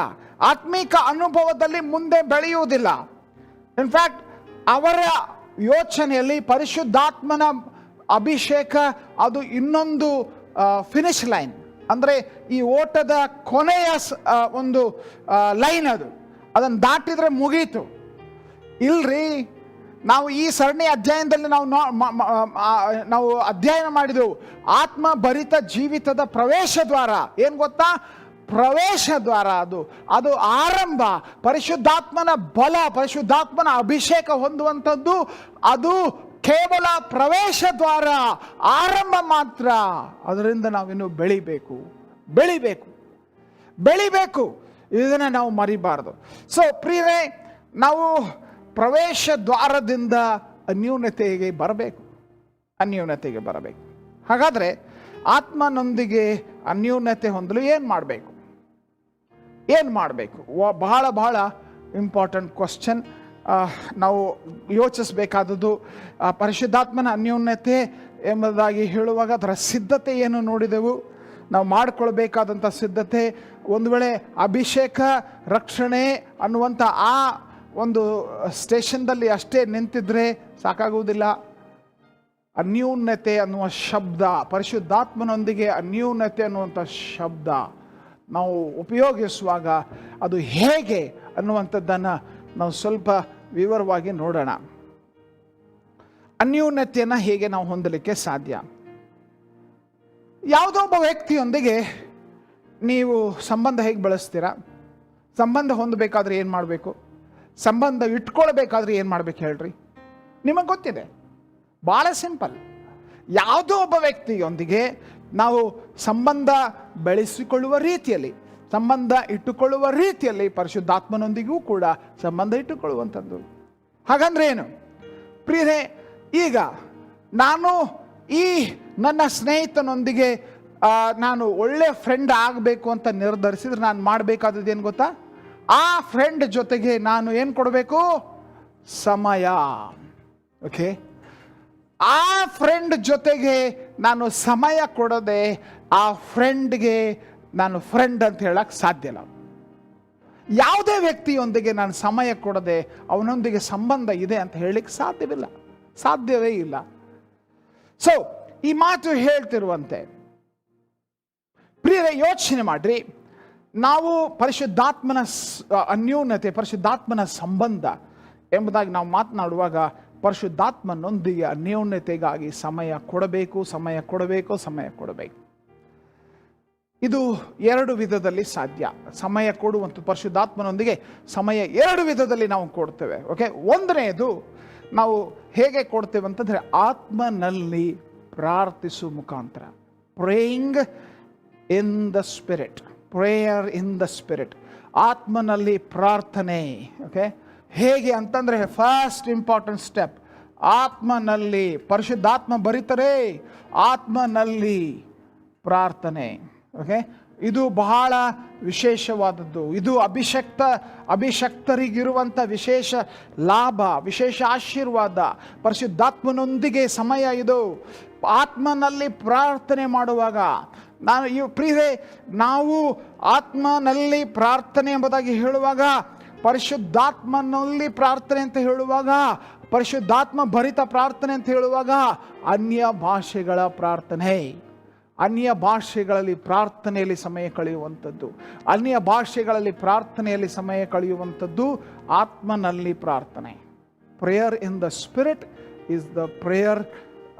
ಆತ್ಮೀಕ ಅನುಭವದಲ್ಲಿ ಮುಂದೆ ಬೆಳೆಯುವುದಿಲ್ಲ. ಇನ್ಫ್ಯಾಕ್ಟ್ ಅವರ ಯೋಚನೆಯಲ್ಲಿ ಪರಿಶುದ್ಧಾತ್ಮನ ಅಭಿಷೇಕ ಅದು ಇನ್ನೊಂದು ಫಿನಿಶ್ ಲೈನ್, ಅಂದರೆ ಈ ಓಟದ ಕೊನೆಯ ಒಂದು ಲೈನ್, ಅದನ್ನು ದಾಟಿದ್ರೆ ಮುಗೀತು. ಇಲ್ರಿ, ನಾವು ಈ ಸರಣಿ ಅಧ್ಯಯನದಲ್ಲಿ ನಾವು ಅಧ್ಯಯನ ಮಾಡಿದೆವು. ಆತ್ಮ ಭರಿತ ಜೀವಿತದ ಪ್ರವೇಶ ದ್ವಾರ ಏನು ಗೊತ್ತಾ? ಪ್ರವೇಶ ದ್ವಾರ ಅದು ಆರಂಭ. ಪರಿಶುದ್ಧಾತ್ಮನ ಬಲ, ಪರಿಶುದ್ಧಾತ್ಮನ ಅಭಿಷೇಕ ಹೊಂದುವಂಥದ್ದು ಅದು ಕೇವಲ ಪ್ರವೇಶ ದ್ವಾರ, ಆರಂಭ ಮಾತ್ರ. ಅದರಿಂದ ನಾವಿನ್ನು ಬೆಳಿಬೇಕು. ಇದನ್ನು ನಾವು ಮರಿಬಾರ್ದು. ಸೊ ಪ್ರಿಯರೇ, ನಾವು ಪ್ರವೇಶ ದ್ವಾರದಿಂದ ಅನ್ಯೂನ್ಯತೆಗೆ ಬರಬೇಕು. ಹಾಗಾದರೆ ಆತ್ಮನೊಂದಿಗೆ ಅನ್ಯೂನ್ಯತೆ ಹೊಂದಲು ಏನು ಮಾಡಬೇಕು? ಬಹಳ ಬಹಳ ಇಂಪಾರ್ಟೆಂಟ್ ಕ್ವಶನ್. ನಾವು ಯೋಚಿಸಬೇಕಾದದ್ದು ಪರಿಶುದ್ಧಾತ್ಮನ ಅನ್ಯೋನ್ಯತೆ ಎಂಬುದಾಗಿ ಹೇಳುವಾಗ ಅದರ ಸಿದ್ಧತೆ ಏನು ನೋಡಿದೆವು. ನಾವು ಮಾಡಿಕೊಳ್ಬೇಕಾದಂಥ ಸಿದ್ಧತೆ, ಒಂದು ವೇಳೆ ಅಭಿಷೇಕ, ರಕ್ಷಣೆ ಅನ್ನುವಂಥ ಆ ಒಂದು ಸ್ಟೇಷನ್ದಲ್ಲಿ ಅಷ್ಟೇ ನಿಂತಿದ್ರೆ ಸಾಕಾಗುವುದಿಲ್ಲ. ಅನ್ಯೂನ್ಯತೆ ಅನ್ನುವ ಶಬ್ದ, ಪರಿಶುದ್ಧಾತ್ಮನೊಂದಿಗೆ ಅನ್ಯೂನ್ಯತೆ ಅನ್ನುವಂಥ ಶಬ್ದ ನಾವು ಉಪಯೋಗಿಸುವಾಗ ಅದು ಹೇಗೆ ಅನ್ನುವಂಥದ್ದನ್ನು ನಾವು ಸ್ವಲ್ಪ ವಿವರವಾಗಿ ನೋಡೋಣ. ಅನ್ಯೂನ್ಯತೆಯನ್ನು ಹೇಗೆ ನಾವು ಹೊಂದಲಿಕ್ಕೆ ಸಾಧ್ಯ? ಯಾವುದೋ ಒಬ್ಬ ವ್ಯಕ್ತಿಯೊಂದಿಗೆ ನೀವು ಸಂಬಂಧ ಹೇಗೆ ಬೆಳೆಸ್ತೀರಾ? ಸಂಬಂಧ ಹೊಂದಬೇಕಾದ್ರೆ ಏನು ಮಾಡಬೇಕು? ಸಂಬಂಧ ಇಟ್ಕೊಳ್ಬೇಕಾದ್ರೆ ಏನು ಮಾಡ್ಬೇಕು ಹೇಳ್ರಿ? ನಿಮಗೆ ಗೊತ್ತಿದೆ, ಭಾಳ ಸಿಂಪಲ್. ಯಾವುದೋ ಒಬ್ಬ ವ್ಯಕ್ತಿಯೊಂದಿಗೆ ನಾವು ಸಂಬಂಧ ಬೆಳೆಸಿಕೊಳ್ಳುವ ರೀತಿಯಲ್ಲಿ, ಸಂಬಂಧ ಇಟ್ಟುಕೊಳ್ಳುವ ರೀತಿಯಲ್ಲಿ ಪರಿಶುದ್ಧಾತ್ಮನೊಂದಿಗೂ ಕೂಡ ಸಂಬಂಧ ಇಟ್ಟುಕೊಳ್ಳುವಂಥದ್ದು. ಹಾಗಂದ್ರೆ ಏನು? ಪ್ರಿಯರೇ, ಈಗ ನಾನು ಈ ನನ್ನ ಸ್ನೇಹಿತನೊಂದಿಗೆ ನಾನು ಒಳ್ಳೆ ಫ್ರೆಂಡ್ ಆಗಬೇಕು ಅಂತ ನಿರ್ಧರಿಸಿದ್ರೆ ನಾನು ಮಾಡಬೇಕಾದದ್ದು ಏನು ಗೊತ್ತಾ? ಆ ಫ್ರೆಂಡ್ ಜೊತೆಗೆ ನಾನು ಏನು ಕೊಡಬೇಕು? ಸಮಯ. ಓಕೆ, ಆ ಫ್ರೆಂಡ್ ಜೊತೆಗೆ ನಾನು ಸಮಯ ಕೊಡದೆ ಆ ಫ್ರೆಂಡ್ಗೆ ನಾನು ಫ್ರೆಂಡ್ ಅಂತ ಹೇಳಕ್ ಸಾಧ್ಯ ಇಲ್ಲ. ಯಾವುದೇ ವ್ಯಕ್ತಿಯೊಂದಿಗೆ ನಾನು ಸಮಯ ಕೊಡದೆ ಅವನೊಂದಿಗೆ ಸಂಬಂಧ ಇದೆ ಅಂತ ಹೇಳಲಿಕ್ಕೆ ಸಾಧ್ಯವೇ ಇಲ್ಲ. ಸೊ ಈ ಮಾತು ಹೇಳ್ತಿರುವಂತೆ ಪ್ರಿಯರೇ, ಯೋಚನೆ ಮಾಡ್ರಿ. ನಾವು ಪರಿಶುದ್ಧಾತ್ಮನ ಅನ್ಯೋನ್ಯತೆ, ಪರಿಶುದ್ಧಾತ್ಮನ ಸಂಬಂಧ ಎಂಬುದಾಗಿ ನಾವು ಮಾತನಾಡುವಾಗ ಪರಿಶುದ್ಧಾತ್ಮನೊಂದಿಗೆ ಅನ್ಯೋನ್ಯತೆಗಾಗಿ ಸಮಯ ಕೊಡಬೇಕು. ಇದು ಎರಡು ವಿಧದಲ್ಲಿ ಸಾಧ್ಯ. ಸಮಯ ಕೊಡುವಂಥ ಪರಿಶುದ್ಧಾತ್ಮನೊಂದಿಗೆ ಸಮಯ ಎರಡು ವಿಧದಲ್ಲಿ ನಾವು ಕೊಡ್ತೇವೆ. ಓಕೆ, ಒಂದನೆಯದು ನಾವು ಹೇಗೆ ಕೊಡ್ತೇವೆ ಅಂತಂದರೆ ಆತ್ಮನಲ್ಲಿ ಪ್ರಾರ್ಥಿಸುವ ಮುಖಾಂತರ, praying in the Spirit, prayer in the Spirit, ಆತ್ಮನಲ್ಲಿ ಪ್ರಾರ್ಥನೆ. ಓಕೆ, ಹೇಗೆ ಅಂತಂದರೆ ಫಸ್ಟ್ ಇಂಪಾರ್ಟೆಂಟ್ ಸ್ಟೆಪ್ ಆತ್ಮನಲ್ಲಿ, ಪರಿಶುದ್ಧಾತ್ಮ ಬರೀತಾರೆ, ಆತ್ಮನಲ್ಲಿ ಪ್ರಾರ್ಥನೆ. ಓಕೆ, ಇದು ಬಹಳ ವಿಶೇಷವಾದದ್ದು. ಇದು ಅಭಿಷಕ್ತರಿಗಿರುವಂಥ ವಿಶೇಷ ಲಾಭ, ವಿಶೇಷ ಆಶೀರ್ವಾದ. ಪರಿಶುದ್ಧಾತ್ಮನೊಂದಿಗೆ ಸಮಯ, ಇದು ಆತ್ಮನಲ್ಲಿ ಪ್ರಾರ್ಥನೆ ಮಾಡುವಾಗ. ನಾವು ಆತ್ಮನಲ್ಲಿ ಪ್ರಾರ್ಥನೆ ಎಂಬುದಾಗಿ ಹೇಳುವಾಗ, ಪರಿಶುದ್ಧಾತ್ಮನಲ್ಲಿ ಪ್ರಾರ್ಥನೆ ಅಂತ ಹೇಳುವಾಗ, ಪರಿಶುದ್ಧಾತ್ಮ ಭರಿತ ಪ್ರಾರ್ಥನೆ ಅಂತ ಹೇಳುವಾಗ ಅನ್ಯ ಭಾಷೆಗಳ ಪ್ರಾರ್ಥನೆ, ಅನ್ಯ ಭಾಷೆಗಳಲ್ಲಿ ಪ್ರಾರ್ಥನೆಯಲ್ಲಿ ಸಮಯ ಕಳೆಯುವಂಥದ್ದು, ಅನ್ಯ ಭಾಷೆಗಳಲ್ಲಿ ಪ್ರಾರ್ಥನೆಯಲ್ಲಿ ಸಮಯ ಕಳೆಯುವಂಥದ್ದು ಆತ್ಮನಲ್ಲಿ ಪ್ರಾರ್ಥನೆ. Prayer in the spirit is the prayer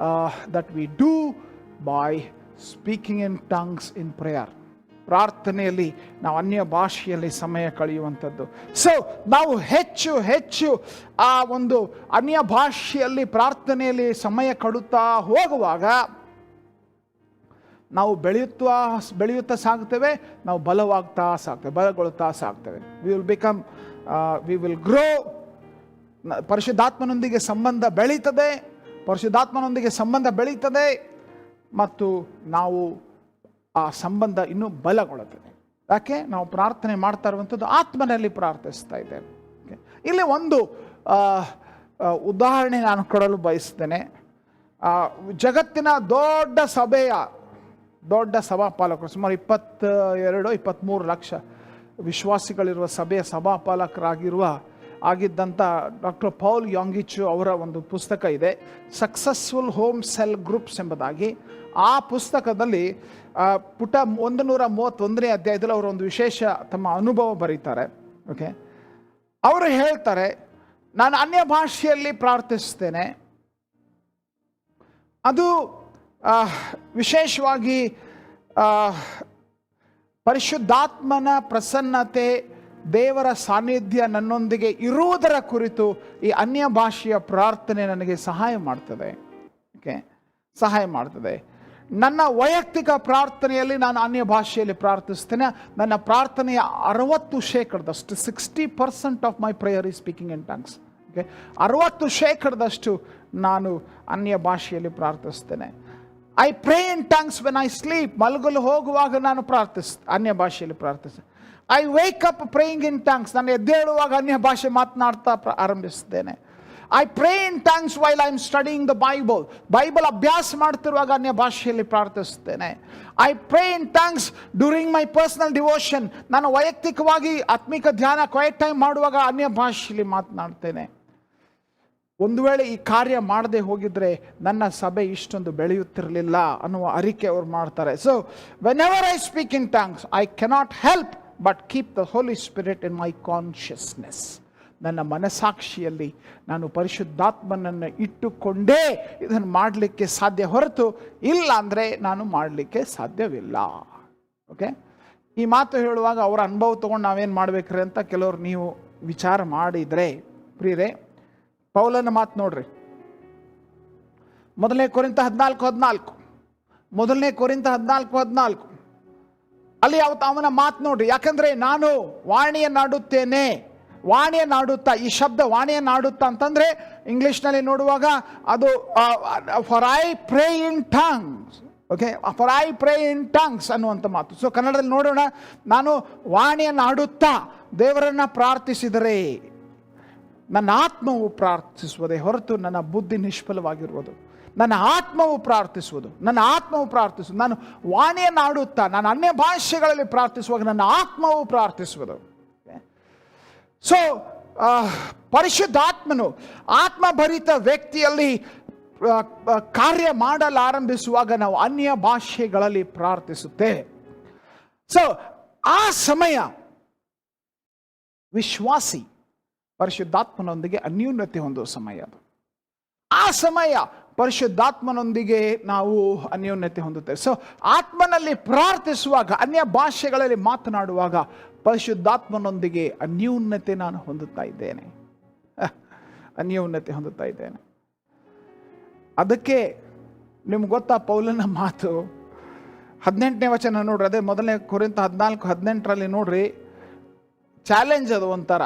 that we do by speaking in tongues in prayer. ಪ್ರಾರ್ಥನೆಯಲ್ಲಿ ನಾವು ಅನ್ಯ ಭಾಷೆಯಲ್ಲಿ ಸಮಯ ಕಳೆಯುವಂಥದ್ದು. ಸೊ ನಾವು ಹೆಚ್ಚು ಆ ಒಂದು ಅನ್ಯ ಭಾಷೆಯಲ್ಲಿ ಪ್ರಾರ್ಥನೆಯಲ್ಲಿ ಸಮಯ ಕಳುತ್ತಾ ಹೋಗುವಾಗ ನಾವು ಬೆಳೆಯುತ್ತಾ ಸಾಗ್ತೇವೆ, ನಾವು ಬಲಗೊಳ್ಳುತ್ತಾ ಸಾಗ್ತೇವೆ. We will grow. ಪರಿಶುದ್ಧಾತ್ಮನೊಂದಿಗೆ ಸಂಬಂಧ ಬೆಳೀತದೆ ಮತ್ತು ನಾವು ಆ ಸಂಬಂಧ ಇನ್ನೂ ಬಲಗೊಳ್ಳುತ್ತದೆ. ಯಾಕೆ? ನಾವು ಪ್ರಾರ್ಥನೆ ಮಾಡ್ತಾ ಇರುವಂಥದ್ದು ಆತ್ಮನಲ್ಲಿ ಪ್ರಾರ್ಥಿಸ್ತಾ ಇದ್ದೇವೆ. ಇಲ್ಲಿ ಒಂದು ಉದಾಹರಣೆ ನಾನು ಕೊಡಲು ಬಯಸ್ತೇನೆ. ಜಗತ್ತಿನ ದೊಡ್ಡ ಸಭಾಪಾಲಕರು, ಸುಮಾರು 22-23 ಲಕ್ಷ ವಿಶ್ವಾಸಿಗಳಿರುವ ಸಭೆಯ ಆಗಿದ್ದಂಥ ಡಾಕ್ಟರ್ ಪೌಲ್ ಯಾನ್ಗಿಚ್ ಅವರ ಒಂದು ಪುಸ್ತಕ ಇದೆ, ಸಕ್ಸಸ್ಫುಲ್ ಹೋಮ್ ಸೆಲ್ ಗ್ರೂಪ್ಸ್ ಎಂಬುದಾಗಿ. ಆ ಪುಸ್ತಕದಲ್ಲಿ ಪುಟ 131ನೇ ಅಧ್ಯಾಯದಲ್ಲಿ ಅವರು ಒಂದು ವಿಶೇಷ ತಮ್ಮ ಅನುಭವ ಬರೀತಾರೆ. ಓಕೆ, ಅವರು ಹೇಳ್ತಾರೆ, ನಾನು ಅನ್ಯ ಭಾಷೆಯಲ್ಲಿ ಪ್ರಾರ್ಥಿಸ್ತೇನೆ. ಅದು ವಿಶೇಷವಾಗಿ ಪರಿಶುದ್ಧಾತ್ಮನ ಪ್ರಸನ್ನತೆ, ದೇವರ ಸಾನ್ನಿಧ್ಯ ನನ್ನೊಂದಿಗೆ ಇರುವುದರ ಕುರಿತು ಈ ಅನ್ಯ ಭಾಷೆಯ ಪ್ರಾರ್ಥನೆ ನನಗೆ ಸಹಾಯ ಮಾಡ್ತದೆ. ನನ್ನ ವೈಯಕ್ತಿಕ ಪ್ರಾರ್ಥನೆಯಲ್ಲಿ ನಾನು ಅನ್ಯ ಭಾಷೆಯಲ್ಲಿ ಪ್ರಾರ್ಥಿಸ್ತೇನೆ. ನನ್ನ ಪ್ರಾರ್ಥನೆಯ 60% 60% of my prayer is speaking in tongues. 60% ನಾನು ಅನ್ಯ ಭಾಷೆಯಲ್ಲಿ ಪ್ರಾರ್ಥಿಸ್ತೇನೆ. I pray in tongues when I sleep. ಮಲಗಲು ಹೋಗುವಾಗ ನಾನು ಅನ್ಯ ಭಾಷೆಯಲ್ಲಿ ಪ್ರಾರ್ಥಿಸ್ತೇನೆ. I wake up praying in tongues. ನಾನು ಎದ್ದೇಳುವಾಗ ಅನ್ಯ ಭಾಷೆ ಮಾತನಾಡ್ತಾ ಆರಂಭಿಸ್ತೇನೆ. I pray in tongues while I am studying the Bible ಅಭ್ಯಾಸ ಮಾಡ್ತಿರುವಾಗ ಅನ್ಯ ಭಾಷೆಯಲ್ಲಿ ಪ್ರಾರ್ಥಿಸ್ತೇನೆ. I pray in tongues during my personal devotion. ನಾನು ವೈಯಕ್ತಿಕವಾಗಿ ಆತ್ಮಿಕ ಧ್ಯಾನ ಕ್ವೈಟ್ ಟೈಮ್ ಮಾಡುವಾಗ ಅನ್ಯ ಭಾಷೆಯಲ್ಲಿ ಮಾತನಾಡ್ತೇನೆ. ಒಂದು ವೇಳೆ ಈ ಕಾರ್ಯ ಮಾಡದೆ ಹೋಗಿದ್ರೆ ನನ್ನ ಸಭೆ ಇಷ್ಟೊಂದು ಬೆಳೆಯುತ್ತಿರಲಿಲ್ಲ ಅನ್ನುವ ಅರಿಕೆ ಅವರು ಮಾಡ್ತಾರೆ. So whenever I speak in tongues I cannot help but keep the Holi spirit in my consciousness. ನನ್ನ ಮನಸ್ಸಾಕ್ಷಿಯಲ್ಲಿ ನಾನು ಪರಿಶುದ್ಧಾತ್ಮನನ್ನು ಇಟ್ಟುಕೊಂಡೇ ಇದನ್ನು ಮಾಡಲಿಕ್ಕೆ ಸಾಧ್ಯ, ಹೊರತು ಇಲ್ಲ ಅಂದರೆ ನಾನು ಮಾಡಲಿಕ್ಕೆ ಸಾಧ್ಯವಿಲ್ಲ. ಓಕೆ, ಈ ಮಾತು ಹೇಳುವಾಗ ಅವರ ಅನುಭವ ತೊಗೊಂಡು ನಾವೇನು ಮಾಡಬೇಕ್ರಿ ಅಂತ ಕೆಲವರು ನೀವು ವಿಚಾರ ಮಾಡಿದರೆ, ಪ್ರಿಯರೇ, ಪೌಲನ ಮಾತು ನೋಡ್ರಿ. 1 ಕೊರಿಂಥ 14 ಅಲ್ಲಿ ಅವನ ಮಾತು ನೋಡ್ರಿ. ಯಾಕಂದ್ರೆ ನಾನು ವಾಣಿಯನ್ನಾಡುತ್ತೇನೆ, ವಾಣಿಯನ್ನಾಡುತ್ತಾ, ಈ ಶಬ್ದ ವಾಣಿಯನ್ನಾಡುತ್ತಾ ಅಂತಂದರೆ ಇಂಗ್ಲೀಷ್ನಲ್ಲಿ ನೋಡುವಾಗ ಅದು for I pray in tongues. Okay, for I pray in tongues ಅನ್ನುವಂಥ ಮಾತು. ಸೊ ಕನ್ನಡದಲ್ಲಿ ನೋಡೋಣ, ನಾನು ವಾಣಿಯನ್ನಾಡುತ್ತಾ ದೇವರನ್ನು ಪ್ರಾರ್ಥಿಸಿದರೆ ನನ್ನ ಆತ್ಮವು ಪ್ರಾರ್ಥಿಸುವುದೇ ಹೊರತು ನನ್ನ ಬುದ್ಧಿ ನಿಷ್ಫಲವಾಗಿರುವುದು. ನನ್ನ ಆತ್ಮವು ಪ್ರಾರ್ಥಿಸುವುದು, ನನ್ನ ಆತ್ಮವು ಪ್ರಾರ್ಥಿಸುವುದು. ನಾನು ವಾಣಿಯನ್ನಾಡುತ್ತಾ, ನಾನು ಅನ್ಯ ಭಾಷೆಗಳಲ್ಲಿ ಪ್ರಾರ್ಥಿಸುವಾಗ ನನ್ನ ಆತ್ಮವು ಪ್ರಾರ್ಥಿಸುವುದು. ಸೊ ಪರಿಶುದ್ಧಾತ್ಮನು ಆತ್ಮಭರಿತ ವ್ಯಕ್ತಿಯಲ್ಲಿ ಕಾರ್ಯ ಮಾಡಲಾರಂಭಿಸುವಾಗ ನಾವು ಅನ್ಯ ಭಾಷೆಗಳಲ್ಲಿ ಪ್ರಾರ್ಥಿಸುತ್ತೇವೆ. ಸೊ ಆ ಸಮಯ ವಿಶ್ವಾಸಿ ಪರಿಶುದ್ಧಾತ್ಮನೊಂದಿಗೆ ಅನ್ಯೂನ್ಯತೆ ಹೊಂದುವ ಸಮಯ ಅದು. ಆ ಸಮಯ ಪರಿಶುದ್ಧಾತ್ಮನೊಂದಿಗೆ ನಾವು ಅನ್ಯೋನ್ಯತೆ ಹೊಂದುತ್ತೇವೆ. ಸೊ ಆತ್ಮನಲ್ಲಿ ಪ್ರಾರ್ಥಿಸುವಾಗ, ಅನ್ಯ ಭಾಷೆಗಳಲ್ಲಿ ಮಾತನಾಡುವಾಗ ಪರಿಶುದ್ಧಾತ್ಮನೊಂದಿಗೆ ಅನ್ಯೂನ್ಯತೆ ನಾನು ಹೊಂದುತ್ತಾ ಇದ್ದೇನೆ, ಅನ್ಯೋನ್ಯತೆ ಹೊಂದುತ್ತಾ ಇದ್ದೇನೆ. ಅದಕ್ಕೆ ನಿಮ್ಗೆ ಗೊತ್ತಾ ಪೌಲನ ಮಾತು 18ನೇ ವಚನ ನೋಡ್ರಿ, ಅದೇ ಮೊದಲನೇ ಕೊರಿಂಥ 14:18 ನೋಡ್ರಿ. ಚಾಲೆಂಜ್ ಅದು ಒಂಥರ.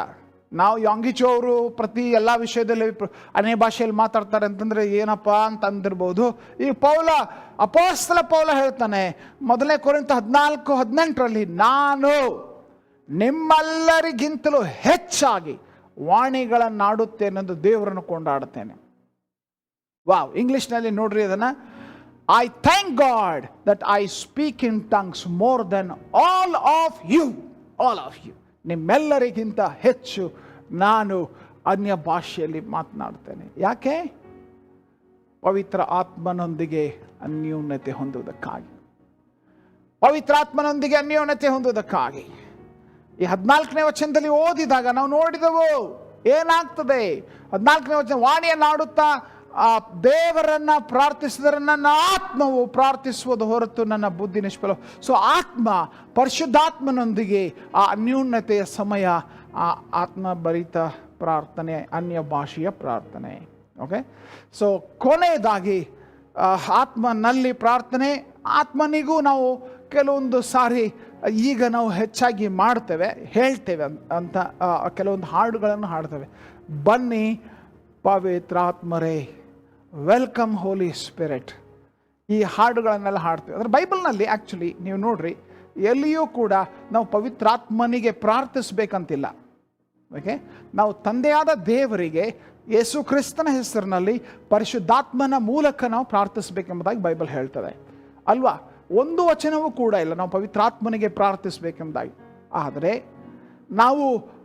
ನಾವು ಯಂಗಿಚು ಅವರು ಪ್ರತಿ ಎಲ್ಲ ವಿಷಯದಲ್ಲಿ ಅನ್ಯ ಭಾಷೆಯಲ್ಲಿ ಮಾತಾಡ್ತಾರೆ ಅಂತಂದರೆ ಏನಪ್ಪ ಅಂತ ಅಂದಿರ್ಬೋದು. ಈ ಅಪೊಸ್ತಲ ಪೌಲ ಹೇಳ್ತಾನೆ ಮೊದಲನೇ ಕೊರಿಂಥ 14:18 ನಾನು ನಿಮ್ಮೆಲ್ಲರಿಗಿಂತಲೂ ಹೆಚ್ಚಾಗಿ ವಾಣಿಗಳನ್ನಾಡುತ್ತೇನೆಂದು ದೇವರನ್ನು ಕೊಂಡಾಡುತ್ತೇನೆ. ವಾವ್, ಇಂಗ್ಲಿಷ್ನಲ್ಲಿ ನೋಡ್ರಿ ಅದನ್ನು. I thank God that I speak in tongues more than all of you. ನಿಮ್ಮೆಲ್ಲರಿಗಿಂತ ಹೆಚ್ಚು ನಾನು ಅನ್ಯ ಭಾಷೆಯಲ್ಲಿ ಮಾತನಾಡ್ತೇನೆ. ಯಾಕೆ? ಪವಿತ್ರ ಆತ್ಮನೊಂದಿಗೆ ಅನ್ಯೋನ್ಯತೆ ಹೊಂದುವುದಕ್ಕಾಗಿ, ಪವಿತ್ರಾತ್ಮನೊಂದಿಗೆ ಅನ್ಯೋನ್ಯತೆ ಹೊಂದುವುದಕ್ಕಾಗಿ. ಈ 14ನೇ ವಚನದಲ್ಲಿ ಓದಿದಾಗ ನಾವು ನೋಡಿದೆವು ಏನಾಗ್ತದೆ. 14ನೇ ವಚನ, ವಾಣಿಯನ್ನಾಡುತ್ತಾ ದೇವರನ್ನ ಪ್ರಾರ್ಥಿಸಿದರೆ ನನ್ನ ಆತ್ಮವು ಪ್ರಾರ್ಥಿಸುವುದು ಹೊರತು ನನ್ನ ಬುದ್ಧಿ ನಿಷ್ಫಲ. ಸೊ ಆತ್ಮ, ಪರಿಶುದ್ಧಾತ್ಮನೊಂದಿಗೆ ಆ ಅನ್ಯೂನ್ಯತೆಯ ಸಮಯ, ಆ ಆತ್ಮಭರಿತ ಪ್ರಾರ್ಥನೆ, ಅನ್ಯ ಭಾಷೆಯ ಪ್ರಾರ್ಥನೆ. ಓಕೆ, ಸೊ ಕೊನೆಯದಾಗಿ ಆತ್ಮನಲ್ಲಿ ಪ್ರಾರ್ಥನೆ. ಆತ್ಮನಿಗೂ ನಾವು ಕೆಲವೊಂದು ಸಾರಿ ಈಗ ನಾವು ಹೆಚ್ಚಾಗಿ ಮಾಡ್ತೇವೆ, ಹೇಳ್ತೇವೆ ಅಂತ ಕೆಲವೊಂದು ಹಾಡುಗಳನ್ನು ಹಾಡ್ತೇವೆ. ಬನ್ನಿ ಪವಿತ್ರಾತ್ಮರೇ, ವೆಲ್ಕಮ್ ಹೋಲಿ ಸ್ಪಿರಿಟ್, ಈ ಹಾಡುಗಳನ್ನೆಲ್ಲ ಹಾಡ್ತೇವೆ. ಅಂದರೆ ಬೈಬಲ್ನಲ್ಲಿ ಆ್ಯಕ್ಚುಲಿ ನೀವು ನೋಡ್ರಿ, ಎಲ್ಲಿಯೂ ಕೂಡ ನಾವು ಪವಿತ್ರಾತ್ಮನಿಗೆ ಪ್ರಾರ್ಥಿಸ್ಬೇಕಂತಿಲ್ಲ. ಓಕೆ, ನಾವು ತಂದೆಯಾದ ದೇವರಿಗೆ ಯೇಸು ಕ್ರಿಸ್ತನ ಹೆಸರಿನಲ್ಲಿ ಪರಿಶುದ್ಧಾತ್ಮನ ಮೂಲಕ ನಾವು ಪ್ರಾರ್ಥಿಸಬೇಕೆಂಬುದಾಗಿ ಬೈಬಲ್ ಹೇಳ್ತದೆ ಅಲ್ವಾ. ಒಂದು ವಚನವೂ ಕೂಡ ಇಲ್ಲ ನಾವು ಪವಿತ್ರಾತ್ಮನಿಗೆ ಪ್ರಾರ್ಥಿಸಬೇಕೆಂಬುದಾಗಿ. ಆದರೆ ನಾವು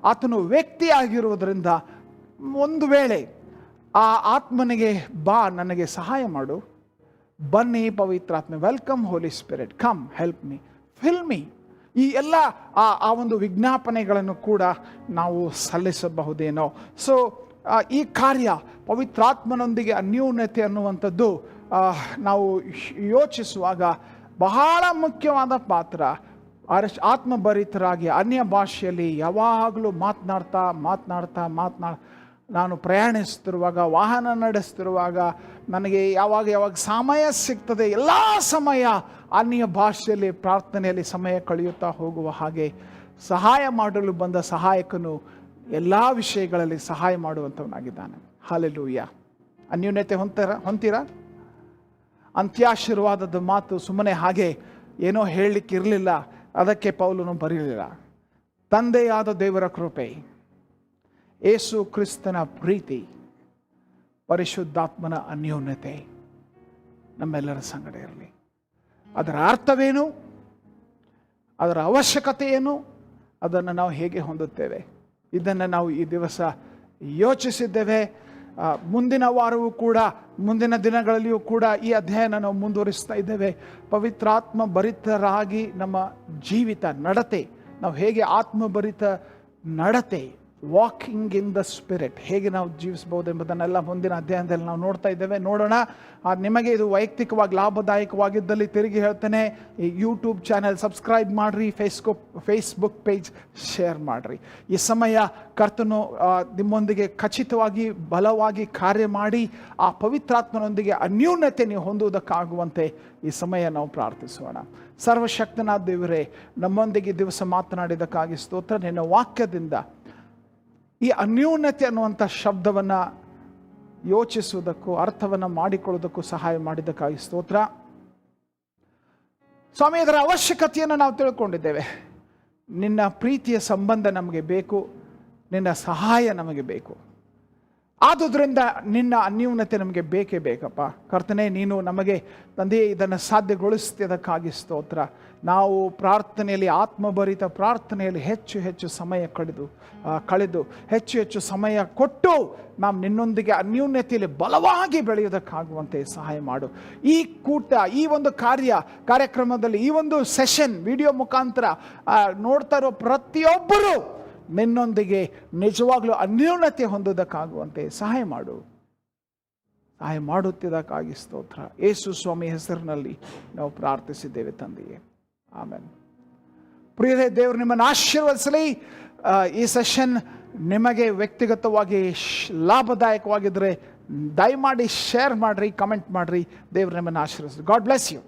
ಆತನು ವ್ಯಕ್ತಿ ಆಗಿರುವುದರಿಂದ ಒಂದು ವೇಳೆ ಆ ಆತ್ಮನಿಗೆ ಬಾ, ನನಗೆ ಸಹಾಯ ಮಾಡು, ಬನ್ನಿ ಪವಿತ್ರಾತ್ಮ, welcome Holy Spirit, come help me, fill me, ಈ ಎಲ್ಲ ಆ ಒಂದು ವಿಜ್ಞಾಪನೆಗಳನ್ನು ಕೂಡ ನಾವು ಸಲ್ಲಿಸಬಹುದೇನೋ. ಸೊ ಈ ಕಾರ್ಯ ಪವಿತ್ರಾತ್ಮನೊಂದಿಗೆ ಅನ್ಯೂನ್ಯತೆ ಅನ್ನುವಂಥದ್ದು ನಾವು ಯೋಚಿಸುವಾಗ ಬಹಳ ಮುಖ್ಯವಾದ ಪಾತ್ರ. ಆತ್ಮಭರಿತರಾಗಿ ಅನ್ಯ ಭಾಷೆಯಲ್ಲಿ ಯಾವಾಗಲೂ ಮಾತನಾಡ್ತಾ ನಾನು ಪ್ರಯಾಣಿಸ್ತಿರುವಾಗ, ವಾಹನ ನಡೆಸ್ತಿರುವಾಗ, ನನಗೆ ಯಾವಾಗ ಸಮಯ ಸಿಗ್ತದೆ ಎಲ್ಲ ಸಮಯ ಅನ್ಯ ಭಾಷೆಯಲ್ಲಿ ಪ್ರಾರ್ಥನೆಯಲ್ಲಿ ಸಮಯ ಕಳೆಯುತ್ತಾ ಹೋಗುವ ಹಾಗೆ ಸಹಾಯ ಮಾಡಲು ಬಂದ ಸಹಾಯಕನು ಎಲ್ಲ ವಿಷಯಗಳಲ್ಲಿ ಸಹಾಯ ಮಾಡುವಂಥವನಾಗಿದ್ದಾನೆ. ಹಲ್ಲೆಲೂಯಾ. ಅನ್ಯೂನ್ಯತೆ ಹೊಂತೀರಾ? ಅಂತ್ಯಾಶೀರ್ವಾದದ ಮಾತು ಸುಮ್ಮನೆ ಹಾಗೆ ಏನೋ ಹೇಳಲಿಕ್ಕಿರಲಿಲ್ಲ, ಅದಕ್ಕೆ ಪೌಲನು ಬರೀಲಿಲ್ಲ. ತಂದೆಯಾದ ದೇವರ ಕೃಪೆ, ಯೇಸು ಕ್ರಿಸ್ತನ ಪ್ರೀತಿ, ಪರಿಶುದ್ಧಾತ್ಮನ ಅನ್ಯೋನ್ಯತೆ ನಮ್ಮೆಲ್ಲರ ಸಂಗಡ ಇರಲಿ. ಅದರ ಅರ್ಥವೇನು, ಅದರ ಅವಶ್ಯಕತೆ ಏನು, ಅದನ್ನು ನಾವು ಹೇಗೆ ಹೊಂದುತ್ತೇವೆ, ಇದನ್ನು ನಾವು ಈ ದಿವಸ ಯೋಚಿಸಿದ್ದೇವೆ. ಮುಂದಿನ ವಾರವೂ ಕೂಡ, ಮುಂದಿನ ದಿನಗಳಲ್ಲಿಯೂ ಕೂಡ ಈ ಅಧ್ಯಯನ ನಾವು ಮುಂದುವರಿಸ್ತಾ ಇದ್ದೇವೆ. ಪವಿತ್ರಾತ್ಮ ಭರಿತರಾಗಿ ನಮ್ಮ ಜೀವಿತ ನಡತೆ, ನಾವು ಹೇಗೆ ಆತ್ಮಭರಿತ ನಡತೆ, ವಾಕಿಂಗ್ ಇನ್ ದ ಸ್ಪಿರಿಟ್, ಹೇಗೆ ನಾವು ಜೀವಿಸಬಹುದು ಎಂಬುದನ್ನೆಲ್ಲ ಮುಂದಿನ ಅಧ್ಯಯನದಲ್ಲಿ ನಾವು ನೋಡ್ತಾ ಇದ್ದೇವೆ. ನೋಡೋಣ. ನಿಮಗೆ ಇದು ವೈಯಕ್ತಿಕವಾಗಿ ಲಾಭದಾಯಕವಾಗಿದ್ದಲ್ಲಿ ತಿರುಗಿ ಹೇಳ್ತೇನೆ, ಈ ಯೂಟ್ಯೂಬ್ ಚಾನೆಲ್ ಸಬ್ಸ್ಕ್ರೈಬ್ ಮಾಡಿರಿ, ಫೇಸ್ಬುಕ್ ಪೇಜ್ ಶೇರ್ ಮಾಡಿರಿ. ಈ ಸಮಯ ಕರ್ತನು ನಿಮ್ಮೊಂದಿಗೆ ಖಚಿತವಾಗಿ ಬಲವಾಗಿ ಕಾರ್ಯ ಮಾಡಿ ಆ ಪವಿತ್ರಾತ್ಮನೊಂದಿಗೆ ಅನ್ಯೂನ್ಯತೆ ನೀವು ಹೊಂದುವುದಕ್ಕಾಗುವಂತೆ ಈ ಸಮಯ ನಾವು ಪ್ರಾರ್ಥಿಸೋಣ. ಸರ್ವಶಕ್ತನಾದ ದೇವರೇ, ನಮ್ಮೊಂದಿಗೆ ದಿವಸ ಮಾತನಾಡಿದ್ದಕ್ಕಾಗಿ ಸ್ತೋತ್ರ. ನಿನ್ನ ವಾಕ್ಯದಿಂದ ಈ ಅನ್ಯೋನ್ಯತೆ ಅನ್ನುವಂಥ ಶಬ್ದವನ್ನು ಯೋಚಿಸುವುದಕ್ಕೂ ಅರ್ಥವನ್ನು ಮಾಡಿಕೊಳ್ಳೋದಕ್ಕೂ ಸಹಾಯ ಮಾಡಿದ್ದಕ್ಕಾಗಿ ಸ್ತೋತ್ರ. ಸ್ವಾಮಿ, ಇದರ ಅವಶ್ಯಕತೆಯನ್ನು ನಾವು ತಿಳ್ಕೊಂಡಿದ್ದೇವೆ. ನಿನ್ನ ಪ್ರೀತಿಯ ಸಂಬಂಧ ನಮಗೆ ಬೇಕು, ನಿನ್ನ ಸಹಾಯ ನಮಗೆ ಬೇಕು. ಆದುದರಿಂದ ನಿನ್ನ ಅನ್ಯೂನ್ಯತೆ ನಮಗೆ ಬೇಕೇ ಬೇಕಪ್ಪ. ಕರ್ತನೇ, ನೀನು ನಮಗೆ ತಂದೆ ಇದನ್ನು ಸಾಧ್ಯಗೊಳಿಸ್ತಿದ್ದಕ್ಕಾಗಿ ಸ್ತೋತ್ರ. ನಾವು ಪ್ರಾರ್ಥನೆಯಲ್ಲಿ, ಆತ್ಮಭರಿತ ಪ್ರಾರ್ಥನೆಯಲ್ಲಿ ಹೆಚ್ಚು ಹೆಚ್ಚು ಸಮಯ ಕಳೆದು ಹೆಚ್ಚು ಹೆಚ್ಚು ಸಮಯ ಕೊಟ್ಟು ನಾವು ನಿನ್ನೊಂದಿಗೆ ಅನ್ಯೂನ್ಯತೆಯಲ್ಲಿ ಬಲವಾಗಿ ಬೆಳೆಯೋದಕ್ಕಾಗುವಂತೆ ಸಹಾಯ ಮಾಡು. ಈ ಕೂಟ, ಈ ಒಂದು ಕಾರ್ಯಕ್ರಮದಲ್ಲಿ, ಈ ಒಂದು ಸೆಷನ್ ವಿಡಿಯೋ ಮುಖಾಂತರ ನೋಡ್ತಾ ಇರೋ ಪ್ರತಿಯೊಬ್ಬರು ನಿನ್ನೊಂದಿಗೆ ನಿಜವಾಗ್ಲೂ ಅನ್ಯೋನ್ಯತೆ ಹೊಂದೋದಕ್ಕಾಗುವಂತೆ ಸಹಾಯ ಮಾಡುತ್ತಿದ್ದಕ್ಕಾಗಿ ಸ್ತೋತ್ರ. ಯೇಸು ಸ್ವಾಮಿ ಹೆಸರಿನಲ್ಲಿ ನಾವು ಪ್ರಾರ್ಥಿಸಿದ್ದೇವೆ ತಂದೆಯೇ, ಆಮೆನ್. ಪ್ರಿಯರೇ, ದೇವರು ನಿಮ್ಮನ್ನು ಆಶೀರ್ವದಿಸಲಿ. ಈ ಸೆಷನ್ ನಿಮಗೆ ವ್ಯಕ್ತಿಗತವಾಗಿ ಲಾಭದಾಯಕವಾಗಿದ್ದರೆ ದಯಮಾಡಿ ಶೇರ್ ಮಾಡಿರಿ, ಕಮೆಂಟ್ ಮಾಡಿರಿ. ದೇವರು ನಿಮ್ಮನ್ನು ಆಶೀರ್ವದಿಸಲಿ. God bless you.